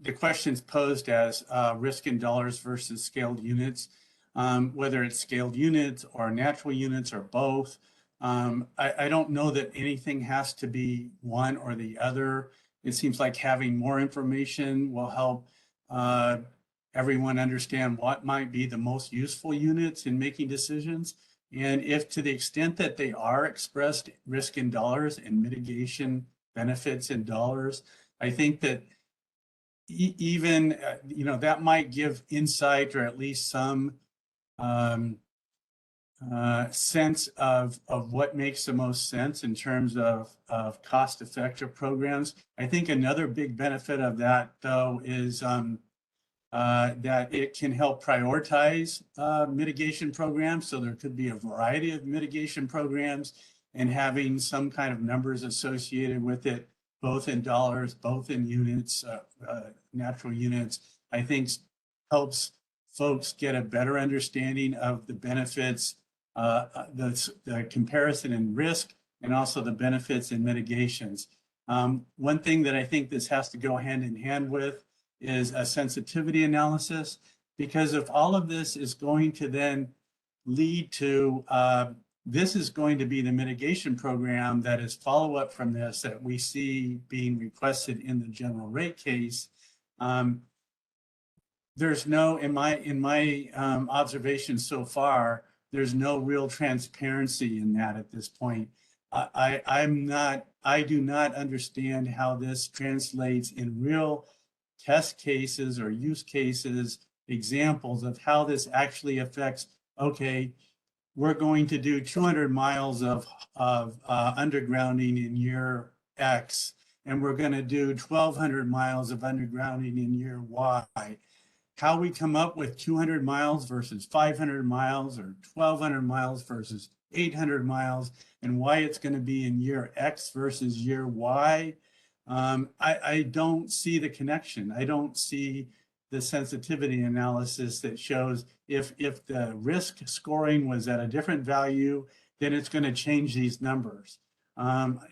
the question's posed as risk in dollars versus scaled units, whether it's scaled units or natural units or both. I don't know that anything has to be one or the other. It seems like having more information will help everyone understand what might be the most useful units in making decisions. And if to the extent that they are expressed risk in dollars and mitigation benefits in dollars, I think that even, that might give insight or at least some sense of what makes the most sense in terms of cost-effective programs. I think another big benefit of that, though, is that it can help prioritize mitigation programs. So there could be a variety of mitigation programs, and having some kind of numbers associated with it, both in dollars, both in units, natural units, I think helps folks get a better understanding of the benefits, the comparison and risk, and also the benefits and mitigations. One thing that I think this has to go hand in hand with is a sensitivity analysis, because if all of this is going to then lead to, this is going to be the mitigation program that is follow-up from this that we see being requested in the general rate case. There's no, in my observation so far, there's no real transparency in that at this point. I do not understand how this translates in real test cases or use cases, examples of how this actually affects, okay, we're going to do 200 miles of undergrounding in year X, and we're going to do 1,200 miles of undergrounding in year Y. How we come up with 200 miles versus 500 miles or 1,200 miles versus 800 miles, and why it's going to be in year X versus year Y. I don't see the connection. I don't see the sensitivity analysis that shows if the risk scoring was at a different value, then it's going to change these numbers.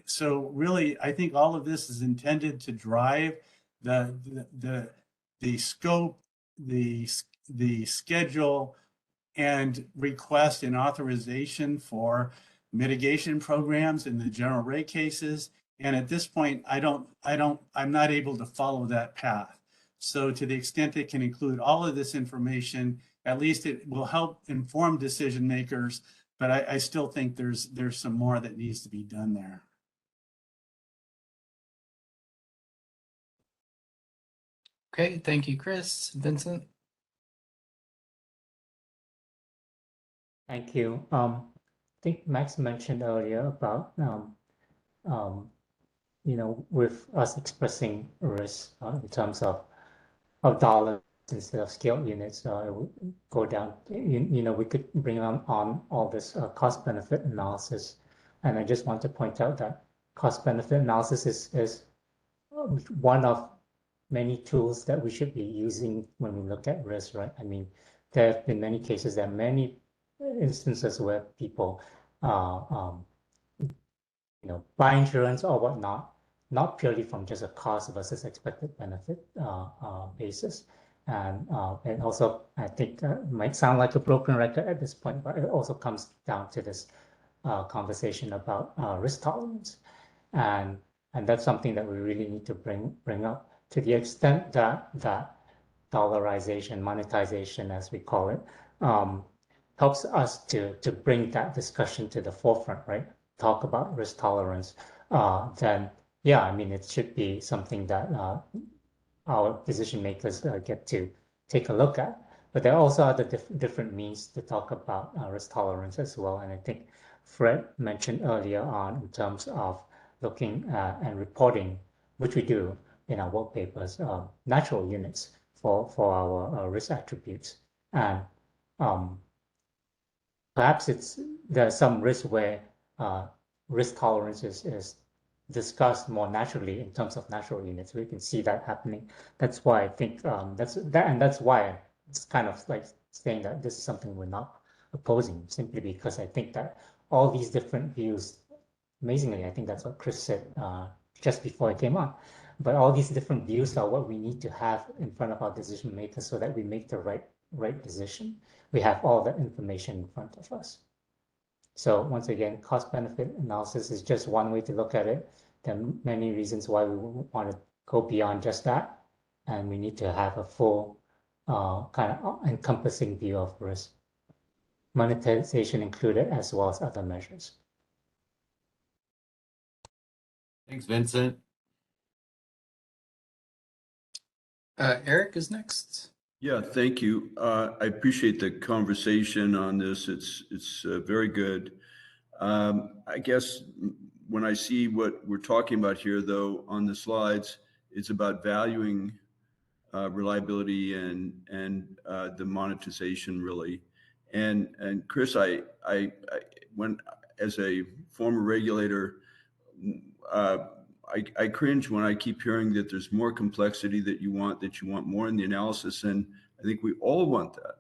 So really, I think all of this is intended to drive the scope, the schedule, and request and authorization for mitigation programs in the general rate cases. And at this point, I'm not able to follow that path. So to the extent it can include all of this information, at least it will help inform decision makers, but I still think there's some more that needs to be done there. Okay, thank you, Chris. Vincent? Thank you. I think Max mentioned earlier about, with us expressing risk in terms of dollars instead of scale units, it would go down. We could bring on all this cost benefit analysis. And I just want to point out that cost benefit analysis is one of many tools that we should be using when we look at risk, right? I mean, there have been many cases, there are many instances where people, buy insurance or whatnot, not purely from just a cost versus expected benefit basis. And also, I think might sound like a broken record at this point, but it also comes down to this conversation about risk tolerance. And that's something that we really need to bring up to the extent that dollarization, monetization, as we call it, helps us to bring that discussion to the forefront, right? Talk about risk tolerance, then yeah, I mean, it should be something that our decision makers get to take a look at. But there are also other different means to talk about risk tolerance as well. And I think Fred mentioned earlier on in terms of looking at and reporting, which we do in our work papers, natural units for our risk attributes. And perhaps there's some risk where risk tolerance is discussed more naturally in terms of natural units. We can see that happening. That's why I think that's why it's kind of like saying that this is something we're not opposing, simply because I think that all these different views, amazingly, I think that's what Chris said just before I came on, but all these different views are what we need to have in front of our decision makers so that we make the right decision. We have all that information in front of us. So once again, cost benefit analysis is just one way to look at it. There are many reasons why we want to go beyond just that. And we need to have a full kind of encompassing view of risk. Monetization included, as well as other measures. Thanks, Vincent. Eric is next. Yeah, thank you. I appreciate the conversation on this. It's very good. I guess when I see what we're talking about here, though, on the slides, it's about valuing reliability and the monetization, really. And Chris, I when as a former regulator, I cringe when I keep hearing that there's more complexity that you want more in the analysis. And I think we all want that.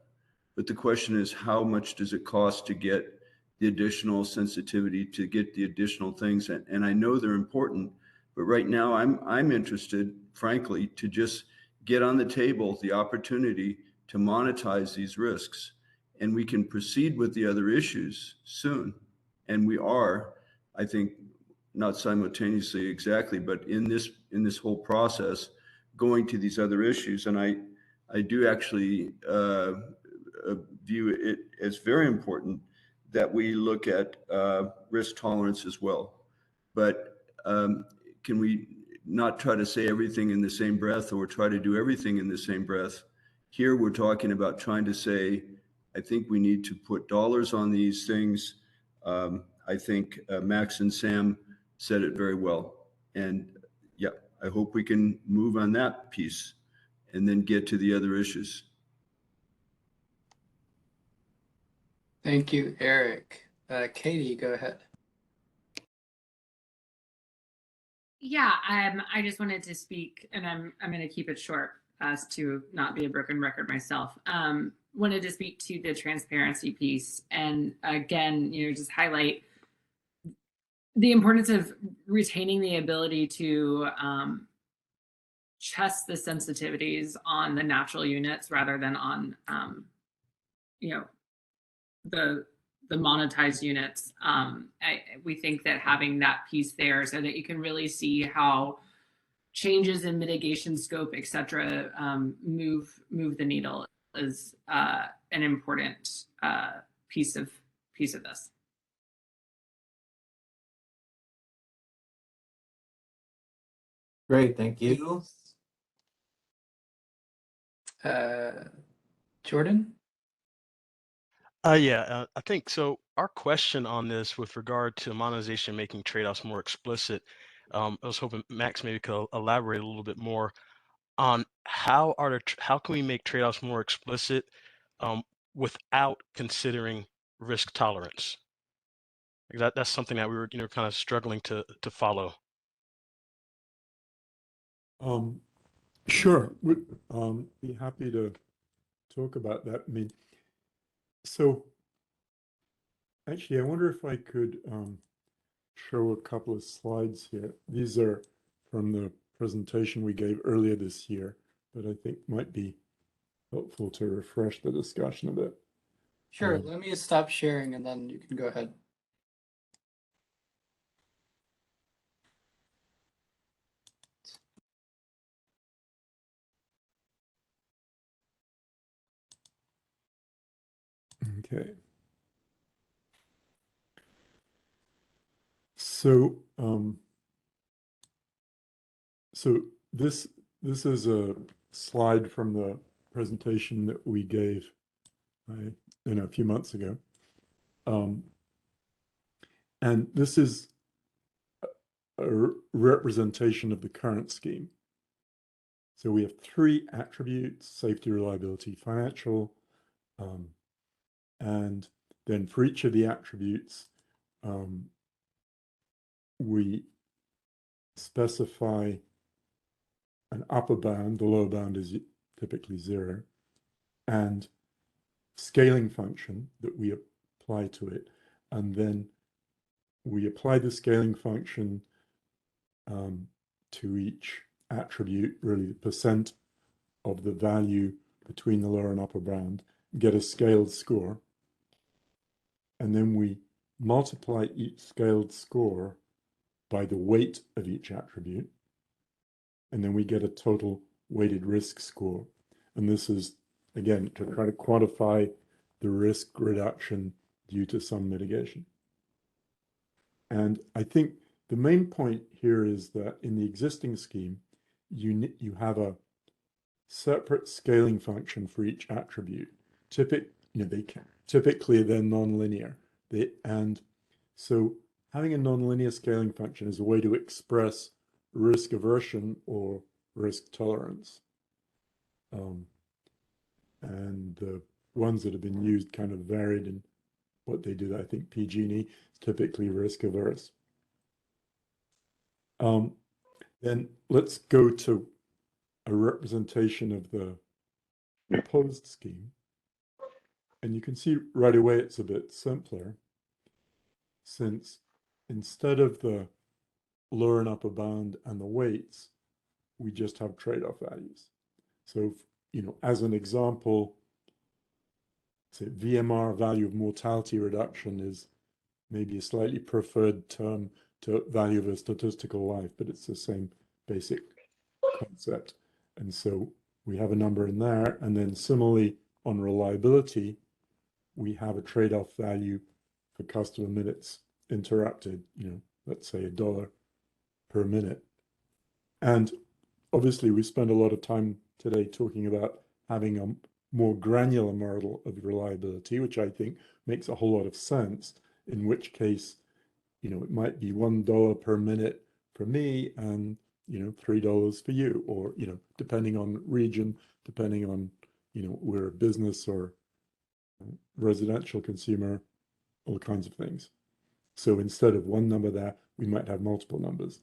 But the question is, how much does it cost to get the additional sensitivity, to get the additional things? And I know they're important, but right now I'm interested, frankly, to just get on the table the opportunity to monetize these risks. And we can proceed with the other issues soon. And we are, I think, not simultaneously exactly, but in this whole process, going to these other issues. And I do actually view it as very important that we look at risk tolerance as well. But can we not try to say everything in the same breath, or try to do everything in the same breath? Here we're talking about trying to say, I think we need to put dollars on these things. I think Max and Sam said it very well. And yeah, I hope we can move on that piece and then get to the other issues. Thank you, Eric. Katie, go ahead. Yeah, I just wanted to speak, and I'm going to keep it short as to not be a broken record myself. Wanted to speak to the transparency piece, and again, just highlight the importance of retaining the ability to test the sensitivities on the natural units rather than on the monetized units. We think that having that piece there so that you can really see how changes in mitigation scope, et cetera, move the needle is an important piece of this. Great, thank you. Jordan? I think so. Our question on this with regard to monetization making trade-offs more explicit, I was hoping Max maybe could elaborate a little bit more on how can we make trade-offs more explicit without considering risk tolerance? That's something that we were kind of struggling to follow. Sure. Would be happy to talk about that. I mean, so actually, I wonder if I could show a couple of slides here. These are from the presentation we gave earlier this year, but I think might be helpful to refresh the discussion a bit. Sure, let me stop sharing and then you can go ahead. Okay. So, this is a slide from the presentation that we gave, a few months ago, and this is a representation of the current scheme. So we have 3 attributes: safety, reliability, financial, and then for each of the attributes, we specify an upper bound. The lower bound is typically 0, and scaling function that we apply to it. And then we apply the scaling function to each attribute, really the percent of the value between the lower and upper bound, get a scaled score. And then we multiply each scaled score by the weight of each attribute. And then we get a total weighted risk score. And this is, again, to try to quantify the risk reduction due to some mitigation. And I think the main point here is that in the existing scheme, you have a separate scaling function for each attribute. Typically, they're nonlinear. And so having a nonlinear scaling function is a way to express risk aversion or risk tolerance. And the ones that have been used kind of varied in what they do. I think PG&E is typically risk averse. Then let's go to a representation of the proposed scheme. And you can see right away it's a bit simpler, since instead of the lower and upper bound and the weights, we just have trade-off values. So, as an example, say VMR, value of mortality reduction, is maybe a slightly preferred term to value of a statistical life, but it's the same basic concept. And so we have a number in there. And then similarly on reliability, we have a trade-off value for customer minutes interrupted, let's say $1 per minute. And obviously we spend a lot of time today talking about having a more granular model of reliability, which I think makes a whole lot of sense, in which case, it might be $1 per minute for me and, $3 for you, or, depending on region, depending on, we're a business or residential consumer, all kinds of things. So instead of one number there, we might have multiple numbers.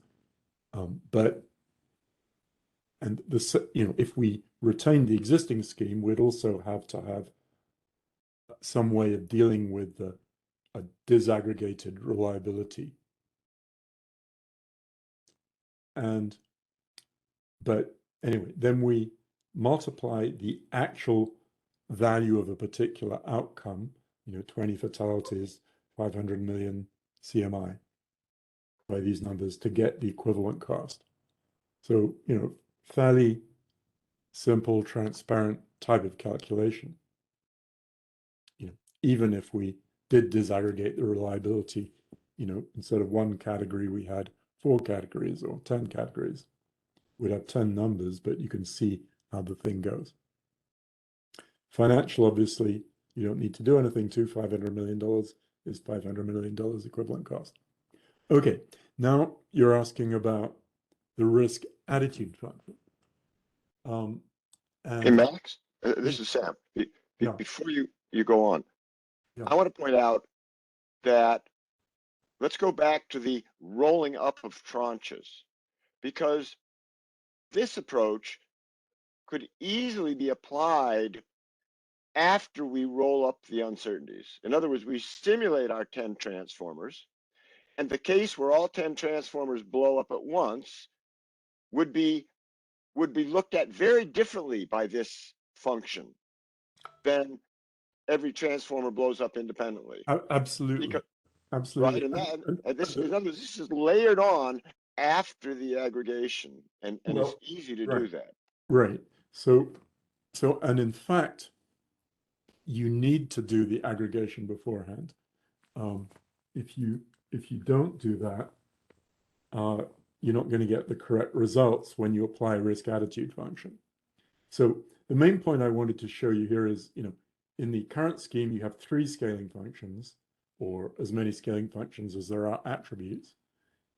If we retain the existing scheme, we'd also have to have some way of dealing with a disaggregated reliability. But anyway, then we multiply the actual value of a particular outcome, 20 fatalities, 500 million CMI, by these numbers to get the equivalent cost. So, fairly simple, transparent type of calculation. Even if we did disaggregate the reliability, instead of one category, we had 4 categories or 10 categories. We'd have 10 numbers, but you can see how the thing goes. Financial, obviously, you don't need to do anything to. $500 million is $500 million equivalent cost. Okay, now you're asking about the risk attitude function. Hey, Max, this is Sam. Before you go on, I want to point out that let's go back to the rolling up of tranches, because this approach could easily be applied after we roll up the uncertainties. In other words, we simulate our 10 transformers, and the case where all 10 transformers blow up at once would be looked at very differently by this function than every transformer blows up independently. Absolutely. Absolutely. Right, and this, in other words, this is layered on after the aggregation, and it's easy to do that. Right. So, and in fact, you need to do the aggregation beforehand. If you don't do that, you're not going to get the correct results when you apply a risk attitude function. So the main point I wanted to show you here is, in the current scheme, you have 3 scaling functions, or as many scaling functions as there are attributes.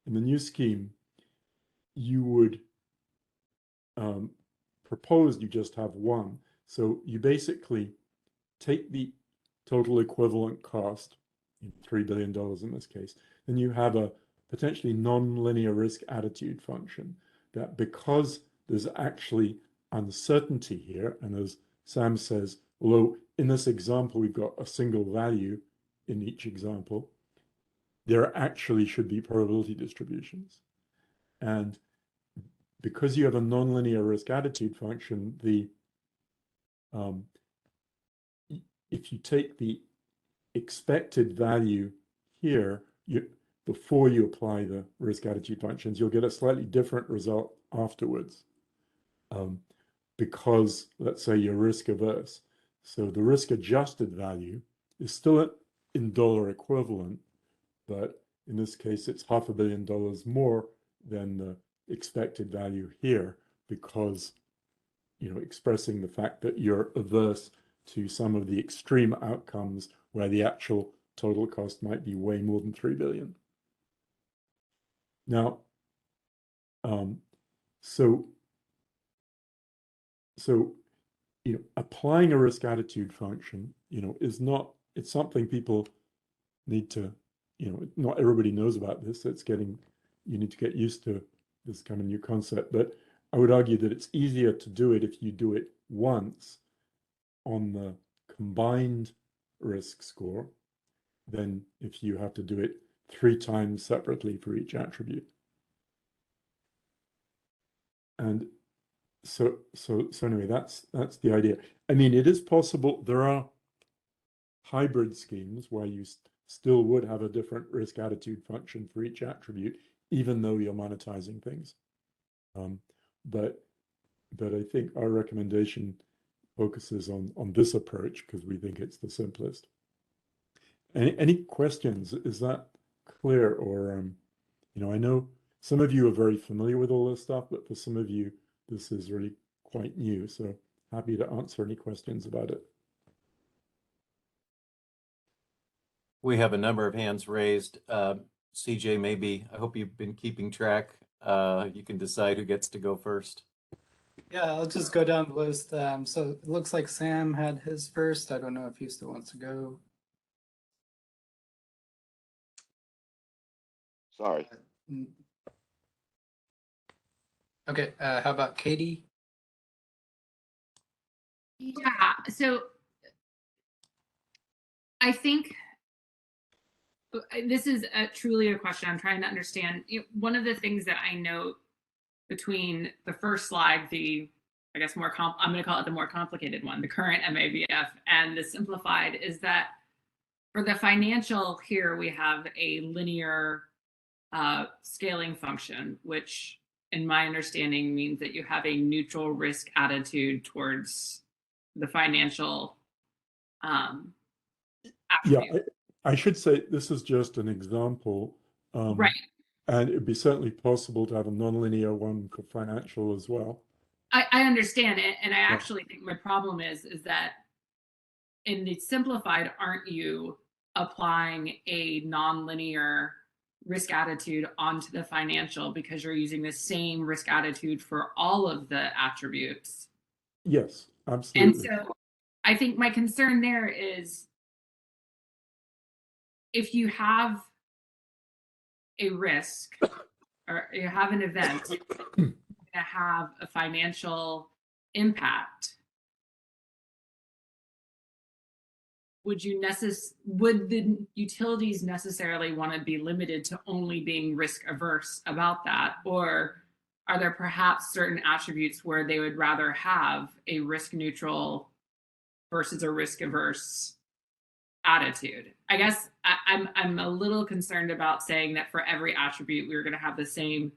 In the new scheme, you would propose you just have 1. So you basically take the total equivalent cost, $3 billion in this case, then you have a potentially non-linear risk attitude function that, because there's actually uncertainty here, and as Sam says, although in this example we've got a single value in each example, there actually should be probability distributions. And because you have a nonlinear risk attitude function, if you take the expected value here, before you apply the risk attitude functions, you'll get a slightly different result afterwards, because let's say you're risk averse. So the risk adjusted value is still in dollar equivalent, but in this case, it's $500 million more than the expected value here, because, expressing the fact that you're averse to some of the extreme outcomes where the actual total cost might be way more than 3 billion. Now, applying a risk attitude function, is not, it's something people need to, not everybody knows about this. You need to get used to this kind of new concept, but I would argue that it's easier to do it if you do it once on the combined risk score than if you have to do it 3 times separately for each attribute. And so anyway, that's the idea. I mean, it is possible there are hybrid schemes where you still would have a different risk attitude function for each attribute, even though you're monetizing things. But I think our recommendation focuses on this approach because we think it's the simplest. Any questions? Is that clear? Or I know some of you are very familiar with all this stuff, but for some of you, this is really quite new. So happy to answer any questions about it. We have a number of hands raised. CJ, maybe, I hope you've been keeping track. You can decide who gets to go first. Yeah, I'll just go down the list. So it looks like Sam had his first. I don't know if he still wants to go. Sorry. Okay, how about Katie? Yeah, so I think this is truly a question I'm trying to understand. One of the things that I note between the first slide, I guess I'm going to call it the more complicated one, the current MABF, and the simplified, is that for the financial here, we have a linear scaling function, which in my understanding means that you have a neutral risk attitude towards the financial attribute. Yeah, I should say this is just an example. Right. And it'd be certainly possible to have a nonlinear one for financial as well. I understand it, and I actually think my problem is that in the simplified, aren't you applying a nonlinear risk attitude onto the financial because you're using the same risk attitude for all of the attributes? Yes, absolutely. And so I think my concern there is if you have a risk or you have an event to have a financial impact, would the utilities necessarily want to be limited to only being risk averse about that? Or are there perhaps certain attributes where they would rather have a risk neutral versus a risk averse attitude? I guess I'm a little concerned about saying that for every attribute we're going to have the same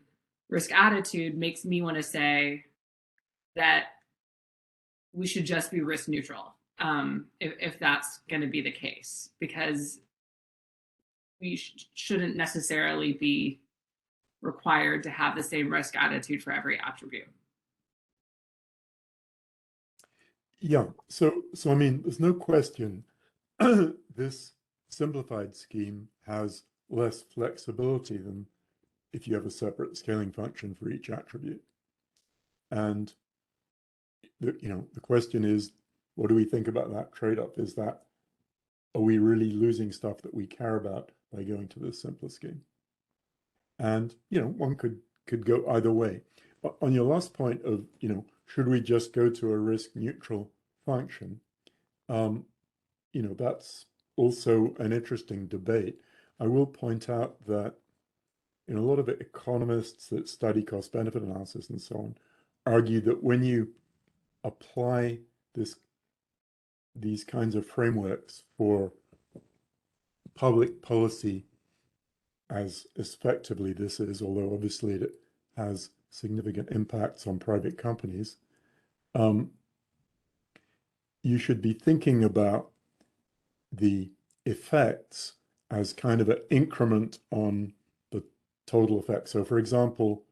risk attitude. Makes me want to say that we should just be risk neutral, if that's going to be the case, because we shouldn't necessarily be required to have the same risk attitude for every attribute. Yeah, so I mean, there's no question this simplified scheme has less flexibility than if you have a separate scaling function for each attribute. And the question is, what do we think about that trade-off? Are we really losing stuff that we care about by going to this simpler scheme? And one could go either way. But on your last point of should we just go to a risk neutral function? That's also an interesting debate. I will point out that a lot of economists that study cost benefit analysis and so on argue that when you apply these kinds of frameworks for public policy, as effectively this is, although obviously it has significant impacts on private companies, you should be thinking about the effects as kind of an increment on the total effect. So for example,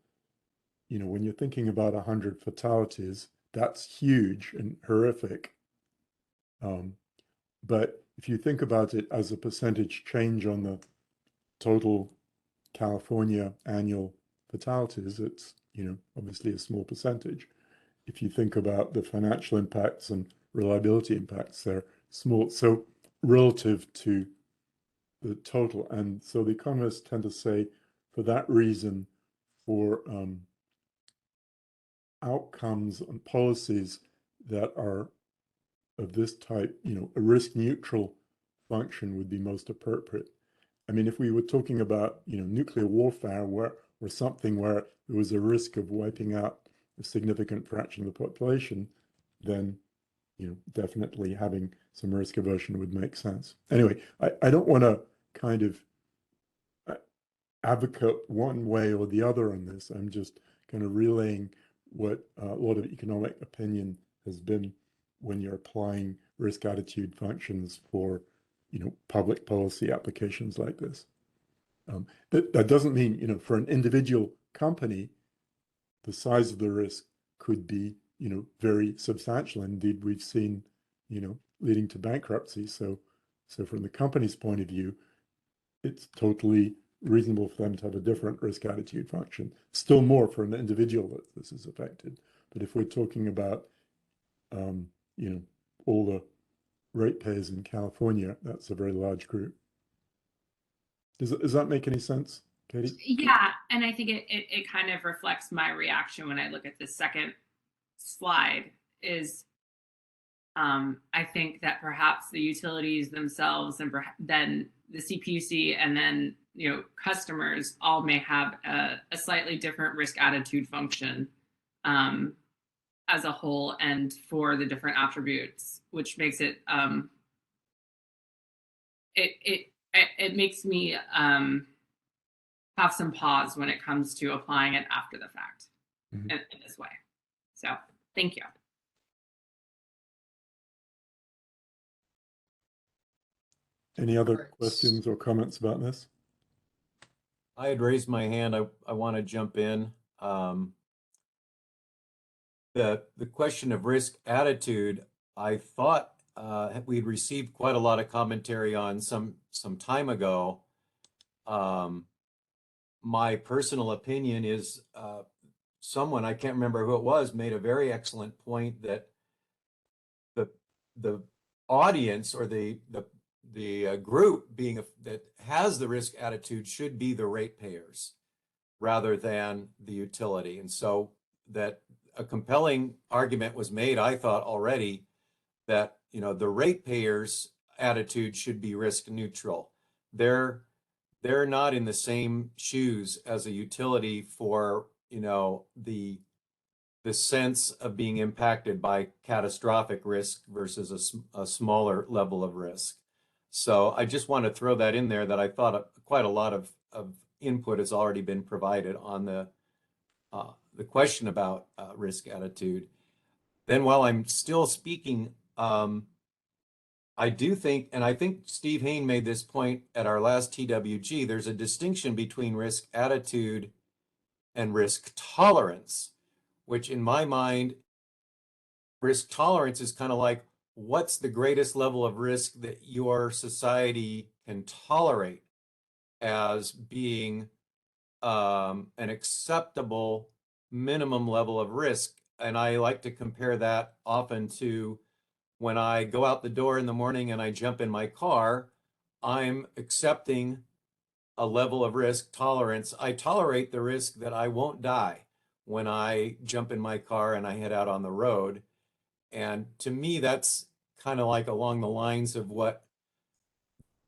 when you're thinking about 100 fatalities, that's huge and horrific. But if you think about it as a percentage change on the total California annual fatalities, it's obviously a small percentage. If you think about the financial impacts and reliability impacts, they're small. So relative to the total. And so the economists tend to say, for that reason, for outcomes and policies that are of this type, a risk neutral function would be most appropriate. I mean, if we were talking about, nuclear warfare or something where there was a risk of wiping out a significant fraction of the population, then, definitely having some risk aversion would make sense. Anyway, I don't want to kind of advocate one way or the other on this. I'm just kind of relaying what a lot of economic opinion has been when you're applying risk attitude functions for, public policy applications like this. That doesn't mean, for an individual company, the size of the risk could be, very substantial. Indeed, we've seen, leading to bankruptcy. So from the company's point of view, it's totally reasonable for them to have a different risk attitude function. Still more for an individual that this is affected. But if we're talking about, all the ratepayers in California, that's a very large group. Does that make any sense, Katie? Yeah, and I think it kind of reflects my reaction when I look at the second slide is I think that perhaps the utilities themselves and then the CPUC and then customers all may have a slightly different risk attitude function as a whole and for the different attributes, which makes it it makes me have some pause when it comes to applying it after the fact in this way. So thank you. Any other questions or comments about this? I had raised my hand. I want to jump in. The question of risk attitude, I thought we'd received quite a lot of commentary on some time ago. My personal opinion is someone, I can't remember who it was, made a very excellent point that the audience or the group that has the risk attitude should be the ratepayers rather than the utility. And so that a compelling argument was made, I thought already, that the ratepayers attitude should be risk neutral. They're not in the same shoes as a utility for the sense of being impacted by catastrophic risk versus a smaller level of risk. So I just want to throw that in there, that I thought quite a lot of input has already been provided on the question about risk attitude. Then while I'm still speaking, I do think, and I think Steve Hain made this point at our last TWG, there's a distinction between risk attitude and risk tolerance, which in my mind, risk tolerance is kind of like, what's the greatest level of risk that your society can tolerate as being an acceptable minimum level of risk? And I like to compare that often to when I go out the door in the morning and I jump in my car, I'm accepting a level of risk tolerance. I tolerate the risk that I won't die when I jump in my car and I head out on the road. And to me, that's kind of like along the lines of what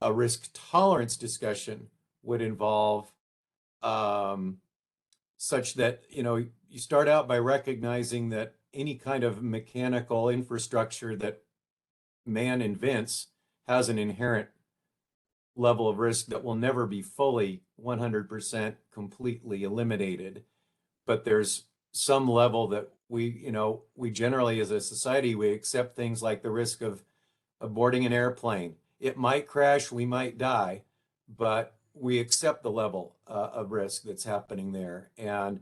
a risk tolerance discussion would involve, such that, you start out by recognizing that any kind of mechanical infrastructure that man invents has an inherent level of risk that will never be fully 100% completely eliminated. But there's some level that we generally as a society, we accept things like the risk of boarding an airplane. It might crash, we might die, but we accept the level of risk that's happening there. And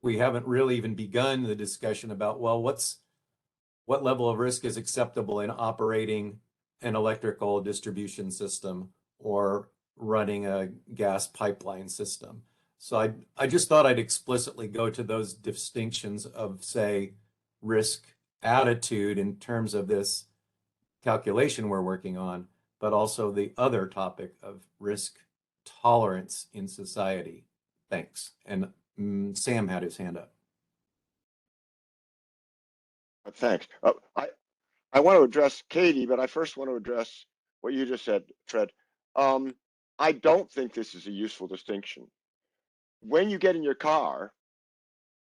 we haven't really even begun the discussion about, well, what level of risk is acceptable in operating an electrical distribution system or running a gas pipeline system. So I just thought I'd explicitly go to those distinctions of, say, risk attitude in terms of this calculation we're working on, but also the other topic of risk tolerance in society. Thanks. And Sam had his hand up. Thanks. I want to address Katie, but I first want to address what you just said, Fred. I don't think this is a useful distinction. When you get in your car,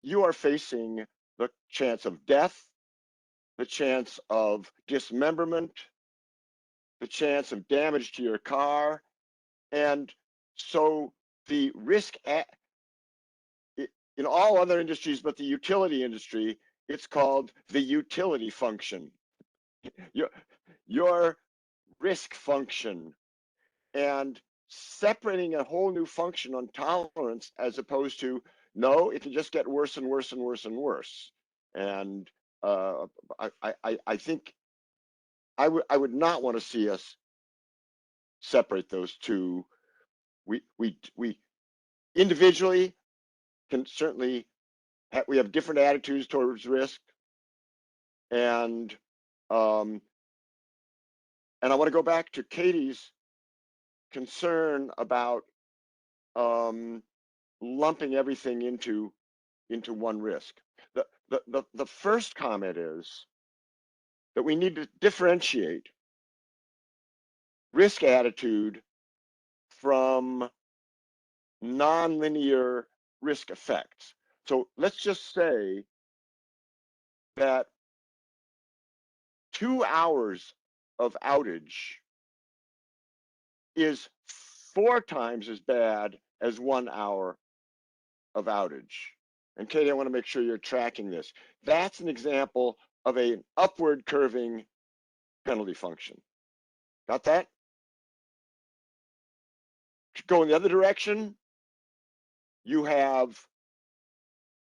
you are facing the chance of death, the chance of dismemberment, the chance of damage to your car. And so the risk in all other industries but the utility industry, it's called the utility function. Your risk function, and separating a whole new function on tolerance as opposed to, no, it can just get worse and worse and worse and worse. And I think I would not want to see us separate those two. We individually can certainly we have different attitudes towards risk, and I want to go back to Katie's concern about lumping everything into one risk. The first comment is that we need to differentiate risk attitude from nonlinear risk effects. So let's just say that 2 hours of outage is 4 times as bad as 1 hour of outage. And Katie, I want to make sure you're tracking this. That's an example of an upward curving penalty function. Got that? Go in the other direction, you have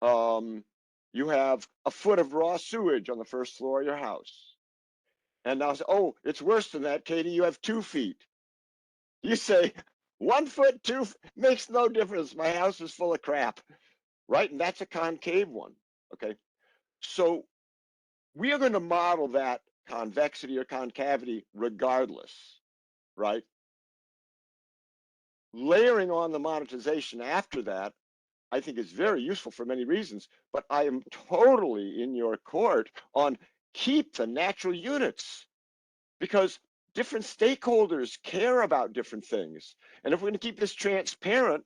a foot of raw sewage on the first floor of your house. And now, oh, it's worse than that, Katie, you have 2 feet. You say, 1 foot, 2 makes no difference. My house is full of crap, right? And that's a concave one, okay? So we are going to model that convexity or concavity regardless, right? Layering on the monetization after that, I think is very useful for many reasons, but I am totally in your court on keep the natural units, because different stakeholders care about different things. And if we're going to keep this transparent,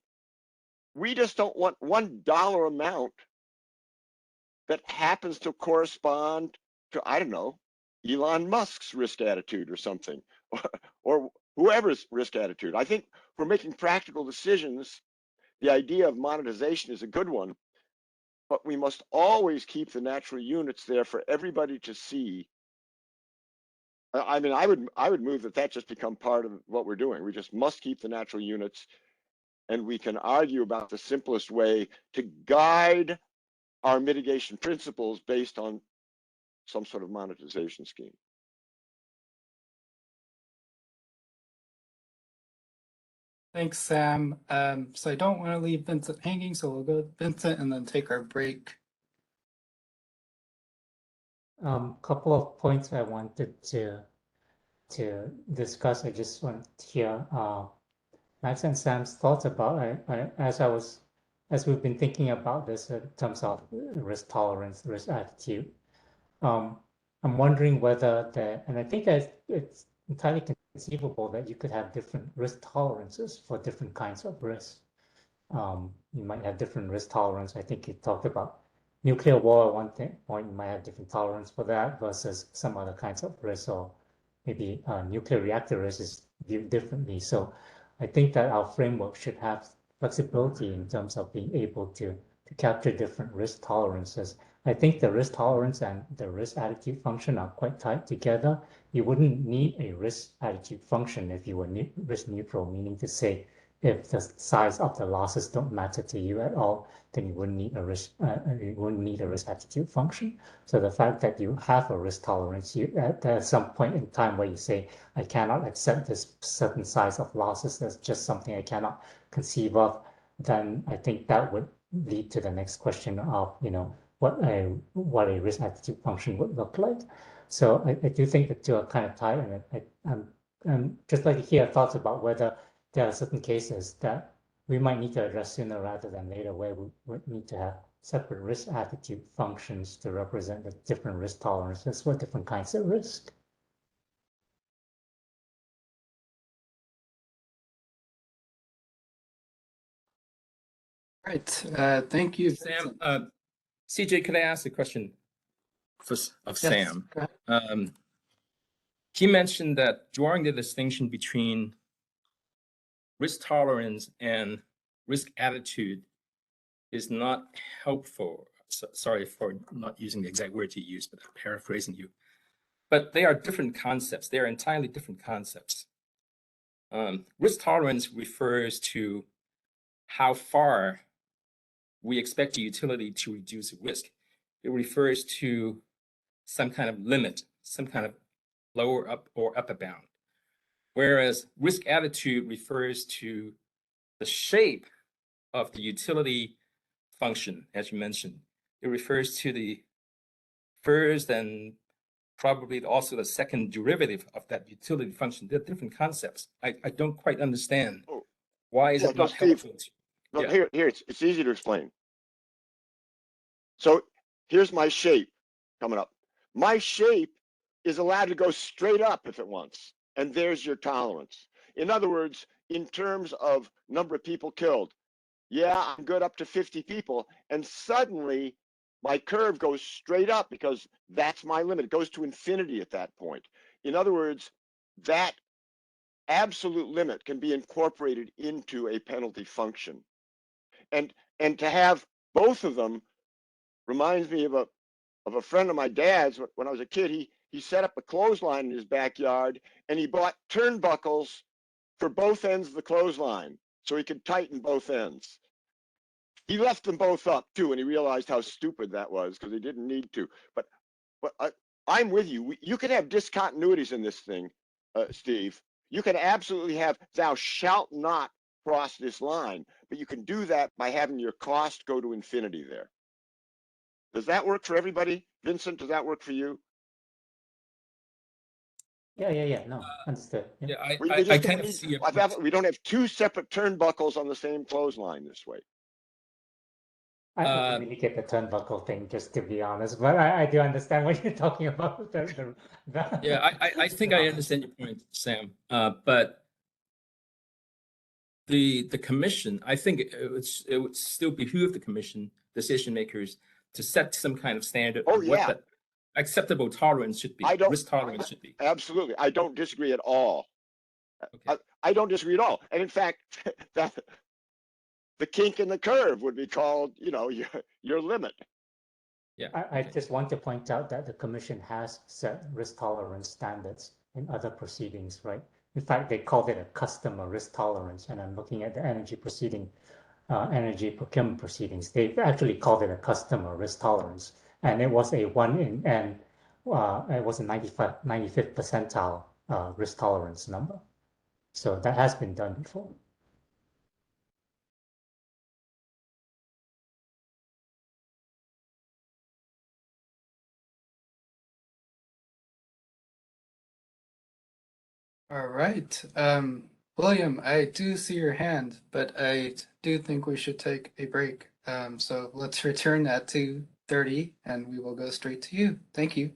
we just don't want $1 amount that happens to correspond to, I don't know, Elon Musk's risk attitude or something, or whoever's risk attitude. I think for making practical decisions, the idea of monetization is a good one, but we must always keep the natural units there for everybody to see. I mean, I would move that just become part of what we're doing. We just must keep the natural units, and we can argue about the simplest way to guide our mitigation principles based on some sort of monetization scheme. Thanks, Sam. So I don't want to leave Vincent hanging, so we'll go to Vincent and then take our break. Couple of points I wanted to discuss. I just want to hear Max and Sam's thoughts about. As we've been thinking about this in terms of risk tolerance, risk attitude. I'm wondering whether and I think that it's entirely conceivable that you could have different risk tolerances for different kinds of risks. You might have different risk tolerance. I think you talked about nuclear war at one point. You might have different tolerance for that versus some other kinds of risks, or maybe nuclear reactor risk is viewed differently. So I think that our framework should have flexibility in terms of being able to capture different risk tolerances. I think the risk tolerance and the risk attitude function are quite tied together. You wouldn't need a risk attitude function if you were risk neutral, meaning to say, if the size of the losses don't matter to you at all, then you wouldn't need a risk attitude function. So the fact that you have a risk tolerance, at some point in time where you say, I cannot accept this certain size of losses, that's just something I cannot conceive of, then I think that would lead to the next question of, what a risk attitude function would look like. So I do think the two are kind of tied, and I'm just like to hear thoughts about whether there are certain cases that we might need to address sooner rather than later, where we would need to have separate risk attitude functions to represent the different risk tolerances for different kinds of risk. Right. Thank you, Sam. CJ, could I ask a question of Sam? Go ahead. He mentioned that drawing the distinction between risk tolerance and risk attitude is not helpful. Sorry for not using the exact words you used, but I'm paraphrasing you. But they are different concepts. They are entirely different concepts. Risk tolerance refers to how far we expect the utility to reduce risk. It refers to some kind of limit, some kind of lower up or upper bound. Whereas risk attitude refers to the shape of the utility function, as you mentioned. It refers to the first and probably also the second derivative of that utility function. They're different concepts. I don't quite understand. Why is it not helpful to? No, here, it's easy to explain. So here's my shape coming up. My shape is allowed to go straight up if it wants, and there's your tolerance. In other words, in terms of number of people killed, yeah, I'm good up to 50 people, and suddenly my curve goes straight up because that's my limit. It goes to infinity at that point. In other words, that absolute limit can be incorporated into a penalty function. And to have both of them reminds me of a friend of my dad's. When I was a kid, he set up a clothesline in his backyard, and he bought turnbuckles for both ends of the clothesline so he could tighten both ends. He left them both up too, and he realized how stupid that was because he didn't need to. But I'm with you. You can have discontinuities in this thing, Steve. You can absolutely have thou shalt not cross this line, but you can do that by having your cost go to infinity there. Does that work for everybody? Vincent, does that work for you? Yeah. No, understood. Yeah, Yeah, I kind of see your point. We don't have two separate turnbuckles on the same clothesline this way. I didn't really get the turnbuckle thing, just to be honest, but I do understand what you're talking about. Yeah, I think I understand your point, Sam. But the commission, I think it would still behoove the commission decision makers to set some kind of standard of what the acceptable tolerance should be, risk tolerance should be. Absolutely, I don't disagree at all. Okay. I don't disagree at all, and in fact, that the kink in the curve would be called, your limit. Yeah. I just want to point out that the commission has set risk tolerance standards in other proceedings, right? In fact, they called it a customer risk tolerance, and I'm looking at the energy energy procurement proceedings. They actually called it a customer risk tolerance, and it was a it was a 95th percentile risk tolerance number. So that has been done before. All right. William, I do see your hand, but I do think we should take a break. So let's return at 2:30 and we will go straight to you. Thank you.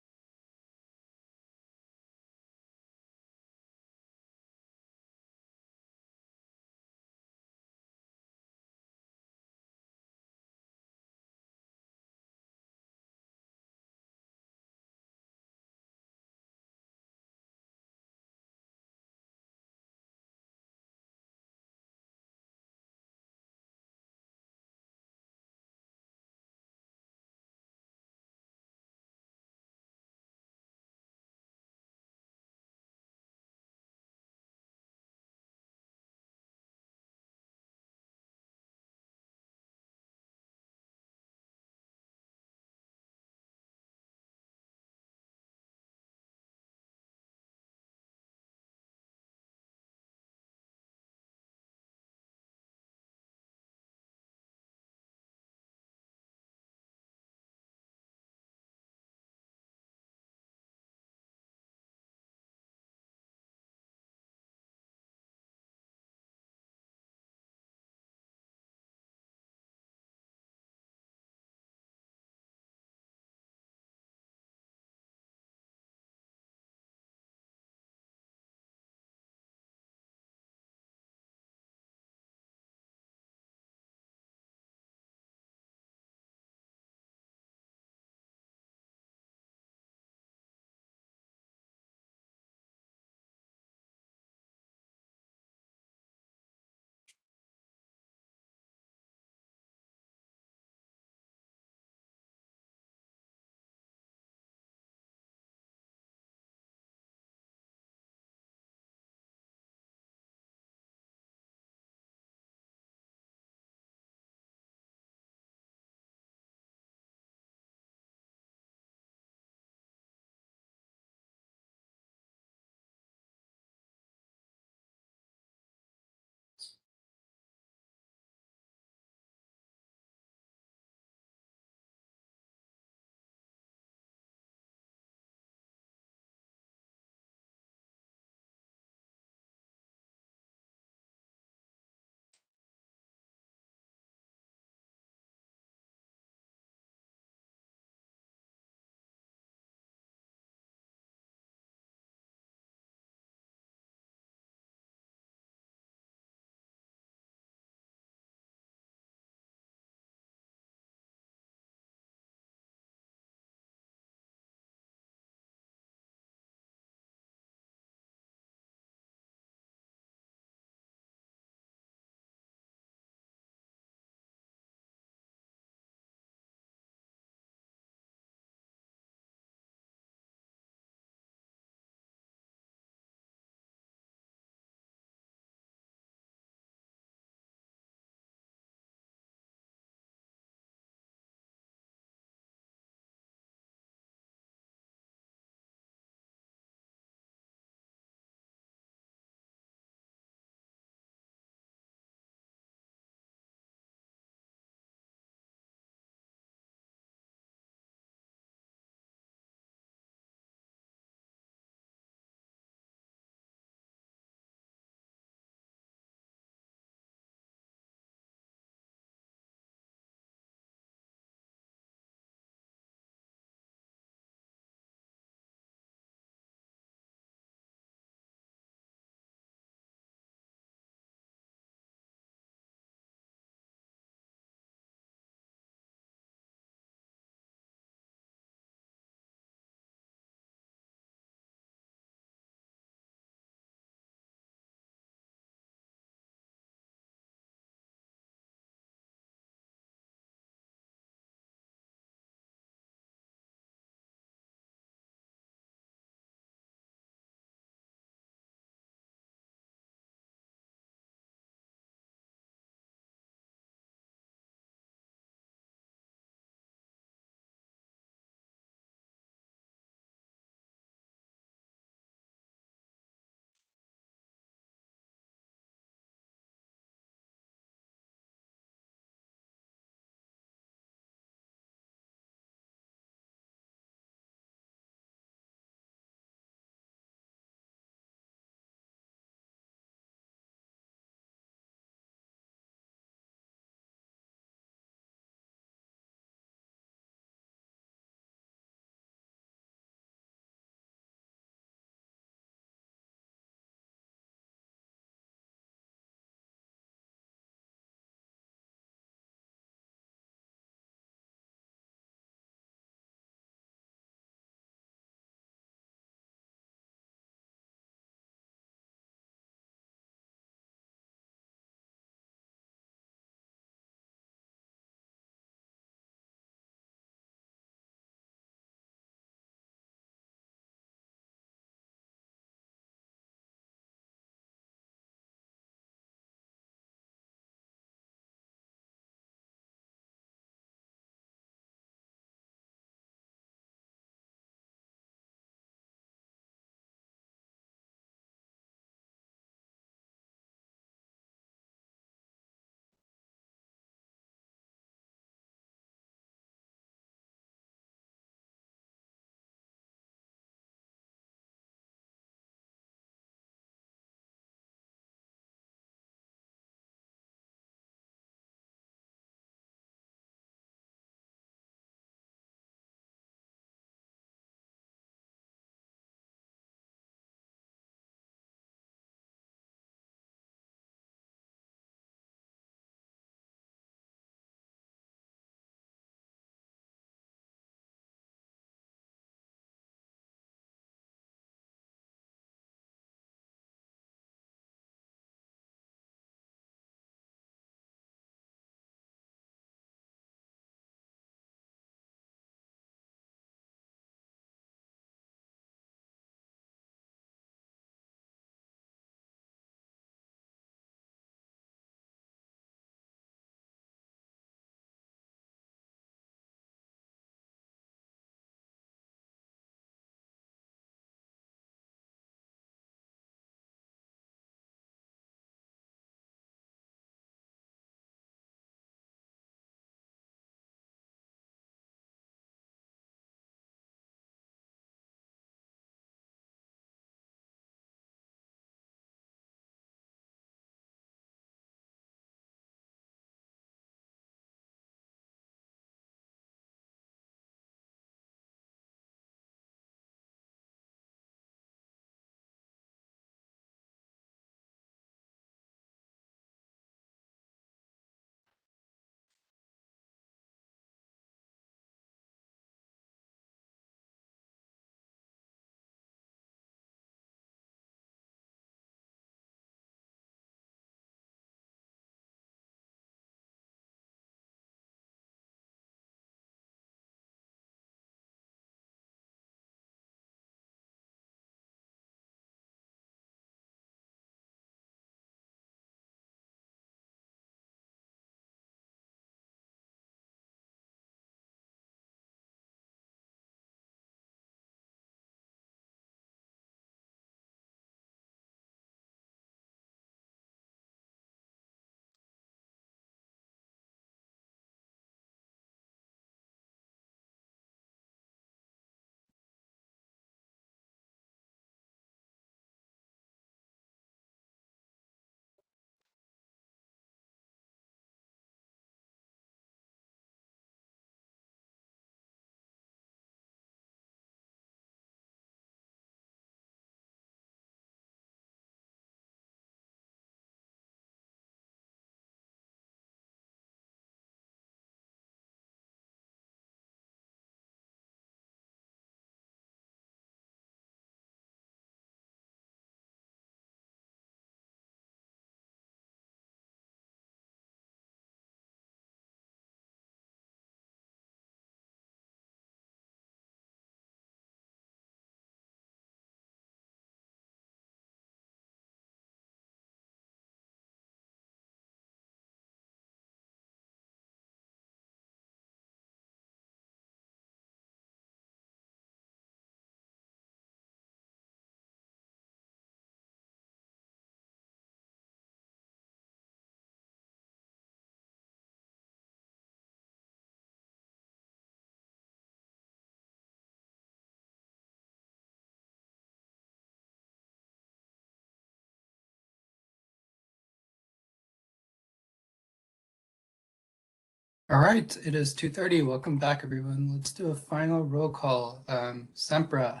All right, it is 2:30. Welcome back, everyone. Let's do a final roll call. Sempra,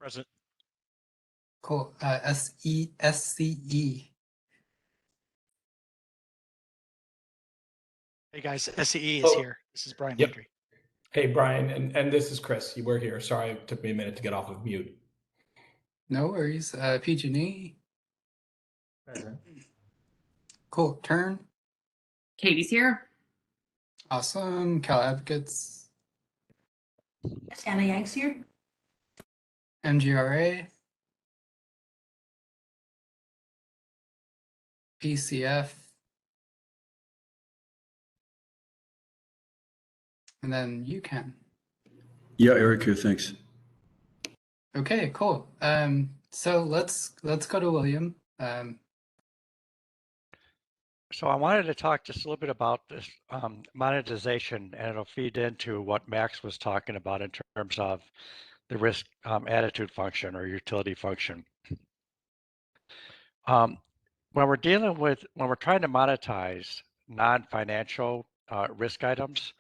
Present. cool. SCE. Hey guys, SCE is here. This is Brian Landry. Hey, Brian, and this is Chris. You were here. Sorry, it took me a minute to get off of mute. No worries. PG&E. Present. Cool. Turn. Katie's here. Awesome. Cal Advocates. Anna Yang's here. MGRA. PCF. And then UCAN. Yeah, Eric here, thanks. Okay, cool. So let's go to William. So I wanted to talk just a little bit about this monetization, and it'll feed into what Max was talking about in terms of the risk attitude function or utility function. When we're trying to monetize non-financial risk items,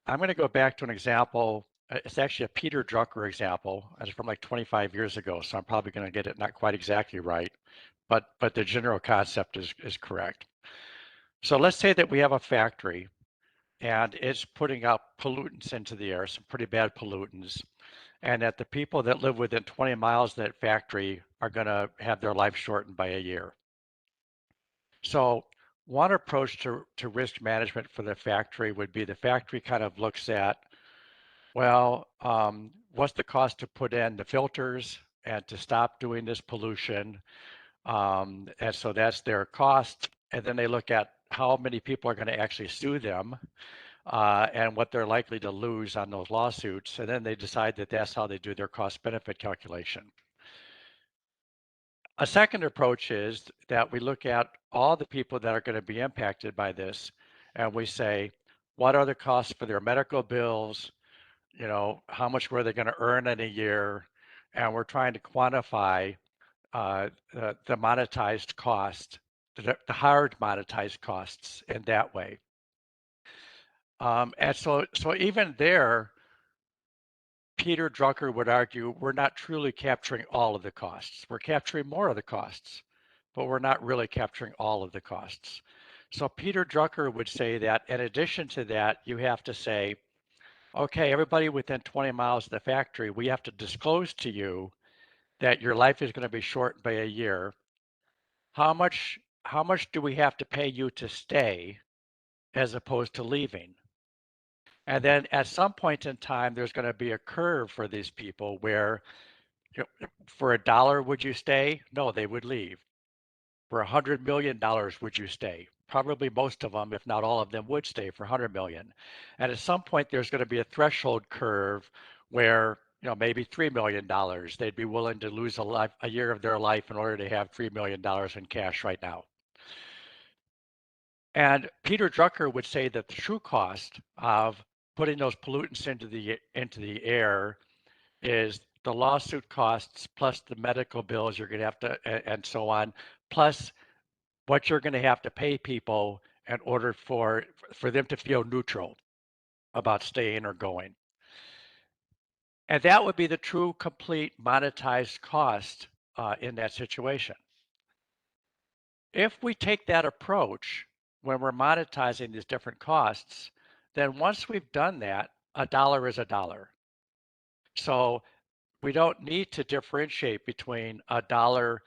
I'm going to go back to an example. It's actually a Peter Drucker example. It's from like 25 years ago, so I'm probably going to get it not quite exactly right, but the general concept is correct. So let's say that we have a factory and it's putting out pollutants into the air, some pretty bad pollutants, and that the people that live within 20 miles of that factory are going to have their life shortened by a year. So one approach to risk management for the factory would be the factory kind of looks at, well, what's the cost to put in the filters and to stop doing this pollution? And so that's their cost. And then they look at how many people are going to actually sue them and what they're likely to lose on those lawsuits. And then they decide that that's how they do their cost benefit calculation. A second approach is that we look at all the people that are going to be impacted by this, and we say, what are the costs for their medical bills? You know, how much were they going to earn in a year? And we're trying to quantify the monetized cost, the hard monetized costs in that way. And so even there, Peter Drucker would argue we're not truly capturing all of the costs. We're capturing more of the costs, but we're not really capturing all of the costs. So Peter Drucker would say that in addition to that, you have to say, okay, everybody within 20 miles of the factory, we have to disclose to you that your life is going to be shortened by a year. How much do we have to pay you to stay as opposed to leaving? And then at some point in time, there's going to be a curve for these people where, you know, for $1, would you stay? No, they would leave. For $100 million, would you stay? Probably most of them, if not all of them, would stay for $100 million. And at some point, there's going to be a threshold curve where, you know, maybe $3 million, they'd be willing to lose a year of their life in order to have $3 million in cash right now. And Peter Drucker would say that the true cost of putting those pollutants into the air is the lawsuit costs plus the medical bills you're going to have to and so on, plus what you're going to have to pay people in order for them to feel neutral about staying or going. And that would be the true complete monetized cost in that situation. If we take that approach when we're monetizing these different costs, then once we've done that, $1 is $1. So we don't need to differentiate between $1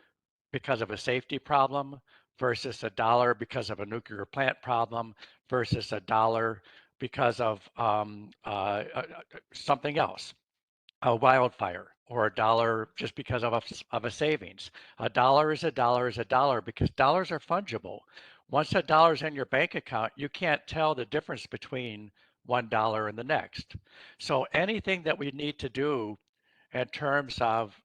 because of a safety problem versus $1 because of a nuclear plant problem versus $1 because of something else, a wildfire, or $1 just because of a savings. $1 is $1 is $1 because dollars are fungible. Once $1 is in your bank account, you can't tell the difference between $1 and the next. So anything that we need to do in terms of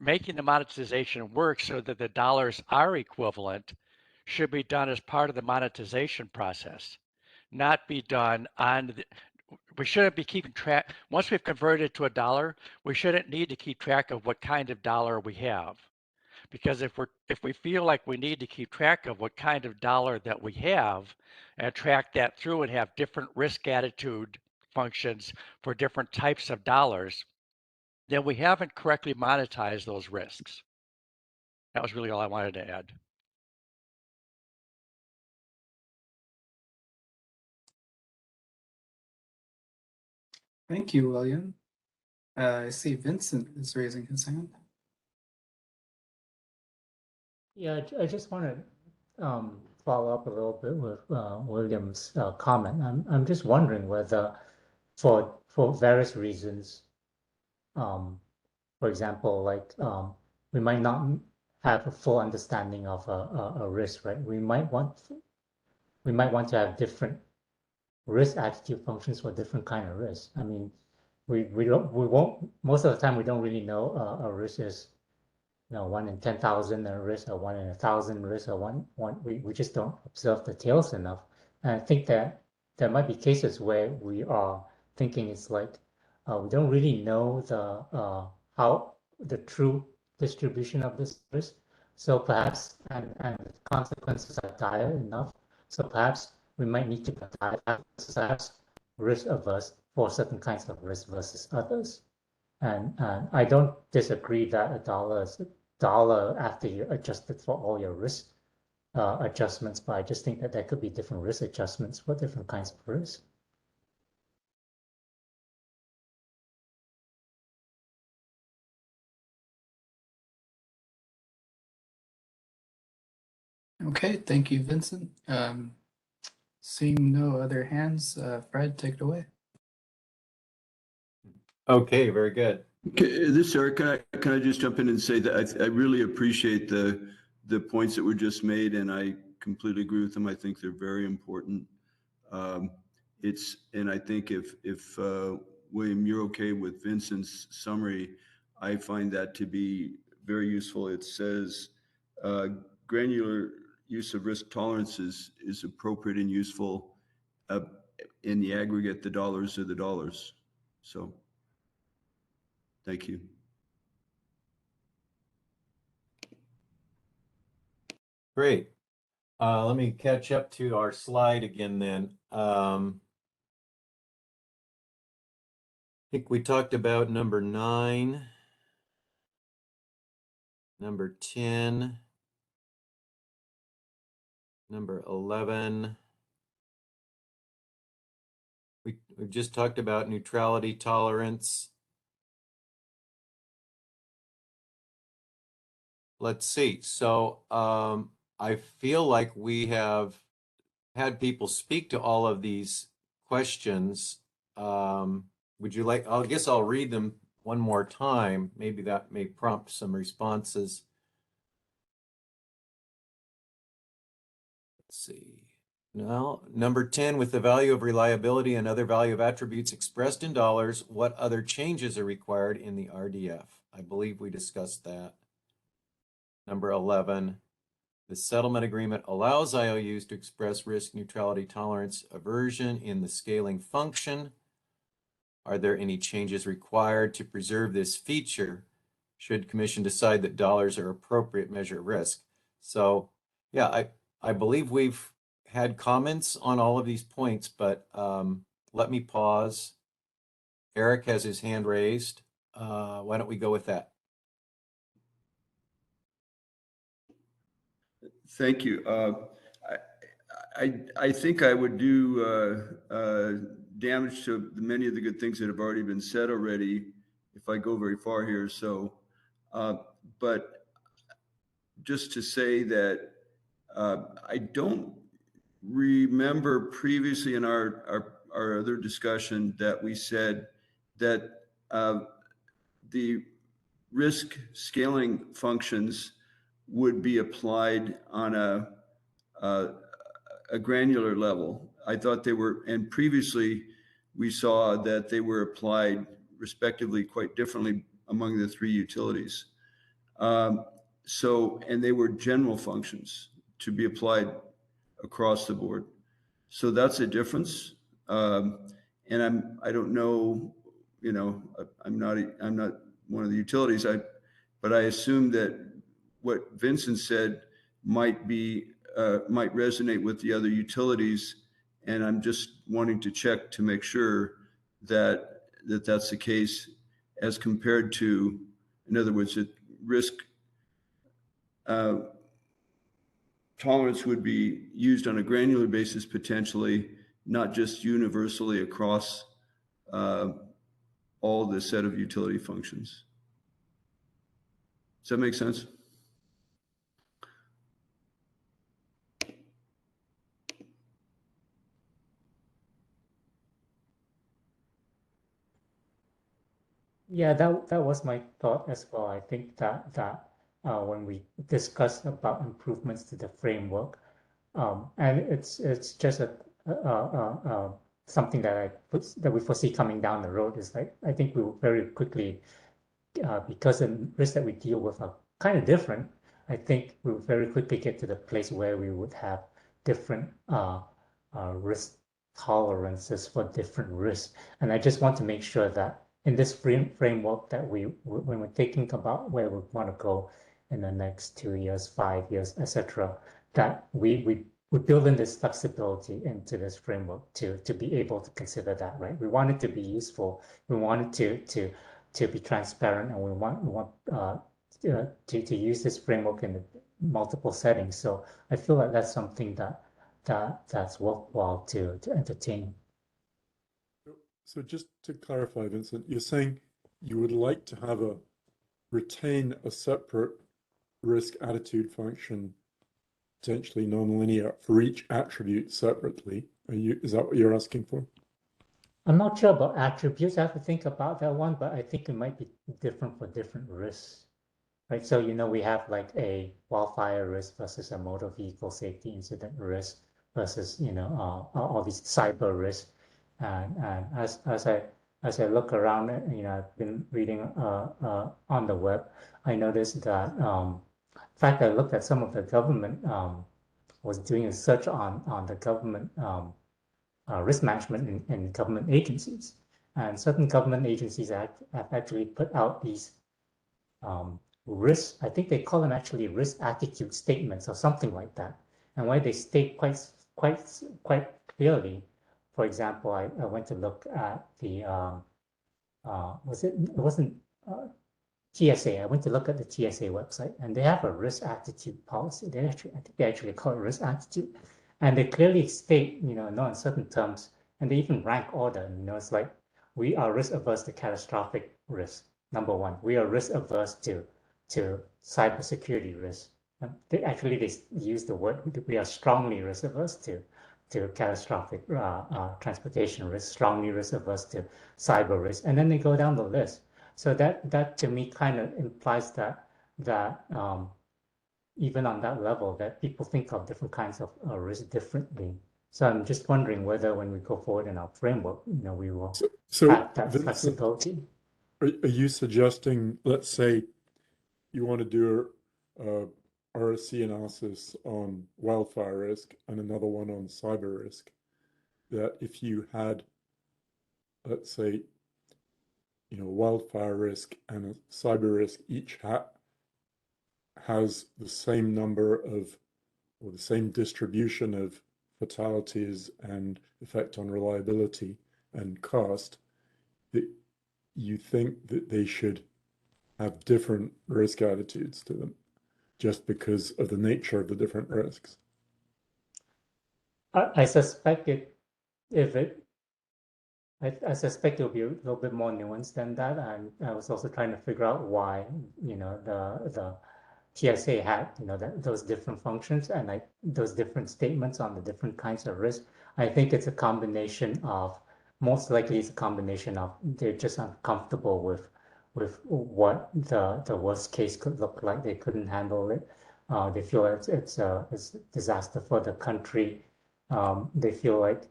making the monetization work so that the dollars are equivalent should be done as part of the monetization process, not be done on we shouldn't be keeping track. Once we've converted to $1, we shouldn't need to keep track of what kind of dollar we have. Because if we feel like we need to keep track of what kind of dollar that we have and track that through and have different risk attitude functions for different types of dollars, then we haven't correctly monetized those risks. That was really all I wanted to add. Thank you, William. I see Vincent is raising his hand. Yeah, I just want to follow up a little bit with William's comment. I'm just wondering whether, for various reasons, for example, like we might not have a full understanding of a risk, right? We might want to have different risk attitude functions for different kind of risks. I mean, we won't most of the time we don't really know a risk is 1 in 10,000 a risk or 1 in 1,000 risk or we just don't observe the tails enough. And I think that there might be cases where we are thinking it's like we don't really know the how the true distribution of this risk. So perhaps and the consequences are dire enough. So perhaps we might need to perhaps risk averse for certain kinds of risk versus others. And I don't disagree that a dollar is a dollar after you adjusted for all your risk adjustments, but I just think that there could be different risk adjustments for different kinds of risk. Okay, thank you, Vincent. Seeing no other hands, Fred, take it away. Okay, very good. Okay, this is Eric. Can I just jump in and say that I really appreciate the points that were just made, and I completely agree with them. I think they're very important. And I think if William, you're okay with Vincent's summary, I find that to be very useful. It says granular use of risk tolerances is appropriate and useful. In the aggregate, the dollars are the dollars. So. Thank you. Great. Let me catch up to our slide again then. I think we talked about number 9, number 10, number 11. We've just talked about neutrality tolerance. Let's see. So I feel like we have had people speak to all of these questions. Would you like, I guess I'll read them one more time. Maybe that may prompt some responses. Let's see. Now, number 10, with the value of reliability and other value of attributes expressed in dollars, what other changes are required in the RDF? I believe we discussed that. Number 11, the settlement agreement allows IOUs to express risk neutrality tolerance aversion in the scaling function. Are there any changes required to preserve this feature should Commission decide that dollars are appropriate measure of risk? So yeah, I believe we've had comments on all of these points, but let me pause. Eric has his hand raised. Why don't we go with that? Thank you. I think I would do damage to many of the good things that have already been said already if I go very far here. So, but just to say that I don't remember previously in our other discussion that we said that the risk scaling functions would be applied on a granular level. I thought they were, and previously we saw that they were applied respectively quite differently among the 3 utilities. And they were general functions to be applied across the board. So that's a difference. And I don't know, I'm not one of the utilities, but I assume that what Vincent said might resonate with the other utilities. And I'm just wanting to check to make sure that that's the case as compared to, in other words, that risk tolerance would be used on a granular basis potentially, not just universally across all the set of utility functions. Does that make sense? Yeah, that was my thought as well. I think that when we discussed about improvements to the framework, and it's just something that we foresee coming down the road is like I think we will very quickly, because the risks that we deal with are kind of different. I think we will very quickly get to the place where we would have different risk tolerances for different risks, and I just want to make sure that in this framework that when we're thinking about where we want to go in the next 2 years, 5 years, etc., that we build in this flexibility into this framework to be able to consider that, right? We want it to be useful. We want it to be transparent, and we want to use this framework in multiple settings. So I feel like that's something that's worthwhile to entertain. So just to clarify, Vincent, you're saying you would like to retain a separate risk attitude function, potentially nonlinear, for each attribute separately. Is that what you're asking for? I'm not sure about attributes. I have to think about that one, but I think it might be different for different risks, right? So, we have like a wildfire risk versus a motor vehicle safety incident risk versus, all these cyber risks. And as I look around, I've been reading on the web, I noticed that, in fact, I looked at some of the government was doing a search on the government risk management in government agencies, and certain government agencies have actually put out these risk. I think they call them actually risk attitude statements or something like that, and where they state quite clearly. For example, I went to look at the it wasn't TSA. I went to look at the TSA website, and they have a risk attitude policy. I think they actually call it risk attitude, and they clearly state, no uncertain terms, and they even rank order. It's like we are risk averse to catastrophic risk. Number one, we are risk averse to cybersecurity risk. They use the word we are strongly risk averse to catastrophic transportation risk, strongly risk averse to cyber risk, and then they go down the list. So that to me kind of implies that even on that level, that people think of different kinds of risk differently. So I'm just wondering whether when we go forward in our framework, we will have that Vincent, flexibility. Are you suggesting, let's say, you want to do a RSC analysis on wildfire risk and another one on cyber risk, that if you had, let's say, wildfire risk and a cyber risk each has the same number of, or the same distribution of fatalities and effect on reliability and cost, that you think that they should have different risk attitudes to them just because of the nature of the different risks? I suspect I suspect it'll be a little bit more nuanced than that. And I was also trying to figure out why, the TSA had, those different functions and like those different statements on the different kinds of risk. I think it's a combination of, most likely it's a combination of they're just uncomfortable with what the worst case could look like. They couldn't handle it. They feel it's a disaster for the country. They feel like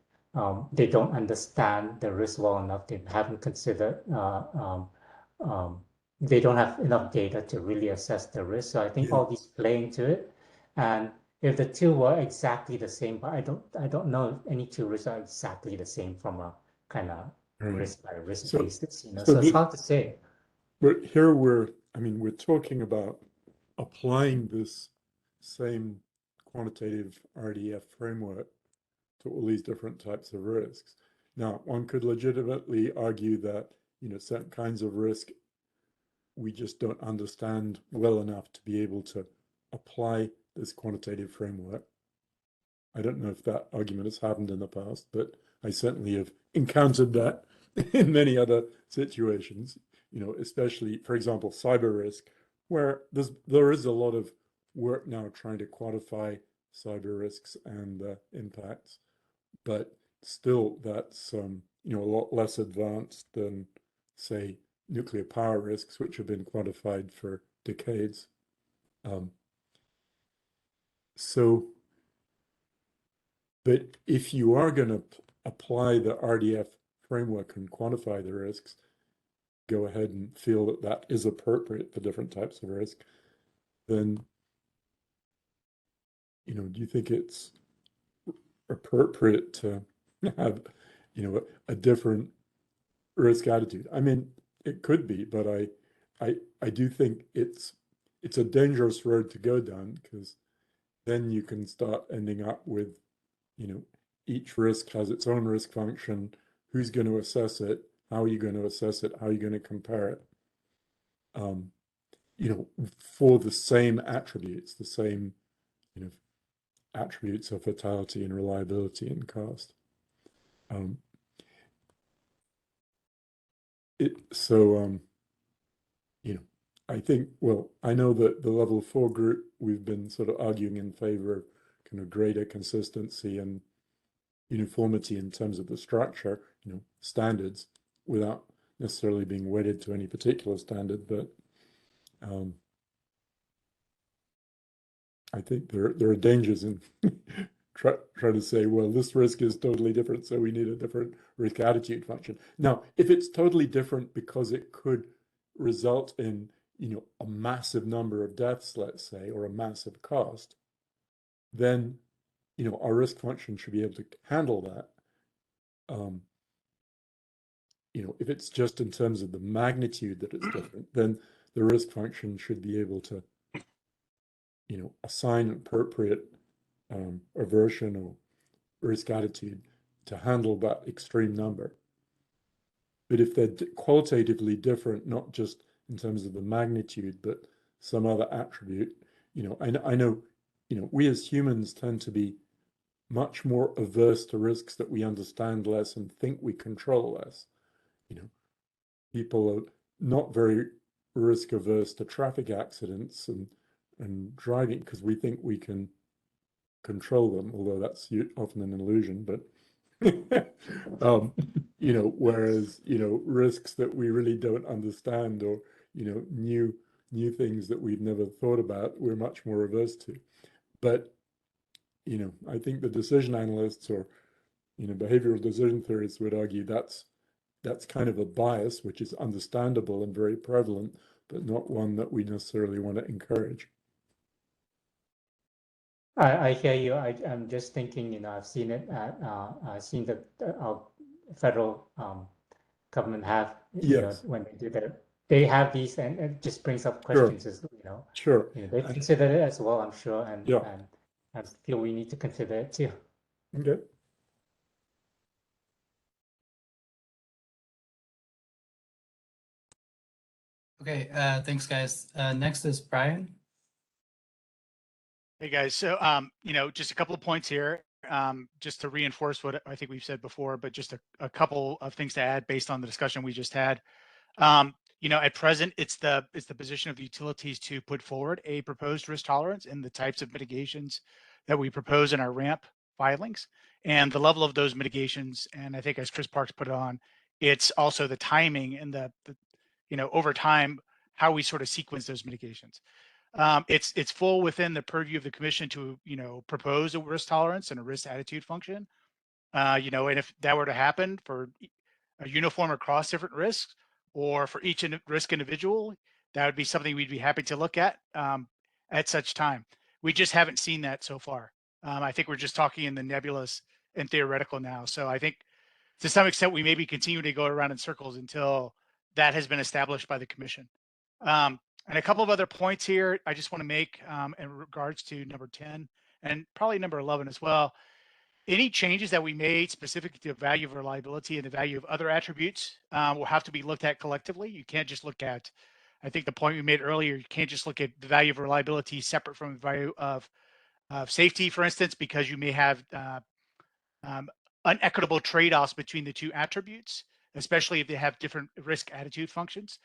they don't understand the risk well enough. They haven't considered, they don't have enough data to really assess the risk. So I think all these play into it. And if the two were exactly the same, but I don't know if any two risks are exactly the same from a kind of risk by risk basis. So it's hard to say. But here we're talking about applying this same quantitative RDF framework to all these different types of risks. Now, one could legitimately argue that, you know, certain kinds of risk we just don't understand well enough to be able to apply this quantitative framework. I don't know if that argument has happened in the past, but I certainly have encountered that in many other situations, you know, especially, for example, cyber risk, where there is a lot of work now trying to quantify cyber risks and impacts, but still that's, you know, a lot less advanced than, say, nuclear power risks, which have been quantified for decades. But if you are going to apply the RDF framework and quantify the risks, go ahead and feel that that is appropriate for different types of risk, then, you know, do you think it's appropriate to have, you know, a different risk attitude? I mean, it could be, but I do think it's a dangerous road to go down, because then you can start ending up with, you know, each risk has its own risk function. Who's going to assess it? How are you going to assess it? How are you going to compare it? You know, for the same attributes, the same, you know, attributes of fatality and reliability and cost. You know, I think, well, I know that the level 4 group, we've been sort of arguing in favor of kind of greater consistency and uniformity in terms of the structure, you know, standards, without necessarily being wedded to any particular standard. But I think there are dangers in try to say, well, this risk is totally different, so we need a different risk attitude function. Now, if it's totally different because it could result in, you know, a massive number of deaths, let's say, or a massive cost, then, you know, our risk function should be able to handle that. You know, if it's just in terms of the magnitude that it's different, then the risk function should be able to, you know, assign appropriate aversion or risk attitude to handle that extreme number. But if they're qualitatively different, not just in terms of the magnitude, but some other attribute, you know, I know, you know, we as humans tend to be much more averse to risks that we understand less and think we control less. You know, people are not very risk averse to traffic accidents and driving because we think we can control them, although that's often an illusion. But you know, whereas, you know, risks that we really don't understand, or, you know, new things that we've never thought about, we're much more averse to. But, you know, I think the decision analysts, or, you know, behavioral decision theorists would argue that's kind of a bias, which is understandable and very prevalent, but not one that we necessarily want to encourage. I hear you. I'm just thinking, you know, I've seen it at, I've seen that our federal government have, you know, when they do that, they have these, and it just brings up questions, as you know. Sure. You know, they consider it as well, I'm sure, and yeah. and I feel we need to consider it too. Okay. Okay, thanks, guys. Next is Brian. Hey guys, so you know, just a couple of points here, just to reinforce what I think we've said before, but just a couple of things to add based on the discussion we just had. You know, at present, it's the position of the utilities to put forward a proposed risk tolerance and the types of mitigations that we propose in our ramp filings, and the level of those mitigations. And I think, as Chris Parks put it on, it's also the timing and the you know, over time, how we sort of sequence those mitigations. It's full within the purview of the commission to, you know, propose a risk tolerance and a risk attitude function. You know, and if that were to happen for a uniform across different risks, or for each risk individual, that would be something we'd be happy to look at such time. We just haven't seen that so far. I think we're just talking in the nebulous and theoretical now. So I think to some extent, we maybe continue to go around in circles until that has been established by the commission. And a couple of other points here I just want to make in regards to number 10 and probably number 11 as well. Any changes that we made specific to the value of reliability and the value of other attributes will have to be looked at collectively. You can't just look at, I think the point we made earlier, you can't just look at the value of reliability separate from the value of safety, for instance, because you may have unequitable trade-offs between the two attributes, especially if they have different risk attitude functions.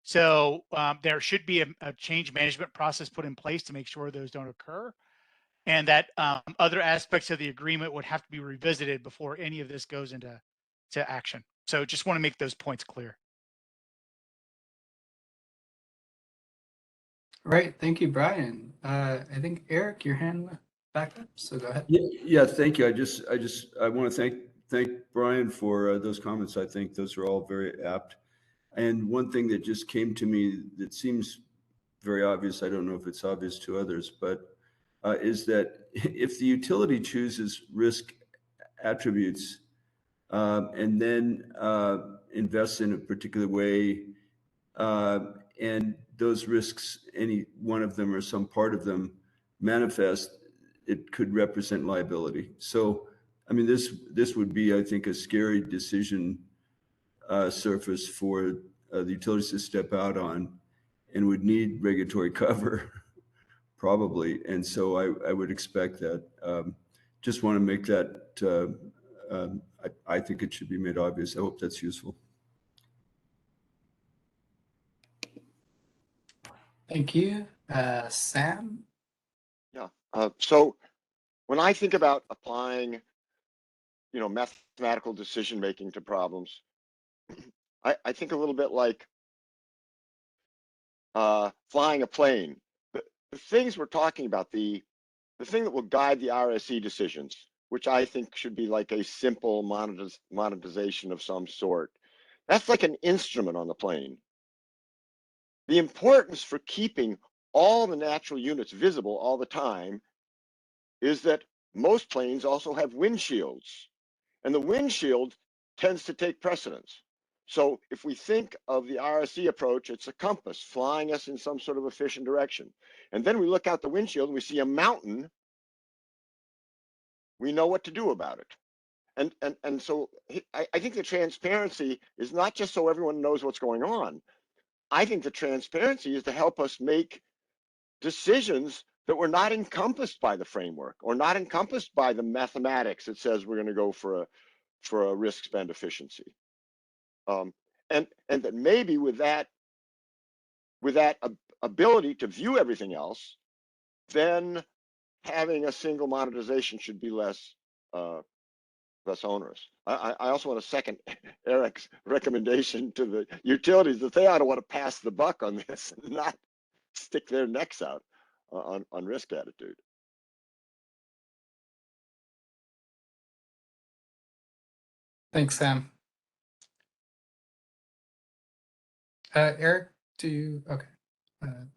So there should be a change management process put in place to make sure those don't occur, and that other aspects of the agreement would have to be revisited before any of this goes into action. So just want to make those points clear. Right, thank you, Brian. I think Eric, your hand went back up, so go ahead. Yeah, thank you. I want to thank Brian for those comments. I think those are all very apt. And one thing that just came to me that seems very obvious, I don't know if it's obvious to others, but is that if the utility chooses risk attributes and then invests in a particular way, and those risks, any one of them or some part of them manifest, it could represent liability. So, I mean, this would be, I think, a scary decision surface for the utilities to step out on, and would need regulatory cover, probably. And so I would expect that. Just want to make that, I think it should be made obvious. I hope that's useful. Thank you. Sam? Yeah. So when I think about applying, mathematical decision making to problems, I think a little bit like flying a plane. The things we're talking about, the thing that will guide the RSE decisions, which I think should be like a simple monetization of some sort. That's like an instrument on the plane. The importance for keeping all the natural units visible all the time is that most planes also have windshields, and the windshield tends to take precedence. So if we think of the RSE approach, it's a compass flying us in some sort of efficient direction. And then we look out the windshield and we see a mountain, we know what to do about it. And so I think the transparency is not just so everyone knows what's going on. I think the transparency is to help us make decisions that were not encompassed by the framework or not encompassed by the mathematics that says we're going to go for a risk spend efficiency. And that maybe with that ability to view everything else, then having a single monetization should be less onerous. I also want to second Eric's recommendation to the utilities that they ought to want to pass the buck on this and not stick their necks out on risk attitude. Thanks, Sam. Eric, do you? Okay.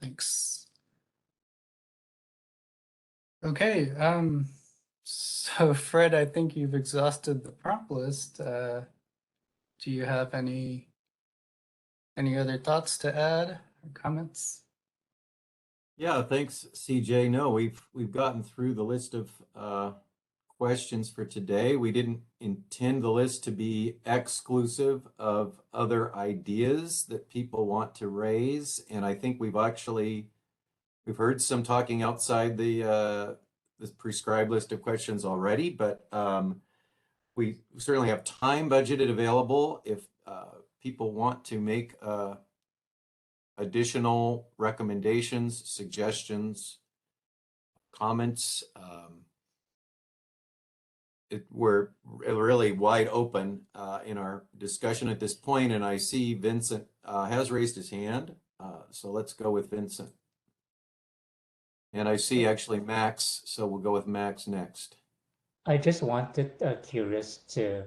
Thanks. Okay. So Fred, I think you've exhausted the prompt list. Do you have any other thoughts to add or comments? Yeah, thanks, CJ. No, we've gotten through the list of questions for today. We didn't intend the list to be exclusive of other ideas that people want to raise, and I think we've heard some talking outside the prescribed list of questions already, but we certainly have time budgeted available if people want to make additional recommendations, suggestions, comments. We're really wide open in our discussion at this point, and I see Vincent has raised his hand, so let's go with Vincent. And I see actually Max, so we'll go with Max next. I just wanted curious to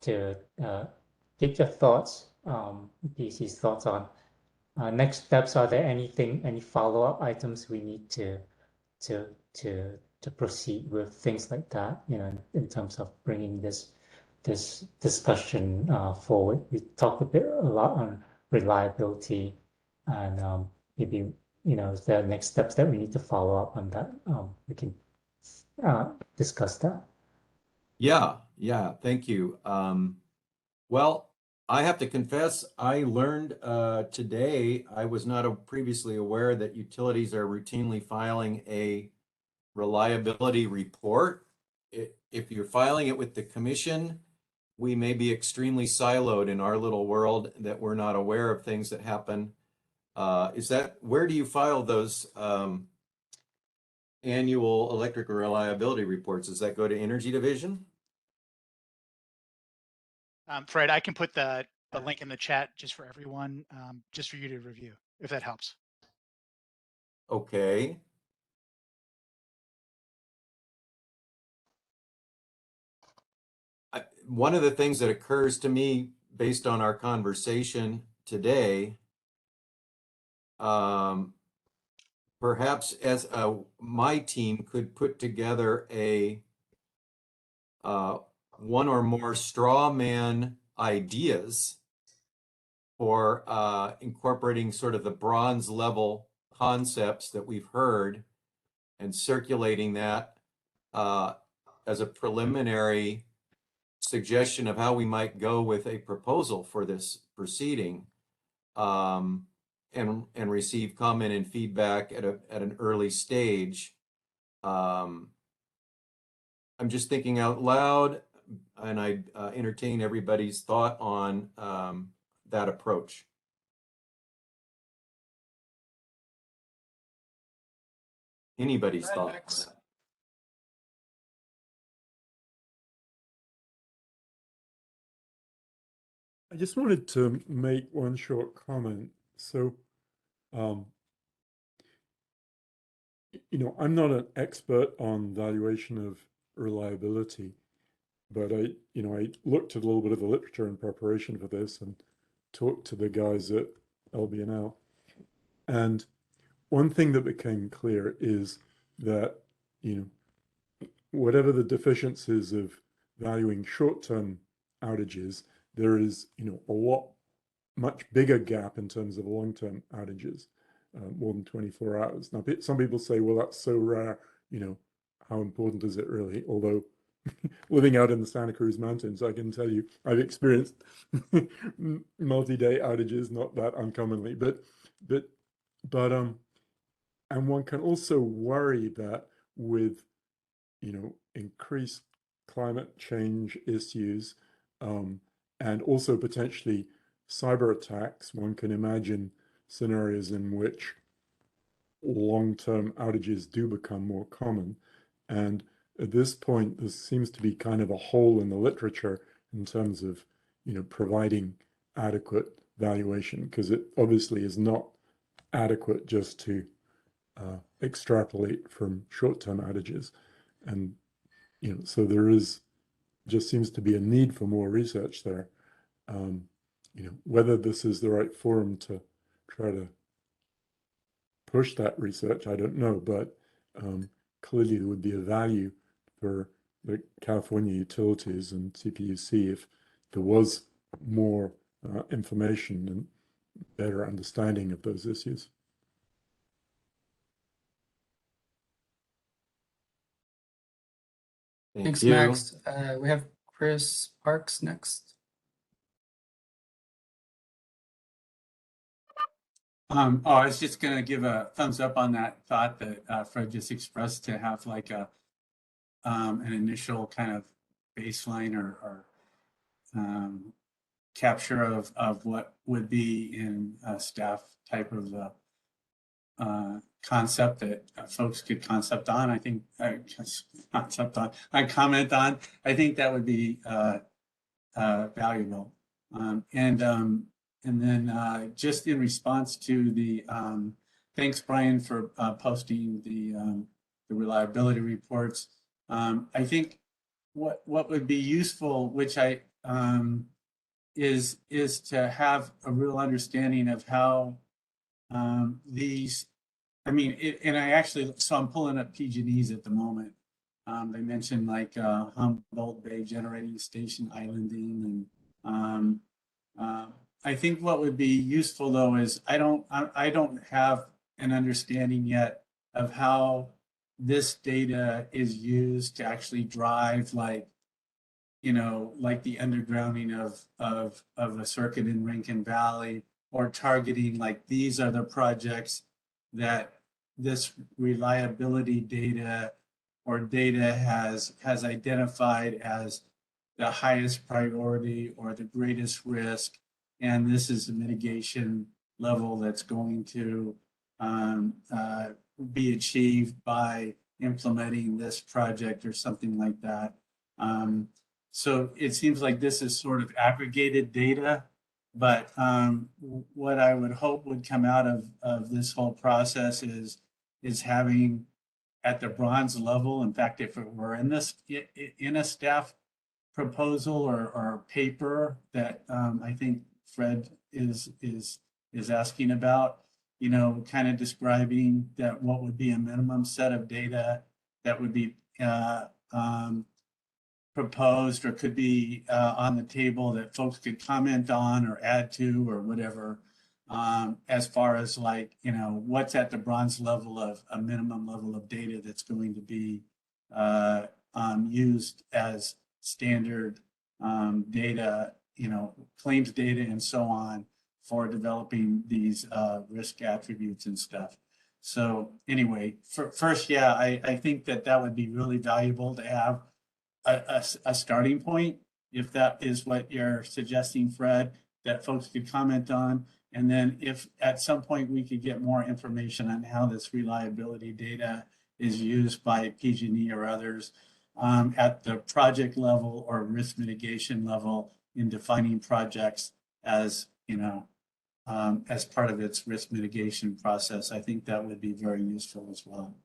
get your thoughts, DC's thoughts on next steps. Are there any follow-up items we need to proceed with, things like that, in terms of bringing this discussion forward? We talked a lot on reliability and maybe, is there next steps that we need to follow up on that? We can discuss that. Yeah, thank you. Well, I have to confess, I learned today, I was not previously aware that utilities are routinely filing a reliability report. If you're filing it with the commission, we may be extremely siloed in our little world that we're not aware of things that happen. Where do you file those annual electric reliability reports? Does that go to Energy Division? Fred, I can put the link in the chat just for everyone, just for you to review, if that helps. Okay. One of the things that occurs to me based on our conversation today, perhaps as my team could put together a one or more straw man ideas for incorporating sort of the bronze level concepts that we've heard and circulating that as a preliminary suggestion of how we might go with a proposal for this proceeding, and receive comment and feedback at an early stage. I'm just thinking out loud, and I entertain everybody's thought on that approach. Anybody's thoughts? I just wanted to make one short comment. So, I'm not an expert on valuation of reliability, but I looked at a little bit of the literature in preparation for this and talked to the guys at LBNL. And one thing that became clear is that, whatever the deficiencies of valuing short-term outages, there is, a much bigger gap in terms of long-term outages, more than 24 hours. Now, some people say, well, that's so rare, how important is it really? Although living out in the Santa Cruz Mountains, I can tell you, I've experienced multi-day outages, not that uncommonly, but and one can also worry that with, increased climate change issues, and also potentially cyber attacks, one can imagine scenarios in which long-term outages do become more common. And at this point, there seems to be kind of a hole in the literature in terms of, providing adequate valuation, because it obviously is not adequate just to extrapolate from short-term outages. And, so there just seems to be a need for more research there. Whether this is the right forum to try to push that research, I don't know, but clearly there would be a value for the California utilities and CPUC if there was more information and better understanding of those issues. Thanks, Max. We have Chris Parks next. I was just going to give a thumbs up on that thought that Fred just expressed, to have like an initial kind of baseline or capture of what would be in a staff type of concept that folks could concept on. I think comment on. I think that would be valuable. And then just in response to the thanks, Brian, for posting the reliability reports. I think what would be useful, which I is to have a real understanding of how these. I mean, and I actually, so I'm pulling up PG&Es at the moment. They mentioned like Humboldt Bay Generating Station islanding, and I think what would be useful though is I don't have an understanding yet of how this data is used to actually drive like, you know, like the undergrounding of a circuit in Rankin Valley, or targeting like these are the projects that this reliability data or data has identified as the highest priority or the greatest risk, and this is the mitigation level that's going to be achieved by implementing this project or something like that. So it seems like this is sort of aggregated data, but what I would hope would come out of this whole process is having at the bronze level, in fact, if it were in this in a staff proposal or paper that I think Fred is asking about, you know, kind of describing that what would be a minimum set of data that would be proposed or could be on the table that folks could comment on or add to or whatever, as far as like, you know, what's at the bronze level of a minimum level of data that's going to be used as standard data, you know, claims data and so on for developing these risk attributes and stuff. So anyway, first, yeah, I think that would be really valuable to have a starting point, if that is what you're suggesting, Fred, that folks could comment on. And then if at some point we could get more information on how this reliability data is used by PG&E or others at the project level or risk mitigation level in defining projects as, you know, as part of its risk mitigation process, I think that would be very useful as well.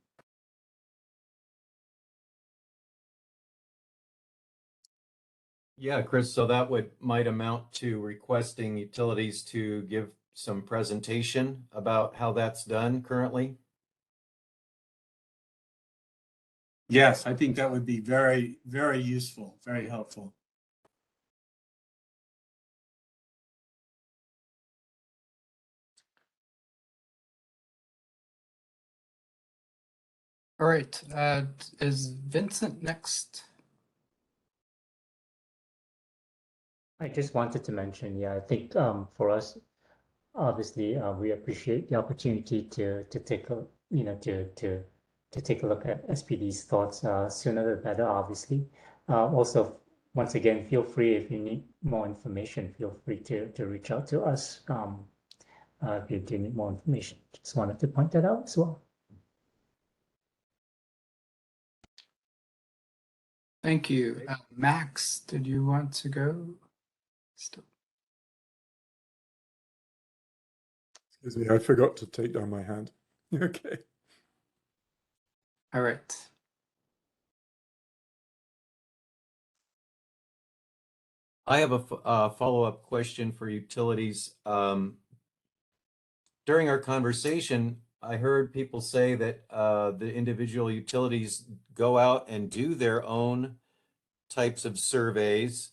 Yeah, Chris, so that might amount to requesting utilities to give some presentation about how that's done currently. Yes, I think that would be very, very useful, very helpful. All right, is Vincent next? I just wanted to mention, yeah, I think for us, obviously, we appreciate the opportunity to take a, you know, to take a look at SPD's thoughts sooner the better, obviously. Also, once again, feel free if you need more information, feel free to reach out to us if you do need more information. Just wanted to point that out as well. Thank you. Max, did you want to go? Still. Excuse me, I forgot to take down my hand. Okay. All right. I have a follow-up question for utilities. During our conversation, I heard people say that the individual utilities go out and do their own types of surveys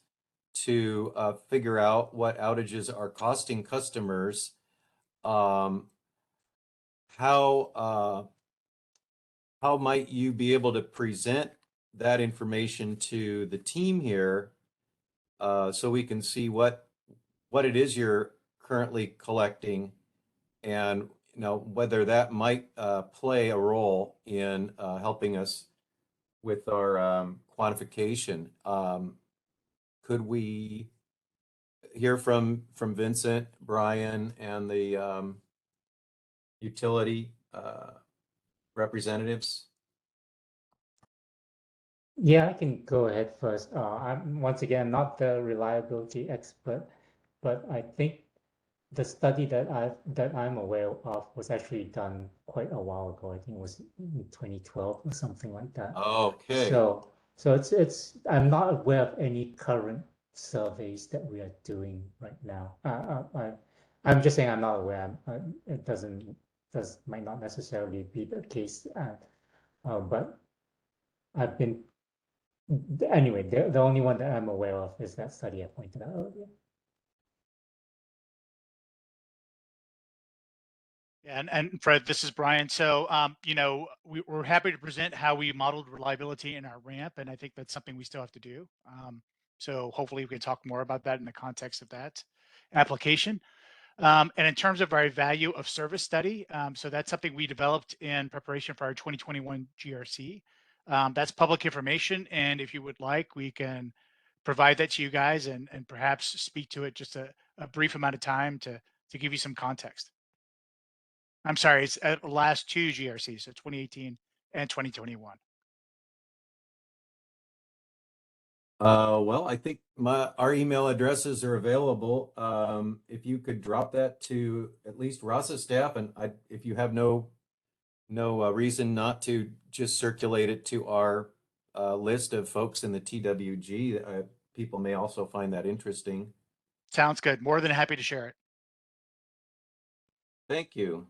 to figure out what outages are costing customers. How might you be able to present that information to the team here so we can see what it is you're currently collecting, and you know whether that might play a role in helping us with our quantification. Could we hear from Vincent, Brian, and the utility representatives? Yeah, I can go ahead first. I'm once again not the reliability expert, but I think the study that I'm aware of was actually done quite a while ago. I think it was in 2012 or something like that. Okay. So it's I'm not aware of any current surveys that we are doing right now. I'm just saying I'm not aware. It might not necessarily be the case. But I've been anyway. The only one that I'm aware of is that study I pointed out earlier. And Fred, this is Brian. So, we're happy to present how we modeled reliability in our ramp, and I think that's something we still have to do. So hopefully we can talk more about that in the context of that application. And in terms of our value of service study, so that's something we developed in preparation for our 2021 GRC. That's public information, and if you would like, we can provide that to you guys and perhaps speak to it just a brief amount of time to give you some context. I'm sorry, it's at the last two GRCs, so 2018 and 2021. Well, I think our email addresses are available. If you could drop that to at least Ross's staff, and if you have no reason not to, just circulate it to our list of folks in the TWG. People may also find that interesting. Sounds good. More than happy to share it. Thank you.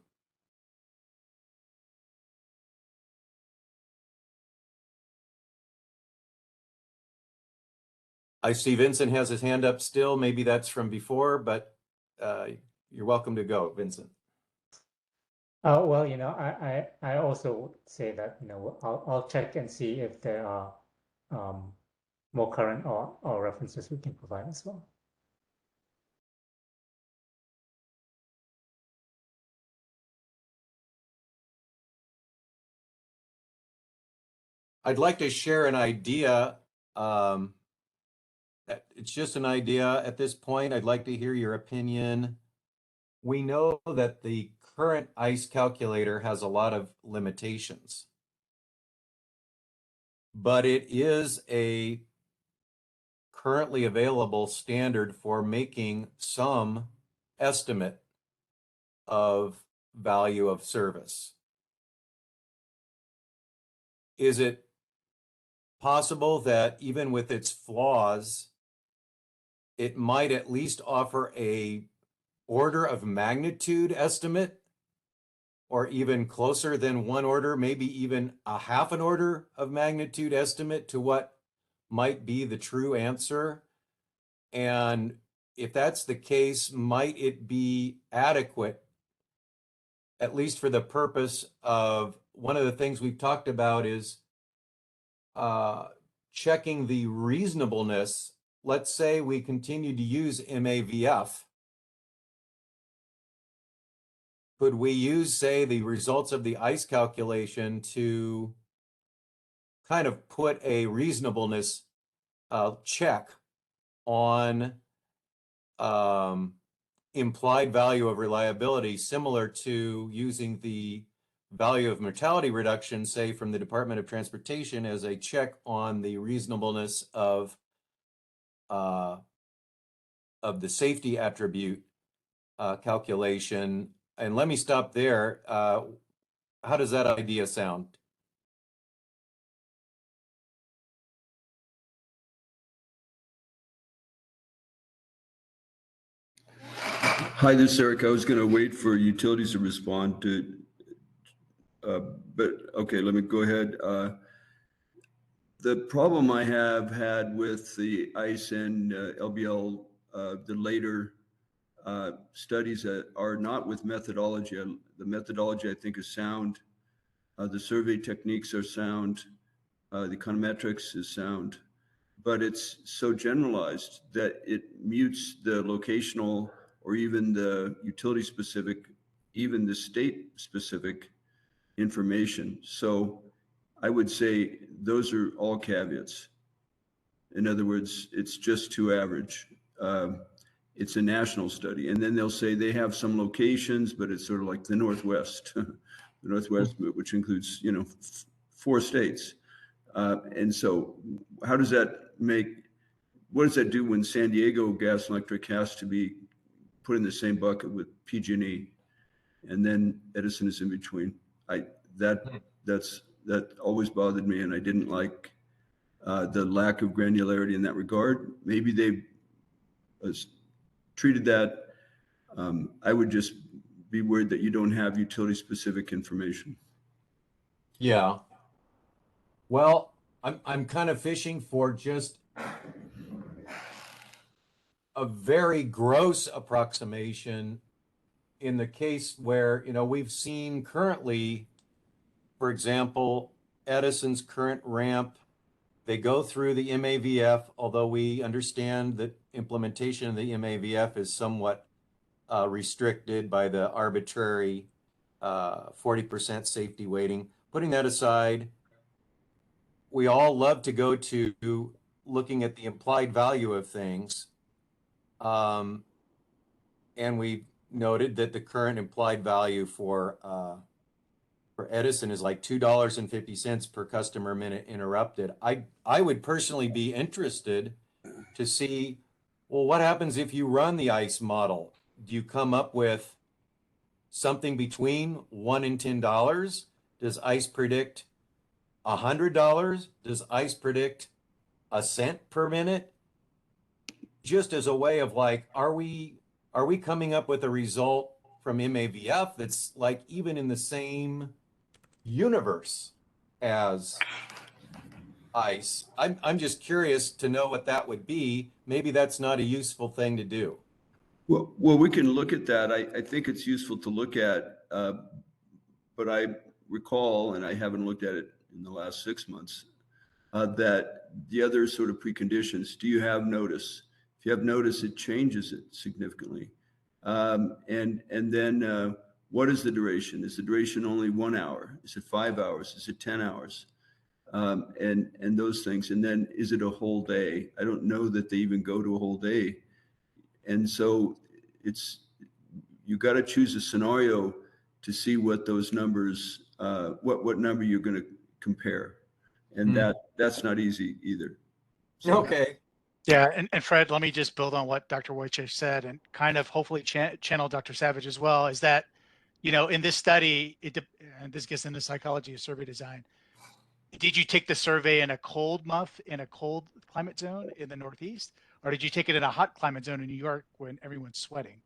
I see Vincent has his hand up still. Maybe that's from before, but you're welcome to go, Vincent. Well, I also would say that, I'll check and see if there are more current or references we can provide as well. I'd like to share an idea. It's just an idea at this point. I'd like to hear your opinion. We know that the current ICE calculator has a lot of limitations, but it is a currently available standard for making some estimate of value of service. Is it possible that even with its flaws, it might at least offer a order of magnitude estimate, or even closer than one order, maybe even a half an order of magnitude estimate to what might be the true answer? And if that's the case, might it be adequate, at least for the purpose of one of the things we've talked about is checking the reasonableness. Let's say we continue to use MAVF. Could we use, say, the results of the ICE calculation to kind of put a reasonableness check on implied value of reliability, similar to using the value of mortality reduction, say, from the Department of Transportation as a check on the reasonableness of the safety attribute calculation? And let me stop there. How does that idea sound? Hi, this is Eric. I was going to wait for utilities to respond to, but okay, let me go ahead. The problem I have had with the ICE and LBL, the later studies that are not with methodology. The methodology I think is sound. The survey techniques are sound. The econometrics is sound, but it's so generalized that it mutes the locational or even the utility specific, even the state specific information. So I would say those are all caveats. In other words, it's just too average. It's a national study. And then they'll say they have some locations, but it's sort of like the Northwest, the Northwest, which includes, 4 states. And so how does that what does that do when San Diego Gas and Electric has to be put in the same bucket with PG&E, and then Edison is in between? That always bothered me, and I didn't like the lack of granularity in that regard. Maybe they treated that. I would just be worried that you don't have utility specific information. Yeah. Well, I'm kind of fishing for just a very gross approximation in the case where, we've seen currently, for example, Edison's current ramp, they go through the MAVF, although we understand that implementation of the MAVF is somewhat restricted by the arbitrary 40% safety weighting. Putting that aside, we all love to go to looking at the implied value of things. And we noted that the current implied value for Edison is like $2.50 per customer minute interrupted. I would personally be interested to see, well, what happens if you run the ICE model? Do you come up with something between $1 and $10? Does ICE predict $100? Does ICE predict a cent per minute? Just as a way of like, are we coming up with a result from MAVF that's like even in the same universe as ICE? I'm just curious to know what that would be. Maybe that's not a useful thing to do. Well, we can look at that. I think it's useful to look at, but I recall, and I haven't looked at it in the last 6 months, that the other sort of preconditions, do you have notice? If you have notice, it changes it significantly. And then what is the duration? Is the duration only 1 hour? Is it 5 hours? Is it 10 hours? And those things. And then is it a whole day? I don't know that they even go to a whole day. And so you got to choose a scenario to see what those numbers, what number you're going to compare. And that's not easy either. So, okay. Yeah, and Fred, let me just build on what Dr. Wojcik said and kind of hopefully channel Dr. Savage as well, is that, in this study, and this gets into psychology of survey design, did you take the survey in a cold month in a cold climate zone in the Northeast, or did you take it in a hot climate zone in New York when everyone's sweating?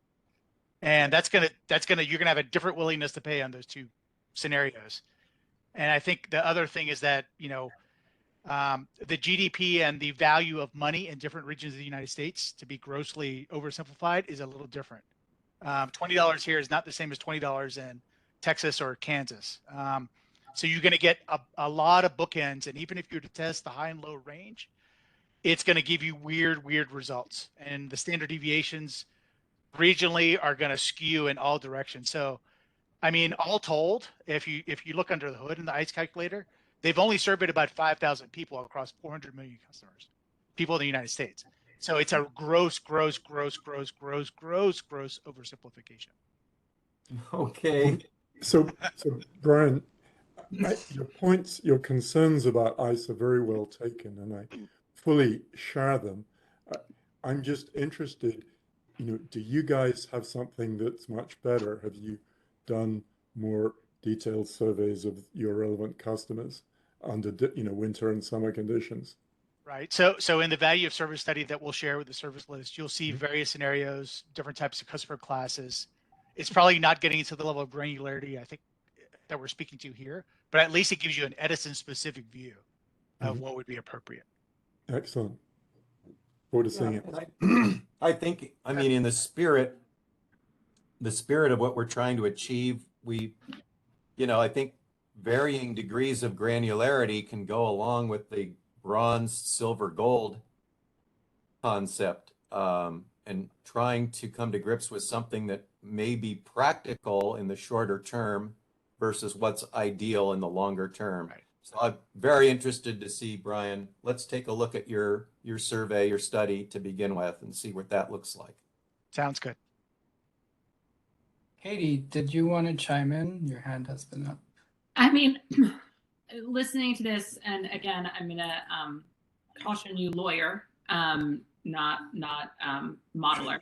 And you're gonna have a different willingness to pay on those two scenarios. And I think the other thing is that, the GDP and the value of money in different regions of the United States, to be grossly oversimplified, is a little different. $20 here is not the same as $20 in Texas or Kansas. So you're going to get a lot of bookends, and even if you're to test the high and low range, it's going to give you weird results. And the standard deviations regionally are going to skew in all directions. So, I mean, all told, if you look under the hood in the ICE calculator, they've only surveyed about 5,000 people across 400 million customers, people in the United States. So it's a gross oversimplification. Okay. So Brian, your points, your concerns about ICE are very well taken, and I fully share them. I'm just interested, do you guys have something that's much better? Have you done more detailed surveys of your relevant customers under, winter and summer conditions? Right. So in the value of service study that we'll share with the service list, you'll see various scenarios, different types of customer classes. It's probably not getting into the level of granularity I think that we're speaking to here, but at least it gives you an Edison specific view of what would be appropriate. Excellent. Forward to seeing it. I think, in the spirit of what we're trying to achieve, I think varying degrees of granularity can go along with the bronze, silver, gold concept, and trying to come to grips with something that may be practical in the shorter term versus what's ideal in the longer term. Right. So I'm very interested to see, Brian, let's take a look at your survey, your study to begin with, and see what that looks like. Sounds good. Katie, did you want to chime in? Your hand has been up. I mean, listening to this, and again, I'm gonna caution you, lawyer, not modeler.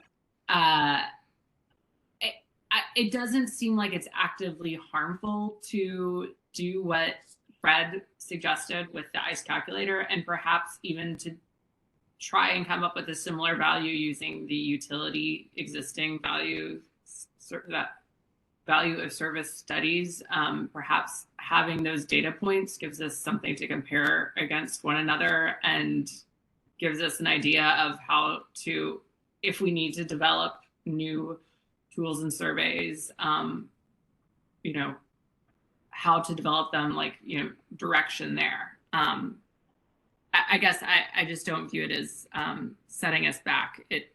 It doesn't seem like it's actively harmful to do what Fred suggested with the ICE calculator, and perhaps even to try and come up with a similar value using the utility existing value, that value of service studies. Perhaps having those data points gives us something to compare against one another and gives us an idea of how to, if we need to develop new tools and surveys, you know, how to develop them, like, you know, direction there. I guess I just don't view it as setting us back. It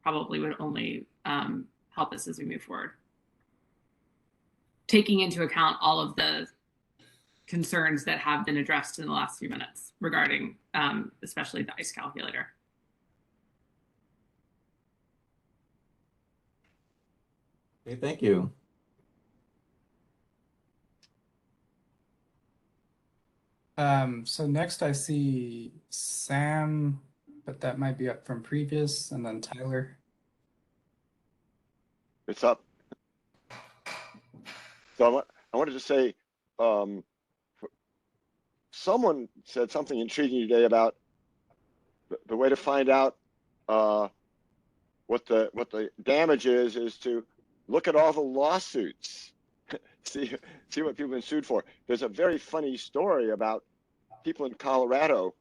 probably would only help us as we move forward, taking into account all of the concerns that have been addressed in the last few minutes regarding especially the ICE calculator. Okay, thank you. So next I see Sam, but that might be up from previous, and then Tyler. It's up. So I wanted to say, someone said something intriguing today about the way to find out what the damage is to look at all the lawsuits, see what people have been sued for. There's a very funny story about people in Colorado,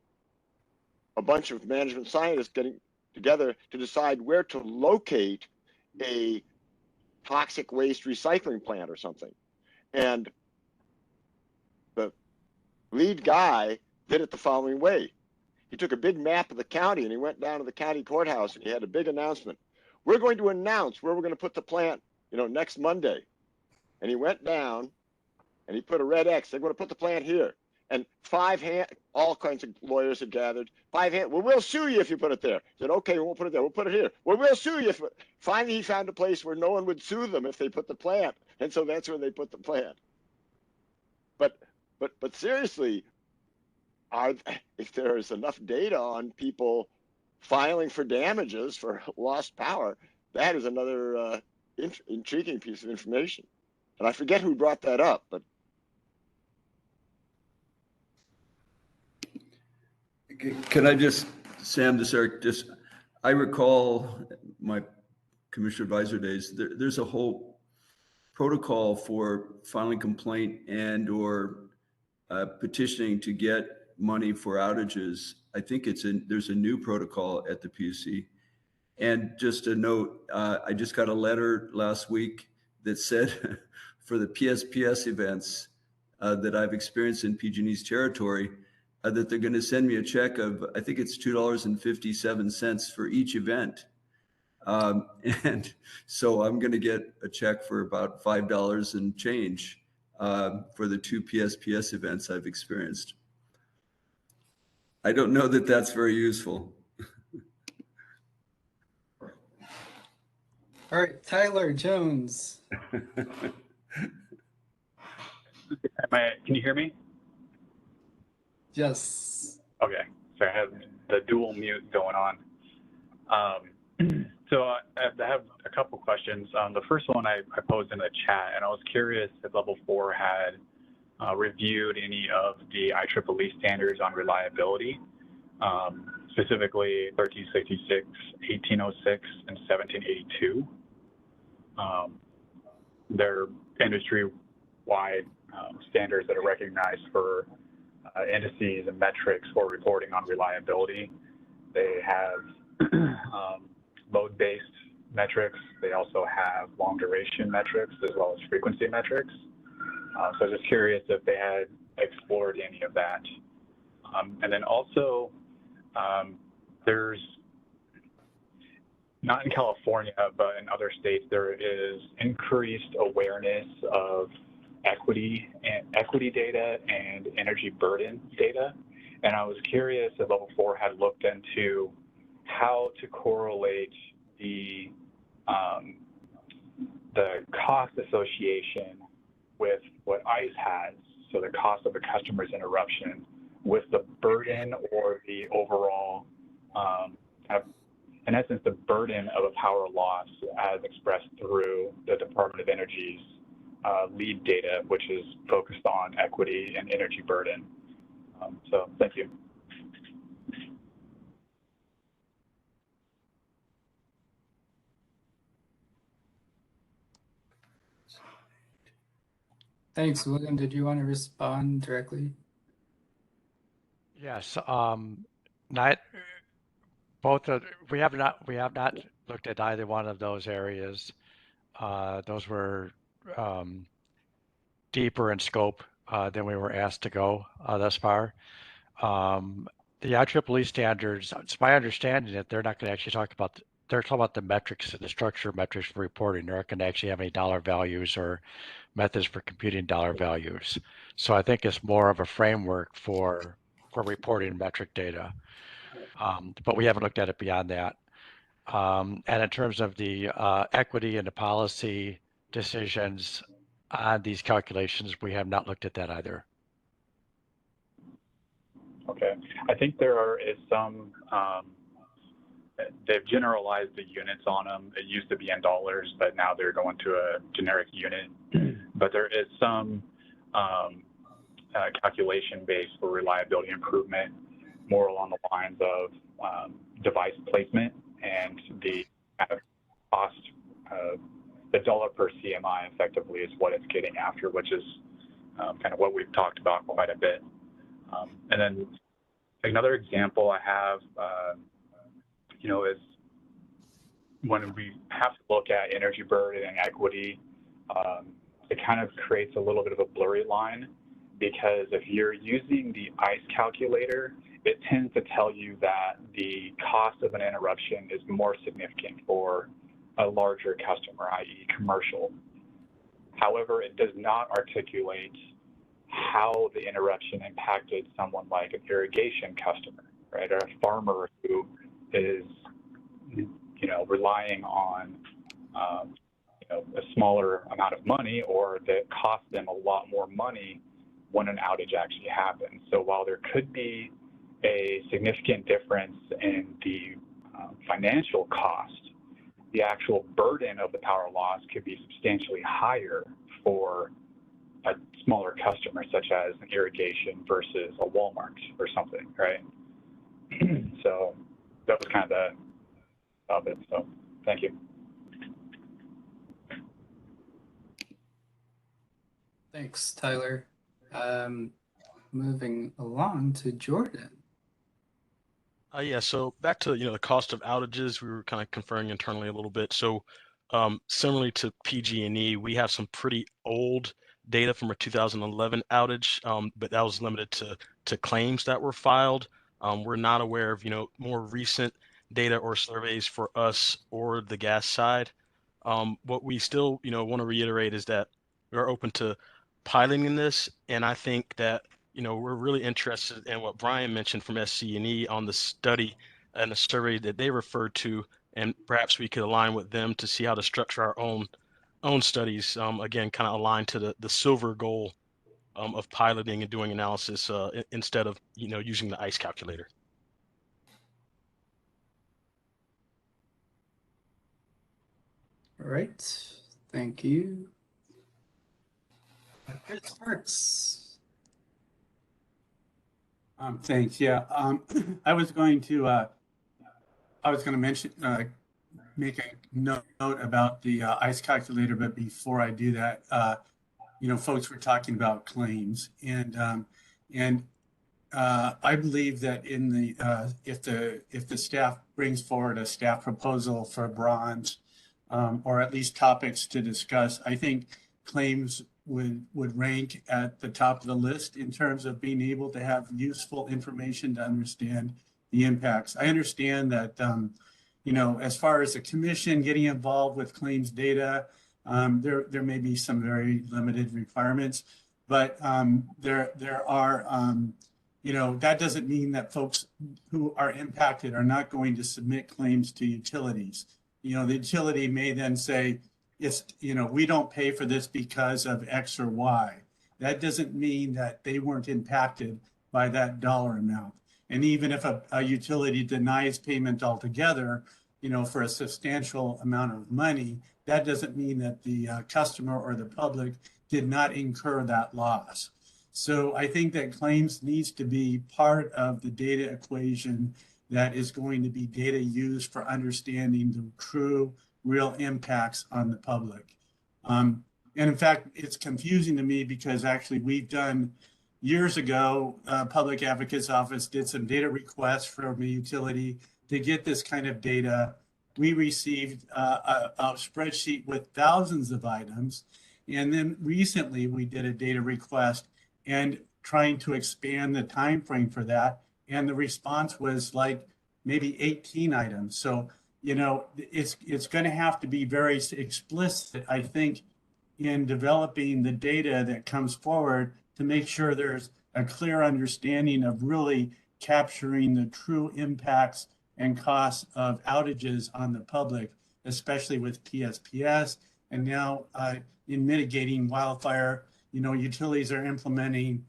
a bunch of management scientists getting together to decide where to locate a toxic waste recycling plant or something. And the lead guy did it the following way. He took a big map of the county and he went down to the county courthouse and he had a big announcement. We're going to announce where we're going to put the plant, you know, next Monday. And he went down and he put a red X. They're going to put the plant here. And all kinds of lawyers had gathered. Well, we'll sue you if you put it there. He said, okay, we won't put it there. We'll put it here. Well, we'll sue you. Finally, he found a place where no one would sue them if they put the plant. And so that's where they put the plant. But seriously, if there is enough data on people filing for damages for lost power, that is another intriguing piece of information. And I forget who brought that up, but Can I just, Sam, Eric, I recall my commissioner advisor days, there's a whole protocol for filing complaint and or petitioning to get money for outages. I think there's a new protocol at the PUC. And just a note, I just got a letter last week that said for the PSPS events that I've experienced in PG&E's territory, that they're going to send me a check of, I think it's $2.57 for each event. And so I'm going to get a check for about $5 and change for the 2 PSPS events I've experienced. I don't know that that's very useful. All right, Tyler Jones. Can you hear me? Yes. Okay. Sorry, I have the dual mute going on. So I have a couple questions. The first one I posed in the chat, and I was curious if Level 4 had reviewed any of the IEEE standards on reliability, specifically 1366, 1806, and 1782. They're industry-wide standards that are recognized for indices and metrics for reporting on reliability. They have load-based metrics. They also have long-duration metrics as well as frequency metrics. So I was just curious if they had explored any of that. And then also, there's, not in California, but in other states, there is increased awareness of equity data and energy burden data. And I was curious if Level 4 had looked into how to correlate the cost association with what ICE has, so the cost of a customer's interruption, with the burden or the overall, in essence, the burden of a power loss as expressed through the Department of Energy's lead data, which is focused on equity and energy burden. So thank you. Thanks, William. Did you want to respond directly? Yes, we have not looked at either one of those areas. Those were deeper in scope than we were asked to go thus far. The IEEE standards, it's my understanding that they're not going to actually talk about, they're talking about the metrics and the structure of metrics for reporting. They're not going to actually have any dollar values or methods for computing dollar values. So I think it's more of a framework for reporting metric data. But we haven't looked at it beyond that. And in terms of the equity and the policy decisions on these calculations, we have not looked at that either. Okay, I think there is some, they've generalized the units on them. It used to be in dollars, but now they're going to a generic unit. But there is some calculation base for reliability improvement, more along the lines of device placement and the kind of cost, the dollar per CMI effectively is what it's getting after, which is kind of what we've talked about quite a bit. And then another example I have, you know, is when we have to look at energy burden and equity, it kind of creates a little bit of a blurry line, because if you're using the ICE calculator, it tends to tell you that the cost of an interruption is more significant for a larger customer, i.e. commercial. However, it does not articulate how the interruption impacted someone like an irrigation customer, right, or a farmer who is, you know, relying on, you know, a smaller amount of money, or that costs them a lot more money when an outage actually happens. So while there could be a significant difference in the financial cost, the actual burden of the power loss could be substantially higher for a smaller customer, such as an irrigation versus a Walmart or something, right? So that was kind of it. So thank you. Thanks, Tyler. Moving along to Jordan. Yeah, so back to, you know, the cost of outages, we were kind of conferring internally a little bit. So similarly to PG&E, we have some pretty old data from a 2011 outage, but that was limited to claims that were filed. We're not aware of, you know, more recent data or surveys for us or the gas side. What we still, you know, want to reiterate is that we're open to piloting this, and I think that, you know, we're really interested in what Brian mentioned from SC&E on the study and the survey that they referred to, and perhaps we could align with them to see how to structure our own studies. Again, kind of aligned to the silver goal of piloting and doing analysis instead of, you know, using the ICE calculator. All right, thank you. Chris Marks. Thanks. Yeah, I was going to mention, make a note about the ICE calculator, but before I do that, you know, folks were talking about claims, and I believe that in the if the staff brings forward a staff proposal for bronze, or at least topics to discuss, I think claims would rank at the top of the list in terms of being able to have useful information to understand the impacts. I understand that, you know, as far as the commission getting involved with claims data, there may be some very limited requirements, but there are, you know, that doesn't mean that folks who are impacted are not going to submit claims to utilities. You know, the utility may then say, it's, you know, we don't pay for this because of X or Y. That doesn't mean that they weren't impacted by that dollar amount. And even if a utility denies payment altogether, you know, for a substantial amount of money, that doesn't mean that the customer or the public did not incur that loss. So I think that claims needs to be part of the data equation that is going to be data used for understanding the true real impacts on the public. And in fact, it's confusing to me because actually we've done years ago, Public Advocate's Office did some data requests from a utility to get this kind of data. we received a spreadsheet with thousands of items. And then recently we did a data request and trying to expand the time frame for that. And the response was like maybe 18 items. So, you know, it's going to have to be very explicit, I think, in developing the data that comes forward to make sure there's a clear understanding of really capturing the true impacts and costs of outages on the public, especially with PSPS. And now in mitigating wildfire, you know, utilities are implementing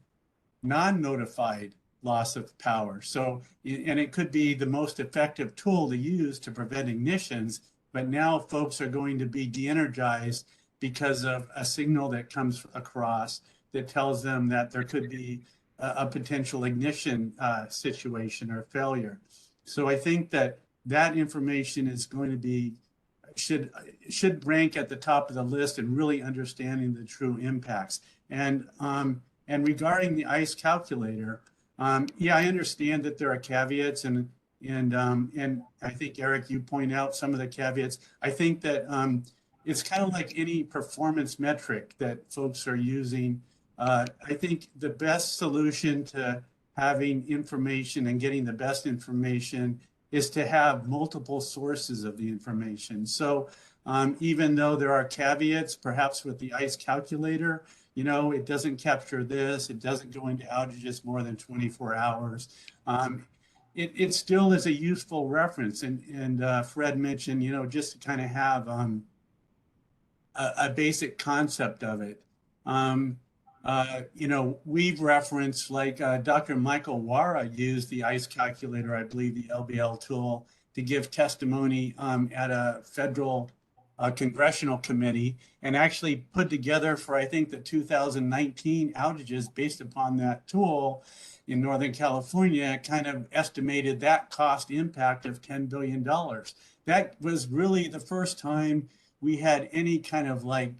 non-notified loss of power. So, and it could be the most effective tool to use to prevent ignitions, but now folks are going to be de-energized because of a signal that comes across that tells them that there could be a potential ignition situation or failure. So I think that that information is going to be, should rank at the top of the list and really understanding the true impacts. And regarding the ICE calculator, yeah, I understand that there are caveats, and I think, Eric, you point out some of the caveats. I think that it's kind of like any performance metric that folks are using. I think the best solution to having information and getting the best information is to have multiple sources of the information. So even though there are caveats, perhaps with the ICE calculator, you know, it doesn't capture this, it doesn't go into outages more than 24 hours. It still is a useful reference. And Fred mentioned, you know, just to kind of have a basic concept of it. You know, we've referenced, like Dr. Michael Wara used the ICE calculator, I believe the LBL tool, to give testimony at a federal congressional committee, and actually put together for, I think, the 2019 outages based upon that tool in Northern California, kind of estimated that cost impact of $10 billion. That was really the first time we had any kind of like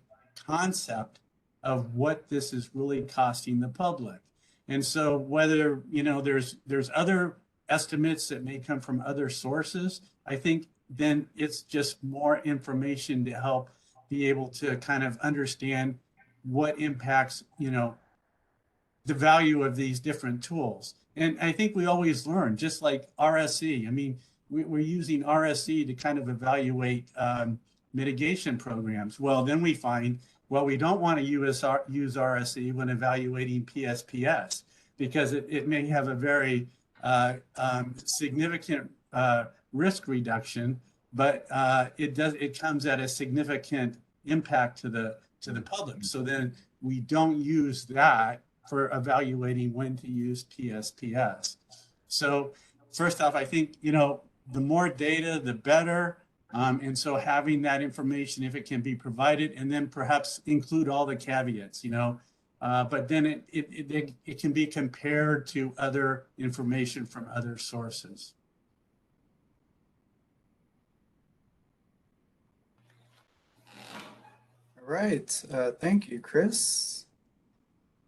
concept of what this is really costing the public. And so whether, you know, there's other estimates that may come from other sources, I think then it's just more information to help be able to kind of understand what impacts, you know, the value of these different tools. And I think we always learn, just like RSE. I mean, we're using RSE to kind of evaluate mitigation programs. Well, then we find, well, we don't want to use RSE when evaluating PSPS, because it may have a very significant risk reduction, but it comes at a significant impact to the public. So then we don't use that for evaluating when to use PSPS. So first off, I think, you know, the more data, the better. And so having that information, if it can be provided, and then perhaps include all the caveats, you know, but then it can be compared to other information from other sources. All right, thank you, Chris.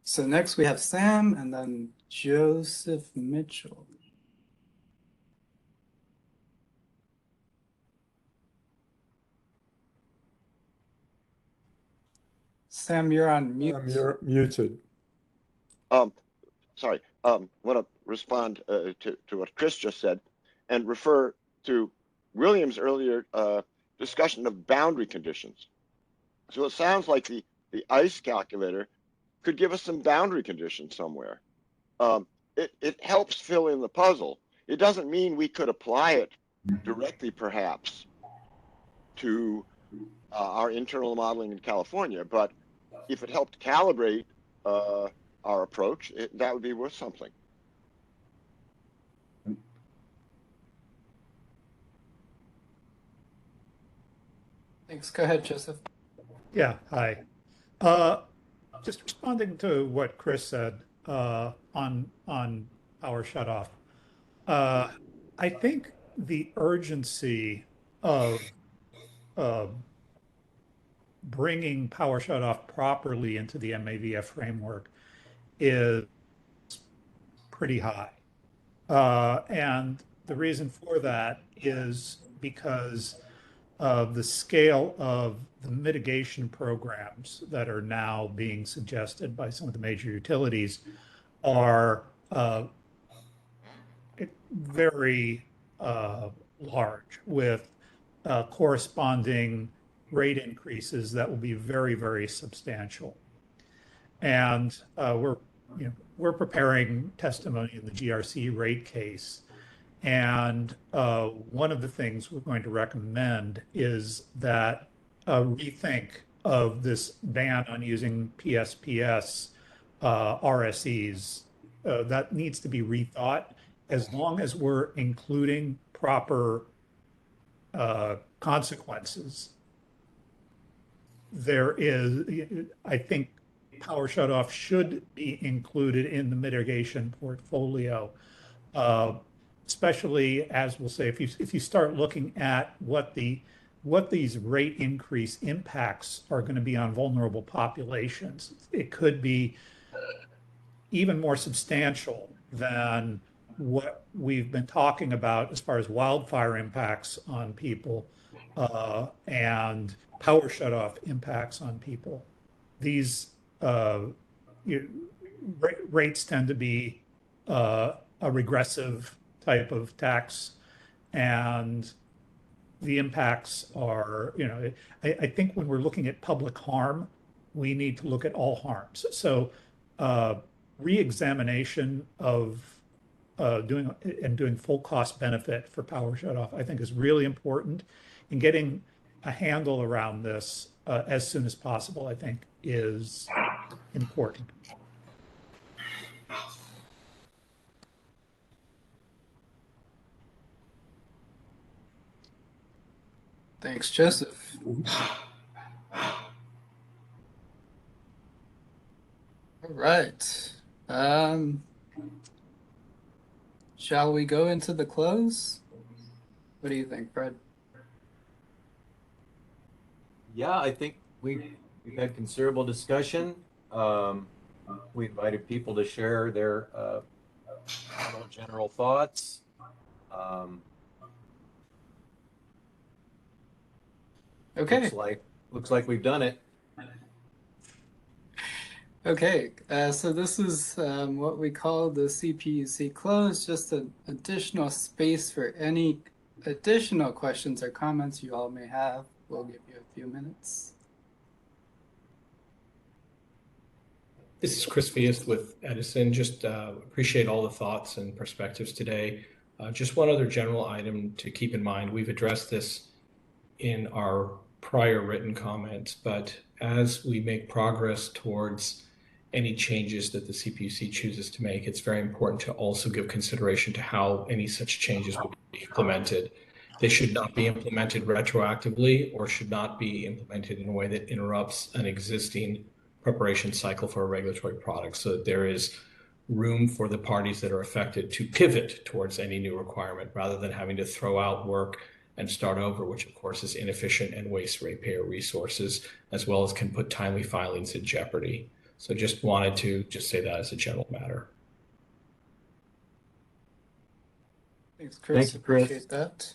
So next we have Sam and then Joseph Mitchell. Sam, you're on mute. You're muted. Sorry, want to respond to what Chris just said and refer to William's earlier discussion of boundary conditions. So it sounds like the ICE calculator could give us some boundary conditions somewhere. It helps fill in the puzzle. It doesn't mean we could apply it directly, perhaps, to our internal modeling in California, but if it helped calibrate our approach, that would be worth something. Thanks. Go ahead, Joseph. Yeah, hi. Just responding to what Chris said on power shutoff. I think the urgency of bringing power shutoff properly into the MAVF framework is pretty high. And the reason for that is because the scale of the mitigation programs that are now being suggested by some of the major utilities are very large, with corresponding rate increases that will be very, very substantial. And we're preparing testimony in the GRC rate case. And one of the things we're going to recommend is that a rethink of this ban on using PSPS RSEs, that needs to be rethought, as long as we're including proper consequences. There is, I think, power shutoff should be included in the mitigation portfolio, especially, as we'll say, if you start looking at what these rate increase impacts are going to be on vulnerable populations. It could be even more substantial than what we've been talking about as far as wildfire impacts on people and power shutoff impacts on people. These rates tend to be a regressive type of tax, and the impacts are, I think when we're looking at public harm, we need to look at all harms. So re-examination of doing full cost benefit for power shutoff, I think, is really important. And getting a handle around this as soon as possible, I think, is important. Thanks, Joseph. All right. Shall we go into the close? What do you think, Fred? Yeah, I think we've had considerable discussion. We invited people to share their general thoughts. Okay. Looks like we've done it. Okay, so this is what we call the CPUC close, just an additional space for any additional questions or comments you all may have. We'll give you a few minutes. This is Chris Fiest with Edison. Just appreciate all the thoughts and perspectives today. Just one other general item to keep in mind. We've addressed this in our prior written comments, but as we make progress towards any changes that the CPUC chooses to make, it's very important to also give consideration to how any such changes will be implemented. They should not be implemented retroactively or should not be implemented in a way that interrupts an existing preparation cycle for a regulatory product, so that there is room for the parties that are affected to pivot towards any new requirement rather than having to throw out work and start over, which of course is inefficient and wastes ratepayer resources, as well as can put timely filings in jeopardy. So just wanted to say that as a general matter. Thanks, Chris. Thank you, Chris. Appreciate that.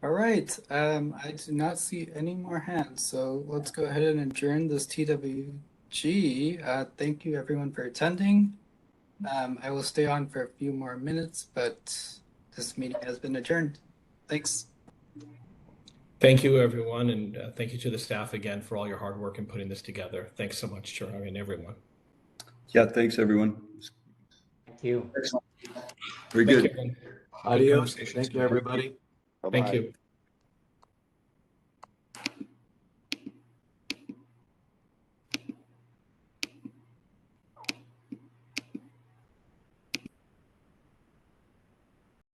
All right, I do not see any more hands, so let's go ahead and adjourn this TWG. Thank you everyone for attending. I will stay on for a few more minutes, but this meeting has been adjourned. Thanks. Thank you, everyone, and thank you to the staff again for all your hard work in putting this together. Thanks so much, Jeremy, and everyone. Yeah, thanks, everyone. Thank you. Very good. Thank you, Adios. Thank you, everybody. Bye-bye. Thank you.